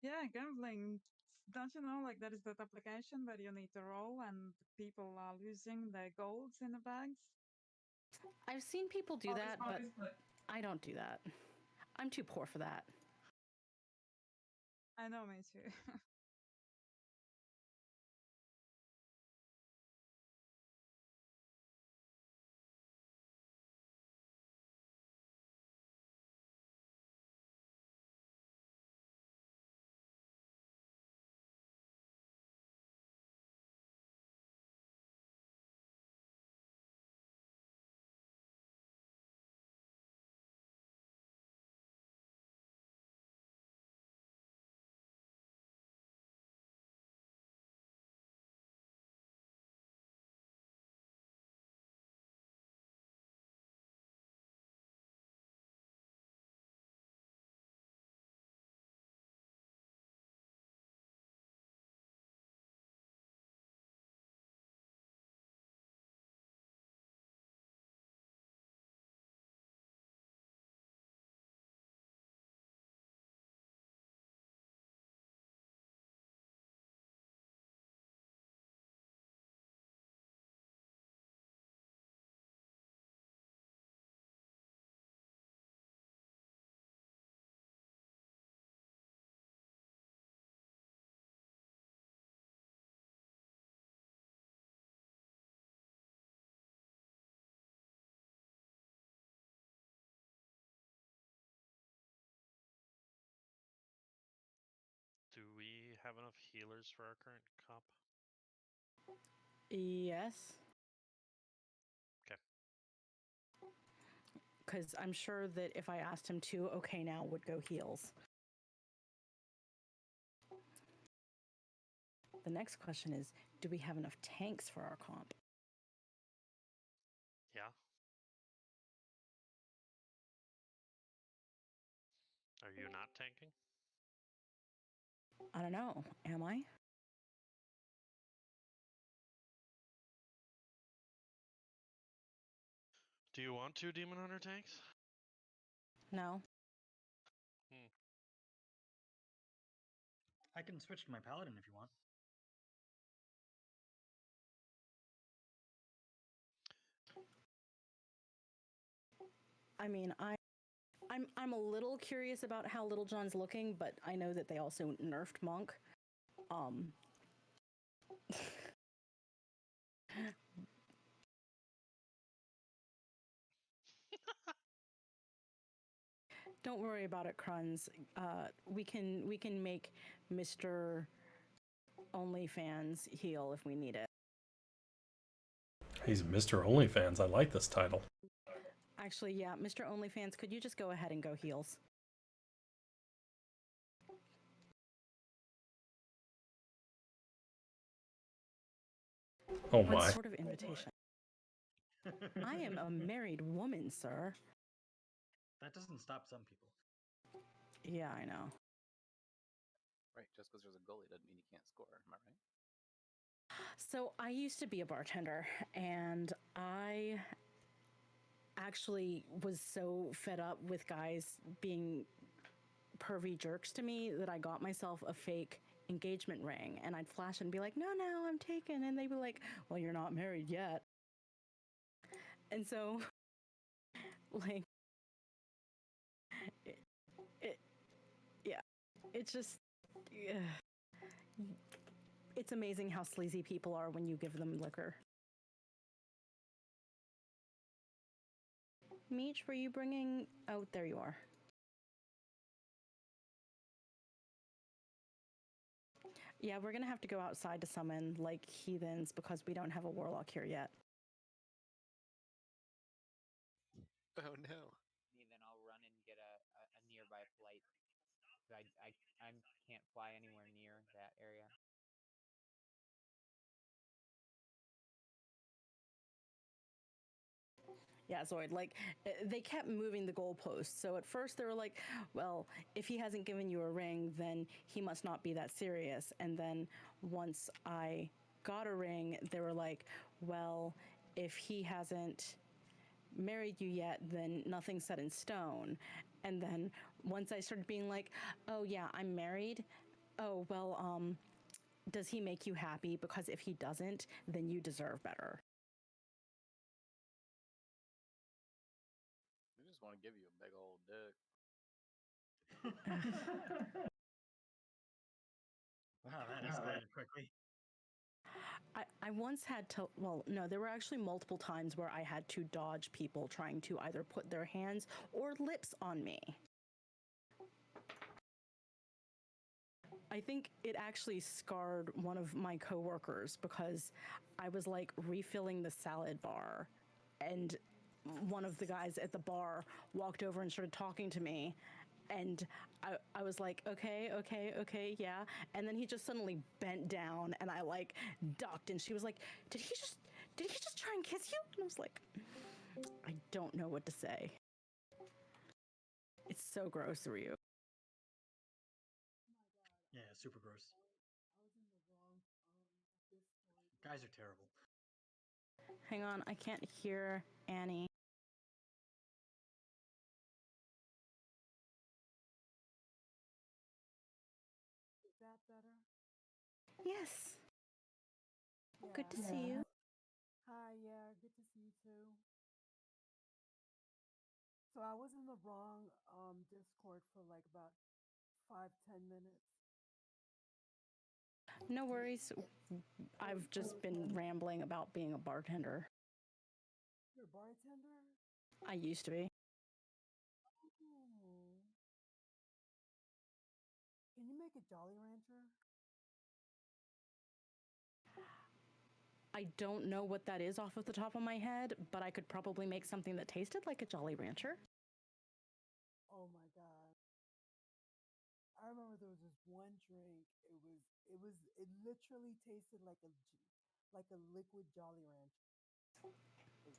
Yeah, gambling. Don't you know, like, there is that application where you need to roll and people are losing their golds in the bags? I've seen people do that, but I don't do that. I'm too poor for that. I know, me too. Do we have enough healers for our current comp? Yes. Okay. Because I'm sure that if I asked him to, okay now would go heals. The next question is, do we have enough tanks for our comp? Yeah. Are you not tanking? I don't know. Am I? Do you want 2 Demon Hunter tanks? No. I can switch to my paladin if you want. I mean, I'm a little curious about how Little John's looking, but I know that they also nerfed Monk. Don't worry about it, Kruns. We can make Mr. OnlyFans heal if we need it. He's Mr. OnlyFans. I like this title. Actually, yeah, Mr. OnlyFans, could you just go ahead and go heals? Oh my. What sort of invitation? I am a married woman, sir. That doesn't stop some people. Yeah, I know. Right, just because there's a goalie doesn't mean you can't score. Am I right? So I used to be a bartender, and I actually was so fed up with guys being pervy jerks to me that I got myself a fake engagement ring, and I'd flash and be like, no, I'm taken. And they'd be like, well, you're not married yet. And so, like, yeah, it's just, yeah. It's amazing how sleazy people are when you give them liquor. Meech, were you bringing... Oh, there you are. Yeah, we're gonna have to go outside to summon, like, heathens because we don't have a warlock here yet. Oh no. Then I'll run and get a nearby flight. I can't fly anywhere near that area. Yeah, Zoid, like, they kept moving the goalposts. So at first they were like, well, if he hasn't given you a ring, then he must not be that serious. And then once I got a ring, they were like, well, if he hasn't married you yet, then nothing's set in stone. And then once I started being like, oh yeah, I'm married, Oh, well, does he make you happy? Because if he doesn't, then you deserve better. We just want to give you a big old dick. Wow, that escalated quickly. I once had to, well, no, there were actually multiple times where I had to dodge people trying to either put their hands or lips on me. I think it actually scarred one of my coworkers because I was like refilling the salad bar, and one of the guys at the bar walked over and started talking to me, and I was like, okay, yeah. And then he just suddenly bent down, and I like ducked, and she was like, did he just try and kiss you? And I was like, I don't know what to say. It's so gross, Ryu. Yeah, super gross. Guys are terrible. Hang on, I can't hear Annie. Is that better? Yes. Yeah. Good to see you. Hi, yeah, good to see you too. So I was in the wrong Discord for like about 5-10 minutes. No worries. I've just been rambling about being a bartender. You're a bartender? I used to be. Oh. Can you make a Jolly Rancher? I don't know what that is off of the top of my head, but I could probably make something that tasted like a Jolly Rancher. Oh my god. I remember there was this one drink. It literally tasted like a liquid Jolly Rancher.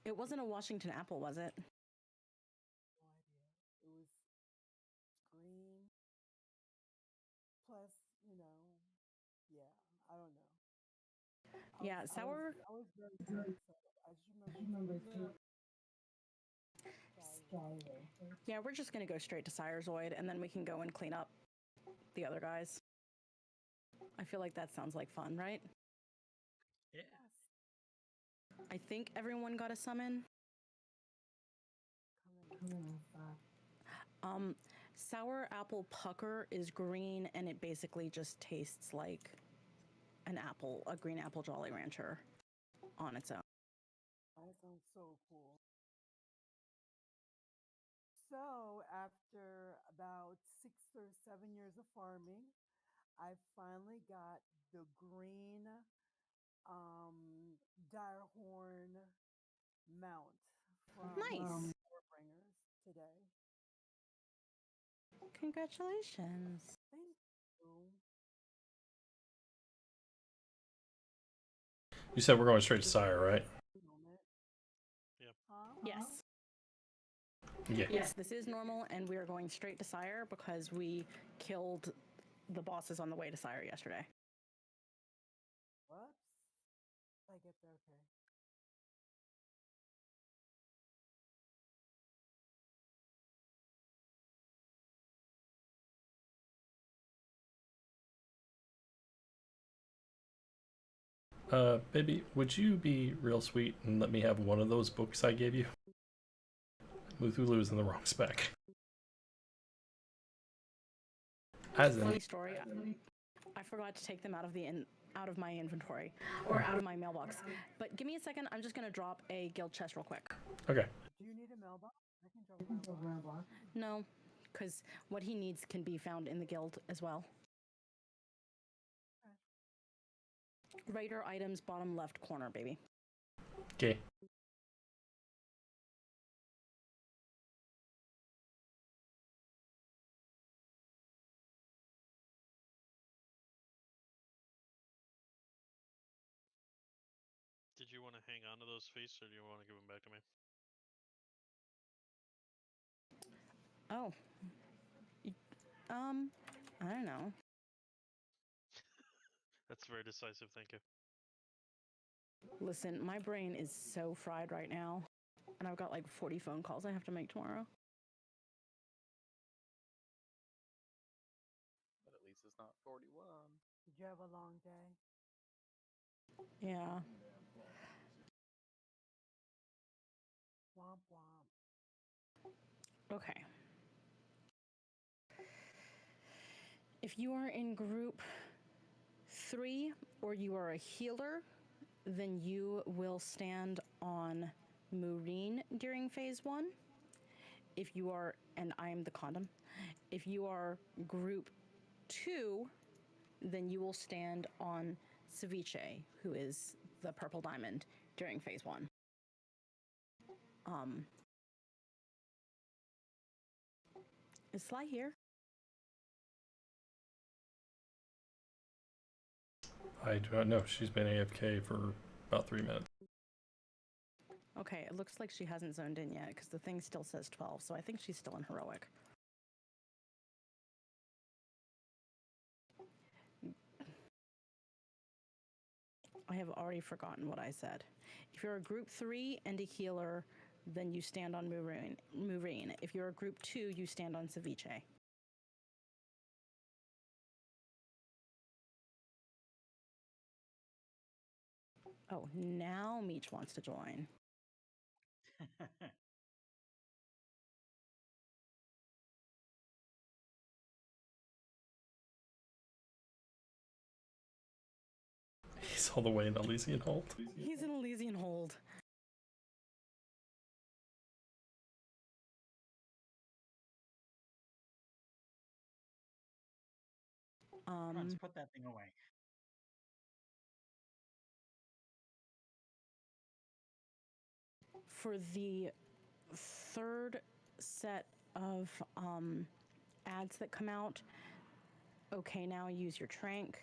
It wasn't a Washington apple, was it? No idea. It was green. Plus, yeah, I don't know. Yeah, sour. I was very drunk, so I just remember tasting Yeah, we're just gonna go straight to Sirezoid, and then we can go and clean up the other guys. I feel like that sounds like fun, right? Yeah. I think everyone got a summon. Sour apple pucker is green, and it basically just tastes like an apple, a green apple Jolly Rancher on its own. That sounds so cool. So, after about 6 or 7 years of farming, I finally got the green dire horn mount from Nice. Warbringers today. Congratulations. Thank you. You said we're going straight to Sire, right? Yep. Huh? Yes. Yeah. Yes, this is normal, and we are going straight to Sire because we killed the bosses on the way to Sire yesterday. Whoops. I get there, okay. Baby, would you be real sweet and let me have one of those books I gave you? Muthulu's in the wrong spec. As in, Funny story. I forgot to take them out of my inventory or out of my mailbox. But give me a second. I'm just gonna drop a guild chest real quick. okay. Do you need a mailbox? I can drop a mailbox. No, because what he needs can be found in the guild as well. Raider items, bottom left corner, baby. Okay. Did you want to hang on to those feasts, or do you want to give them back to me? Oh. I don't know. That's very decisive, thank you. Listen, my brain is so fried right now, and I've got like 40 phone calls I have to make tomorrow. But at least it's not 41. Did you have a long day? Yeah. Womp womp. Okay. If you are in group 3 or you are a healer, then you will stand on Maureen during phase 1. If you are, and I am the condom, if you are group 2, then you will stand on Ceviche, who is the purple diamond, during phase 1. Is Sly here? I do not know. She's been AFK for about 3 minutes. Okay, it looks like she hasn't zoned in yet because the thing still says 12, so I think she's still in heroic. I have already forgotten what I said. If you're a group 3 and a healer, then you stand on Maureen. If you're a group 2, you stand on Ceviche. Oh, now Meech wants to join. He's all the way in Elysian Hold. He's in Elysian Hold. Franz, put that thing away. For the third set of ads that come out, okay, now use your trank.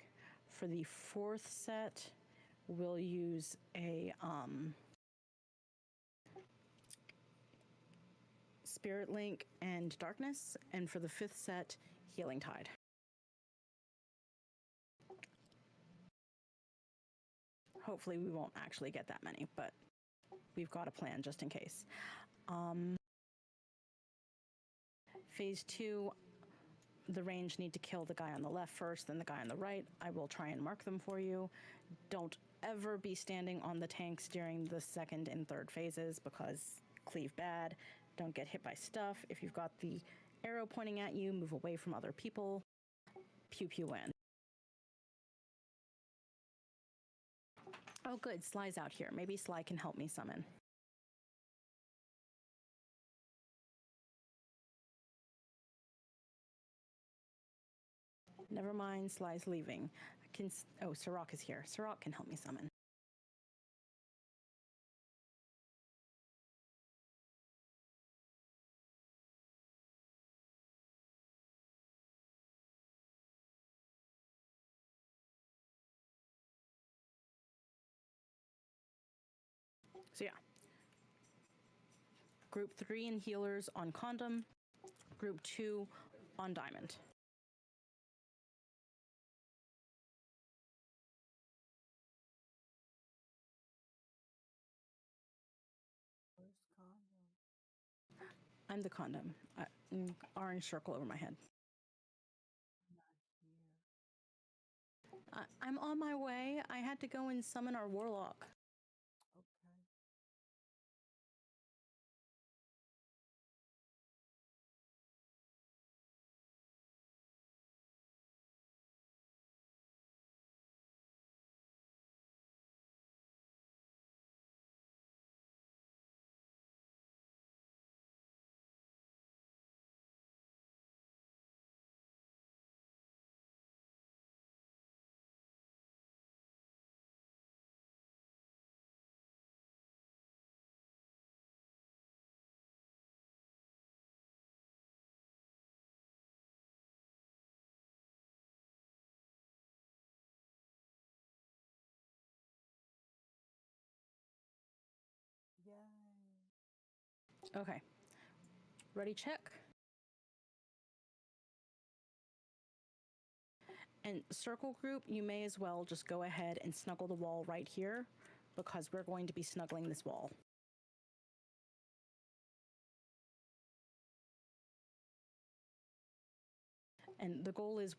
For the fourth set, we'll use a Spirit Link and Darkness, and for the fifth set, Healing Tide. Hopefully we won't actually get that many, but we've got a plan just in case. Phase 2, the range need to kill the guy on the left first, then the guy on the right. I will try and mark them for you. Don't ever be standing on the tanks during the second and third phases because cleave bad. Don't get hit by stuff. If you've got the arrow pointing at you, move away from other people. Pew pew win. Oh good, Sly's out here. Maybe Sly can help me summon. Never mind, Sly's leaving. Oh, Sirach is here. Sirach can help me summon. So yeah. Group 3 in healers on condom. Group 2 on diamond. Where's condom? I'm the condom. Orange circle over my head. Not here. I'm on my way. I had to go and summon our warlock. Okay. Yay. Okay. Ready, check. And circle group, you may as well just go ahead and snuggle the wall right here because we're going to be snuggling this wall. And the goal is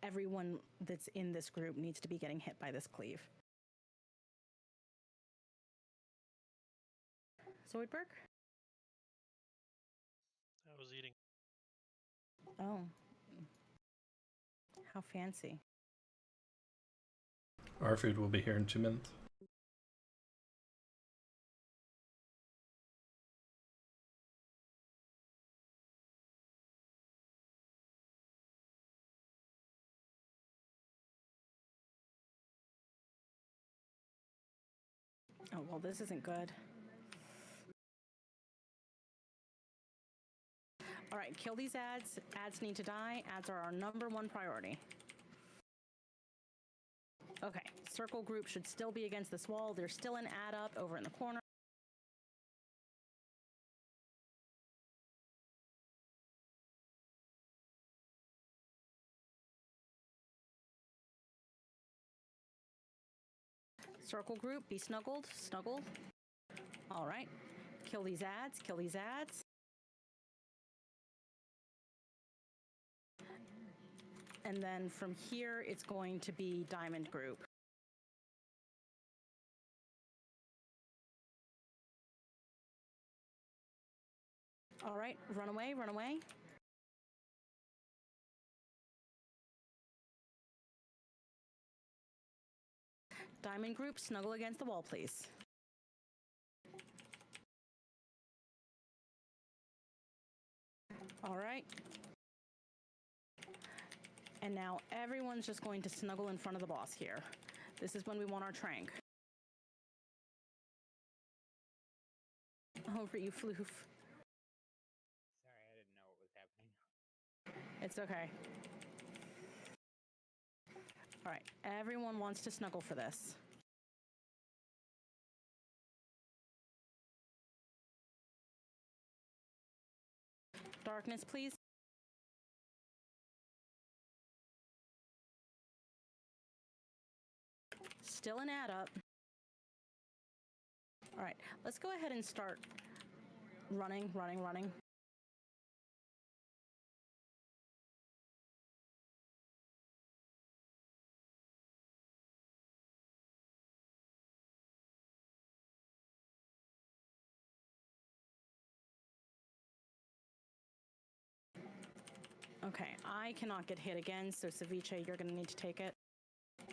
everyone that's in this group needs to be getting hit by this cleave. Zoidberg? I was eating. Oh. How fancy. Our food will be here in 2 minutes. Oh, well, this isn't good. All right, kill these ads. Ads need to die. Ads are our #1 priority. Okay, circle group should still be against this wall. There's still an ad up over in the corner. Circle group, be snuggled, snuggle. All right, kill these ads, kill these ads. And then from here, it's going to be diamond group. All right, run away, run away. Diamond group, snuggle against the wall, please. All right. And now everyone's just going to snuggle in front of the boss here. This is when we want our trank. Over you, Floof. Sorry, I didn't know what was happening. It's okay. All right, everyone wants to snuggle for this. Darkness, please. Still an ad up. All right, let's go ahead and start running, running, running. Okay, I cannot get hit again, so Ceviche, you're gonna need to take it.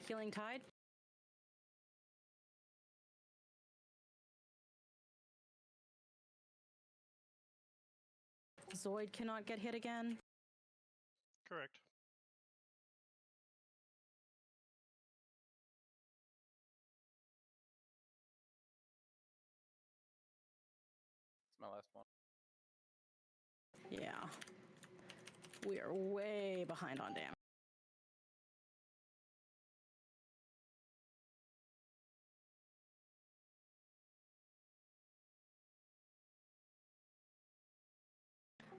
Healing Tide. Zoid cannot get hit again. Correct. It's my last one. Yeah. We are way behind on damage.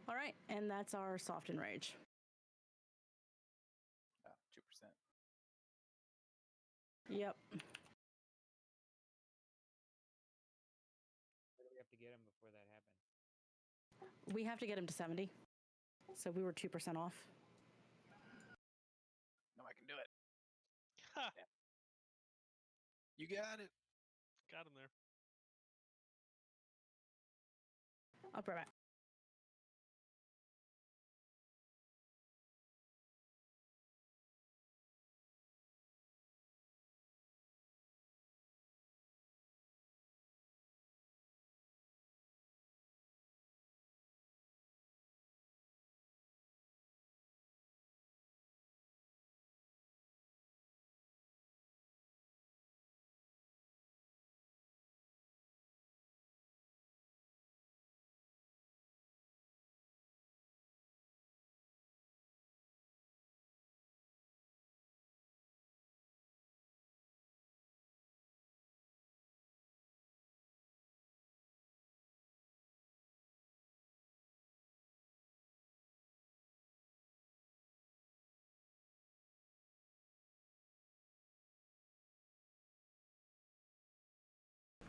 All right, and that's our soft enrage. 2%. Yep. Where do we have to get him before that happens? We have to get him to 70. So we were 2% off. No, I can do it. Ha! You got it. Got him there. I'll be right back.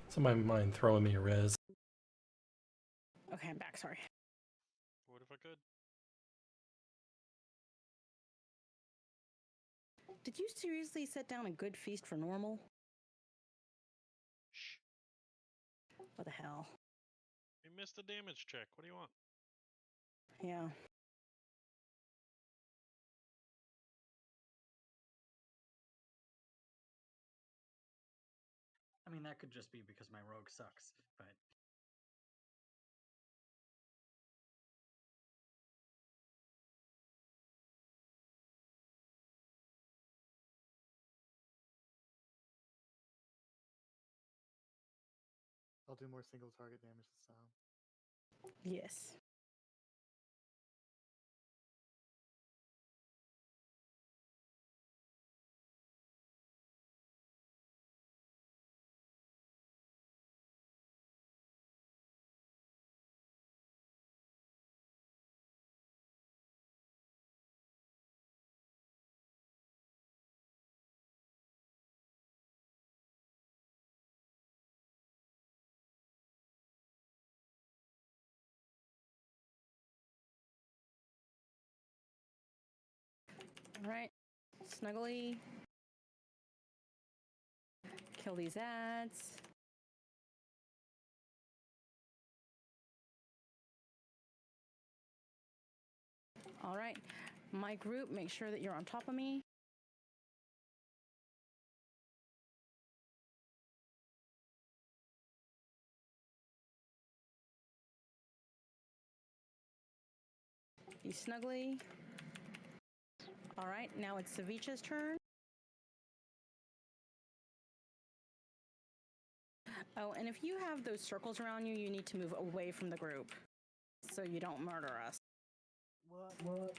Somebody mind throwing me a res. Okay, I'm back. Sorry. What if I could? Did you seriously set down a good feast for normal? Shh. What the hell? You missed a damage check. What do you want? Yeah. I mean, that could just be because my rogue sucks, but I'll do more single target damage this time. Yes. All right. Snuggly. Kill these ads. All right. My group, make sure that you're on top of me. Be snuggly. All right, now it's Ceviche's turn. Oh, and if you have those circles around you, you need to move away from the group so you don't murder us. What?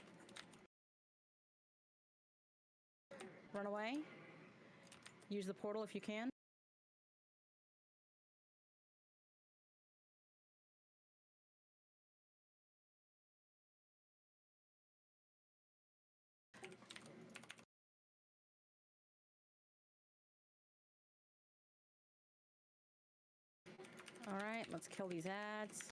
Run away. Use the portal if you can. All right, let's kill these ads.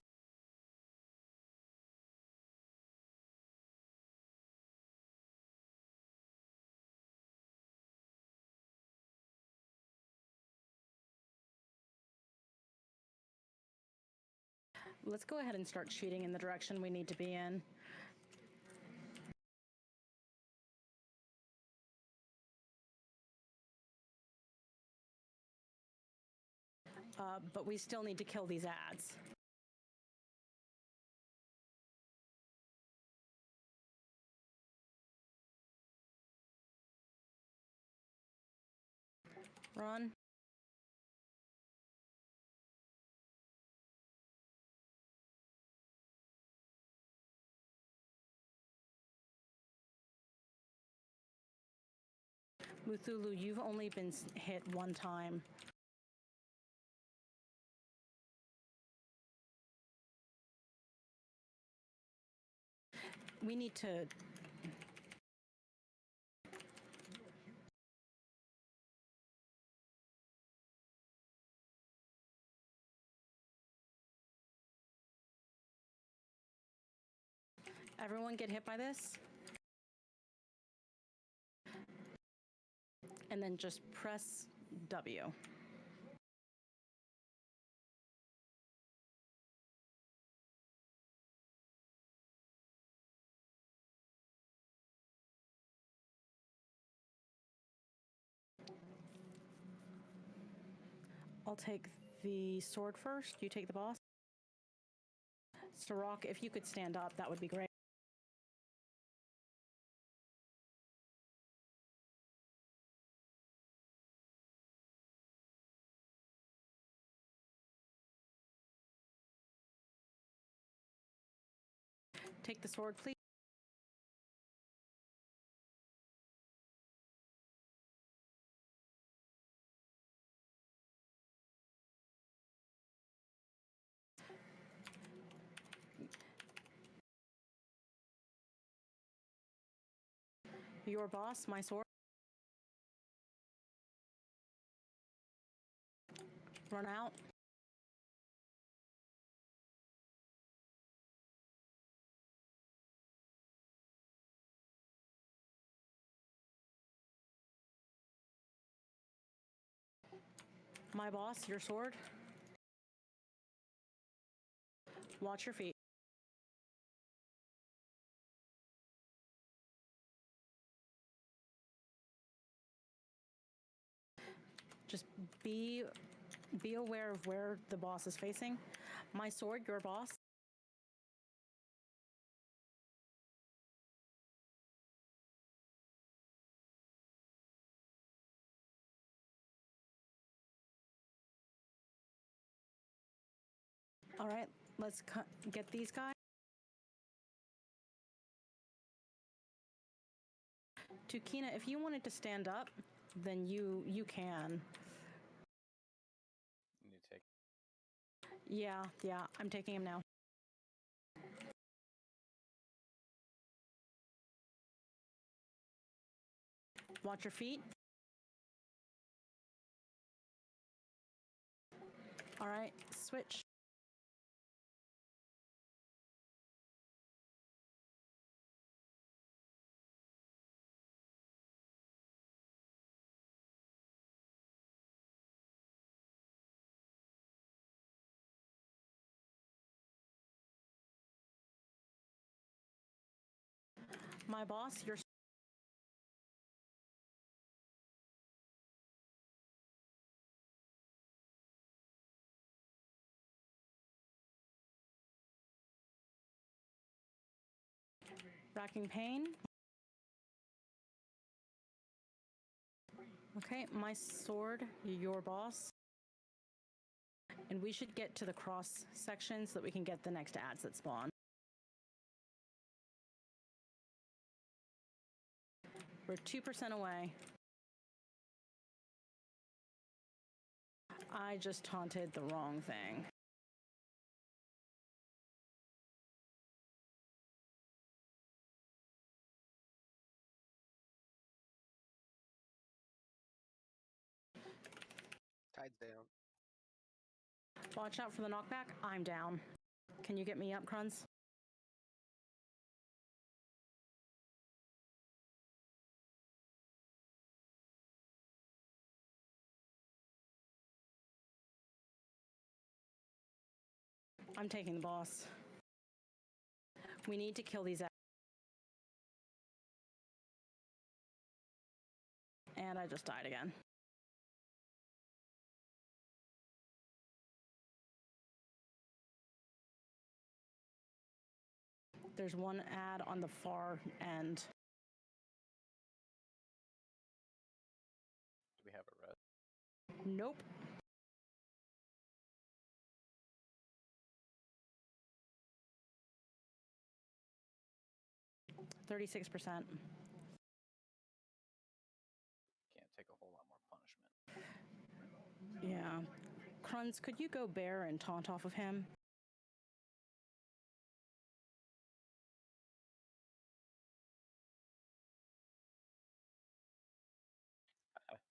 Let's go ahead and start cheating in the direction we need to be in. But we still need to kill these ads. Run. Muthulu, you've only been hit one time. We need to... Everyone get hit by this? And then just press W. I'll take the sword first. You take the boss. Sirach, if you could stand up, that would be great. Take the sword, please. Your boss, my sword. Run out. My boss, your sword. Watch your feet. Just be aware of where the boss is facing. My sword, your boss. All right, let's get these guys. Tukina, if you wanted to stand up, then you can. You need to take. Yeah, I'm taking him now. Watch your feet. All right, switch. My boss, your racking pain. Okay, my sword, your boss. And we should get to the cross section so that we can get the next ads that spawn. We're 2% away. I just taunted the wrong thing. Tide's down. Watch out for the knockback. I'm down. Can you get me up, Kruns? I'm taking the boss. We need to kill these ads. And I just died again. There's one ad on the far end. Do we have a red? Nope. %36%. Can't take a whole lot more punishment. Yeah. Kruns, could you go bear and taunt off of him?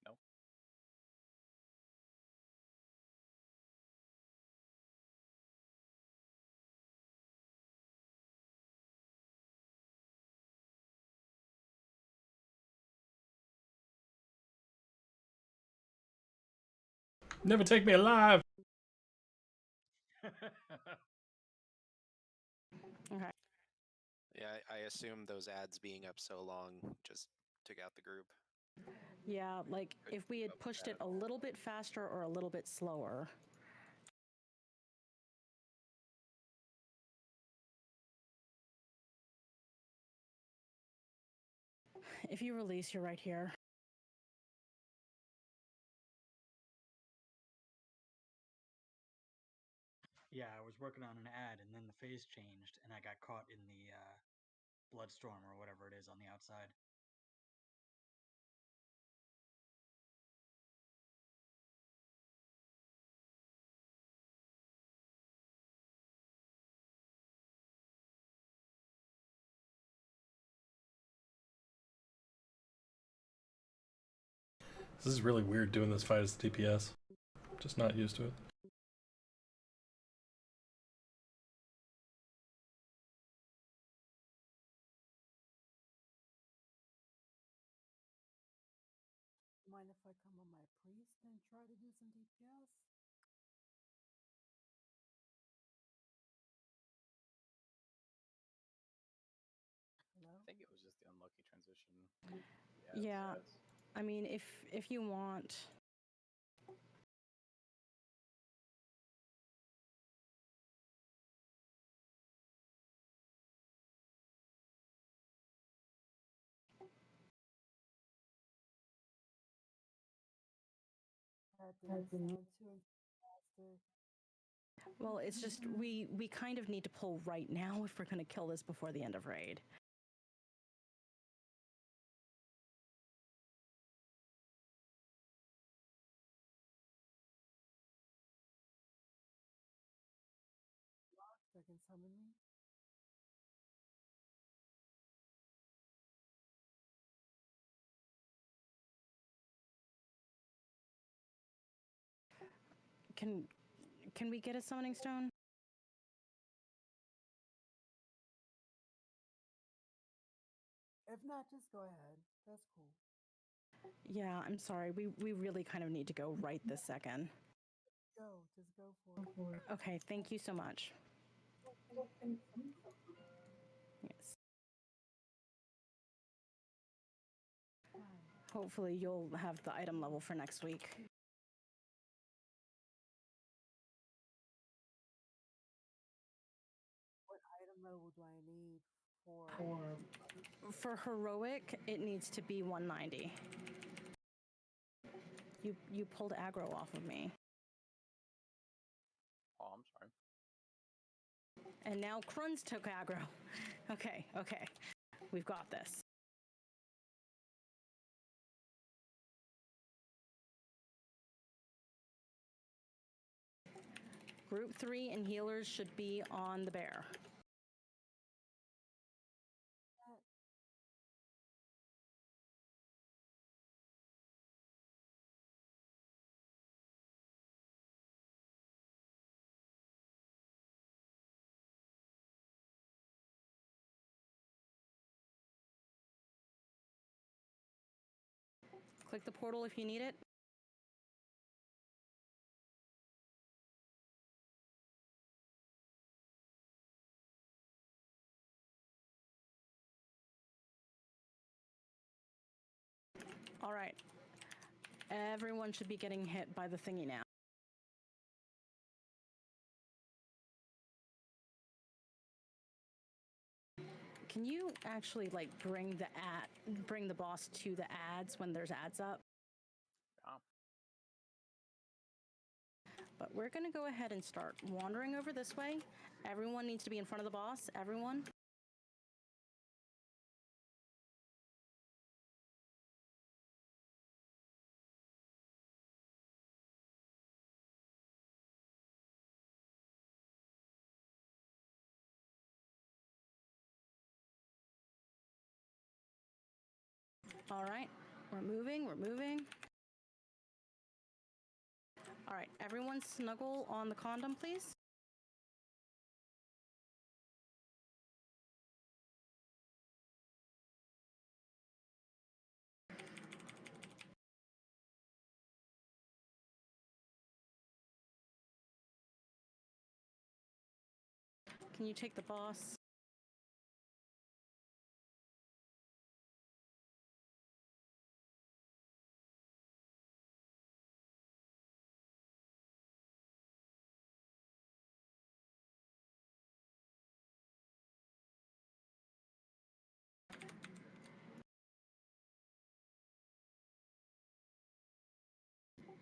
No. Never take me alive. Okay. Yeah, I assume those ads being up so long just took out the group. Yeah, like if we had pushed it a little bit faster or a little bit slower. If you release, you're right here. Yeah, I was working on an ad and then the phase changed and I got caught in the bloodstorm or whatever it is on the outside. This is really weird doing this fight as DPS. Just not used to it. mind if I come on my priest and try to do some DPS? Hello? I think it was just the unlucky transition. Yeah, I mean, if you want. That didn't sound too enthusiastic. Well, it's just we kind of need to pull right now if we're going to kill this before the end of raid. That can summon me? Can we get a summoning stone? If not, just go ahead. That's cool. Yeah, I'm sorry. We really kind of need to go right this second. Go, just go for it. Okay, thank you so much. Yes. Hopefully you'll have the item level for next week. What item level do I need for? For heroic, it needs to be 190. You pulled aggro off of me. Oh, I'm sorry. And now Krun's took aggro. Okay. We've got this. Group 3 and healers should be on the bear. Click the portal if you need it. All right. Everyone should be getting hit by the thingy now. Can you actually like bring the boss to the ads when there's ads up? Yeah. But we're gonna go ahead and start wandering over this way. Everyone needs to be in front of the boss. Everyone. All right, we're moving. All right, everyone snuggle on the condom, please. Can you take the boss?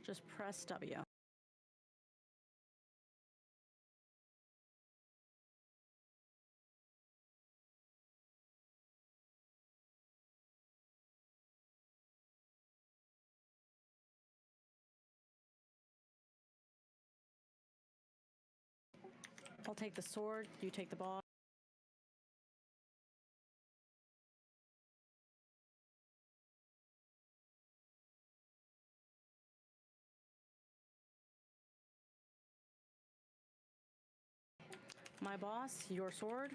Just press W. I'll take the sword, you take the boss. My boss, your sword.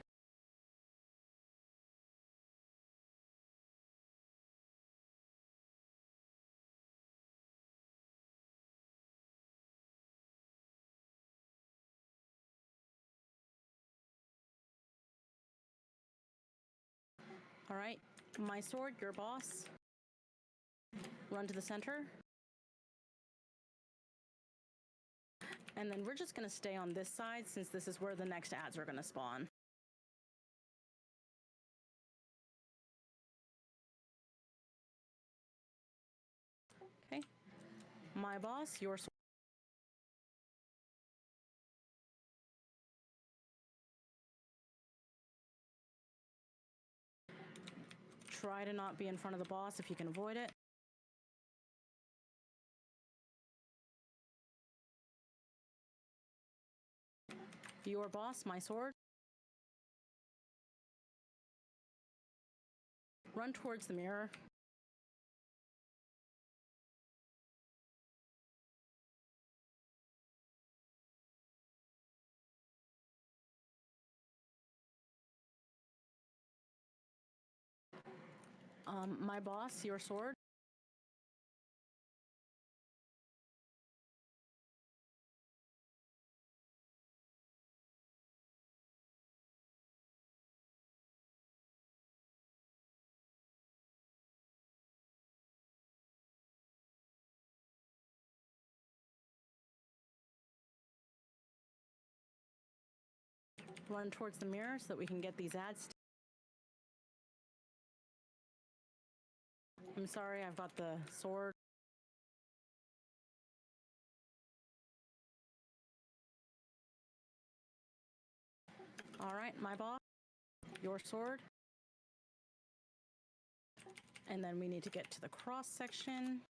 All right, my sword, your boss. Run to the center. And then we're just going to stay on this side since this is where the next ads are going to spawn. Okay. My boss, your sword. Try to not be in front of the boss if you can avoid it. Your boss, my sword. Run towards the mirror. My boss, your sword. Run towards the mirror so that we can get these ads. I'm sorry, I've got the sword. All right, my boss, your sword. And then we need to get to the cross section.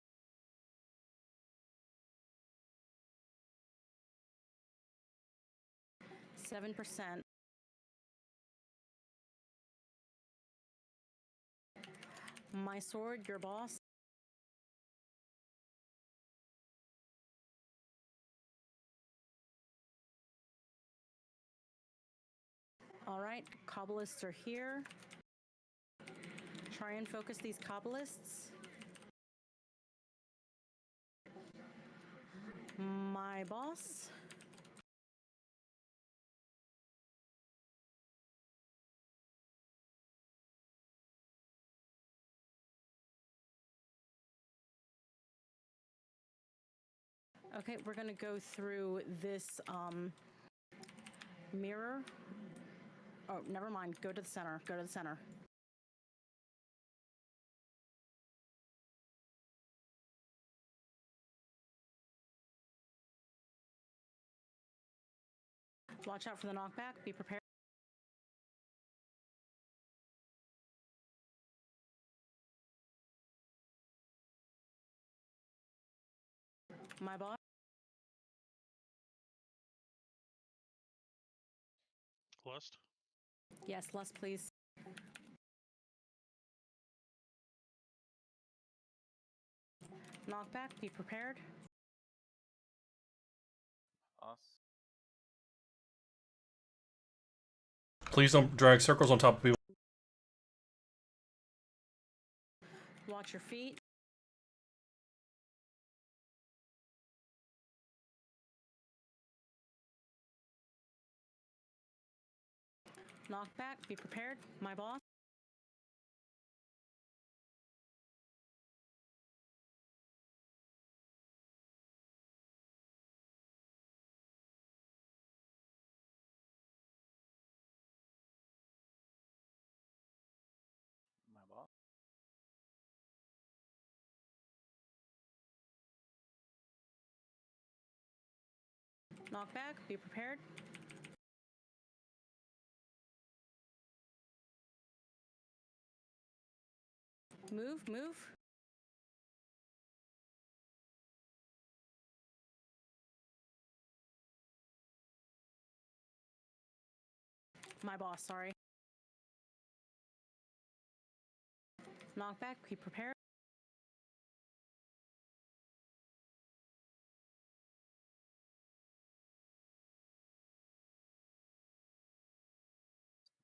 $7%. My sword, your boss. All right, Kabbalists are here. Try and focus these Kabbalists. My boss. Okay, we're gonna go through this mirror. Oh, never mind, go to the center, go to the center. Watch out for the knockback, be prepared. My boss. Lust? Yes, less please. Knockback, be prepared. Boss. Please don't drag circles on top of people. Watch your feet. Knockback, be prepared. My boss. My boss. Knockback, be prepared. Move, move. My boss, sorry. Knockback, be prepared.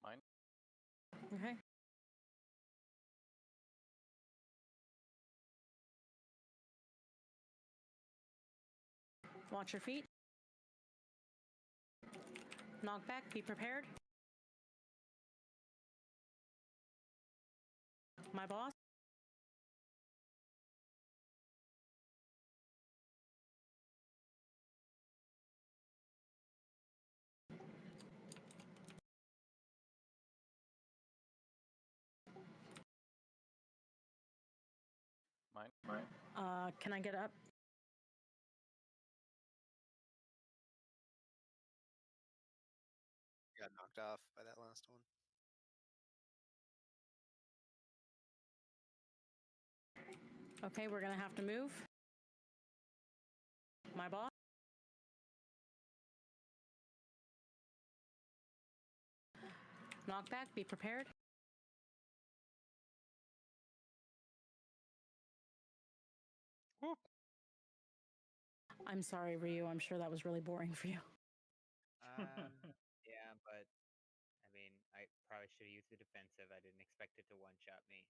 Mine. Okay. Watch your feet. Knockback, be prepared. My boss? Mine? Can I get up? Got knocked off by that last one. Okay, we're gonna have to move. My boss? Knockback, be prepared. Whoop. I'm sorry, Ryu. I'm sure that was really boring for you. Yeah, but I mean, I probably should have used the defensive. I didn't expect it to one-shot me.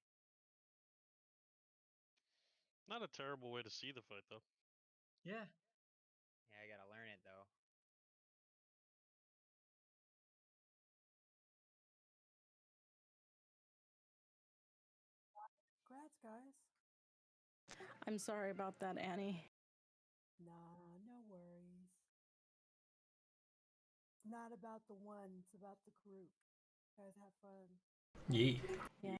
Not a terrible way to see the fight, though. Yeah. Yeah, I gotta learn it though. Congrats, guys. I'm sorry about that, Annie. Nah, no worries. It's not about the one, it's about the group. You guys have fun. Yeah. Yeah.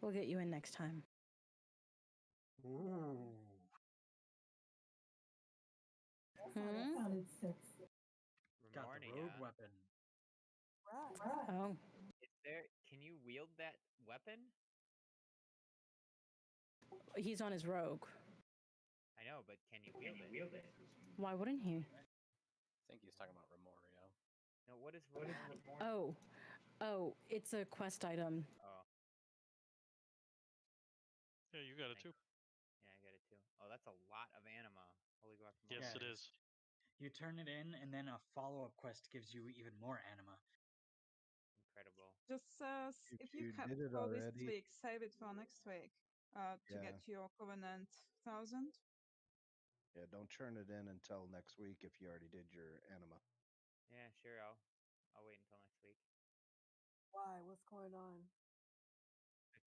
We'll get you in next time. Ooh. Sounded sexy. Got the Ramornia, rogue weapon. Right. Oh. Can you wield that weapon? He's on his rogue. I know, but can you wield it? Why wouldn't he? I think he's talking about Remorio. No, what is Ramornia? Oh, it's a quest item. Oh. Yeah, you got it too. Yeah, I got it too. Oh, that's a lot of anima. Holy guacamole. Yes, Yeah, it is. You turn it in, and then a follow-up quest gives you even more anima. Incredible. Just if you you did it for this already. week, save it for next week to Yeah. get your Covenant 1000. Yeah, don't turn it in until next week if you already did your anima. Yeah, sure. I'll wait until next week. Why? What's going on?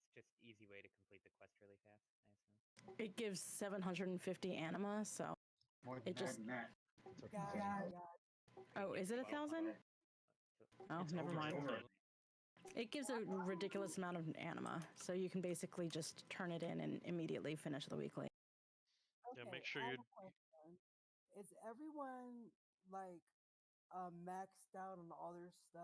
It's just easy way to complete the quest really fast, I assume. It gives 750 anima, so More it just. It's a Got thousand. Oh, is it 1,000? Oh, It's never over mind. 1,000. It gives a ridiculous amount of anima, so you can basically just turn it in and immediately finish the weekly. Okay, Yeah, make sure I you. have a question. Is everyone like maxed out on all their stuff?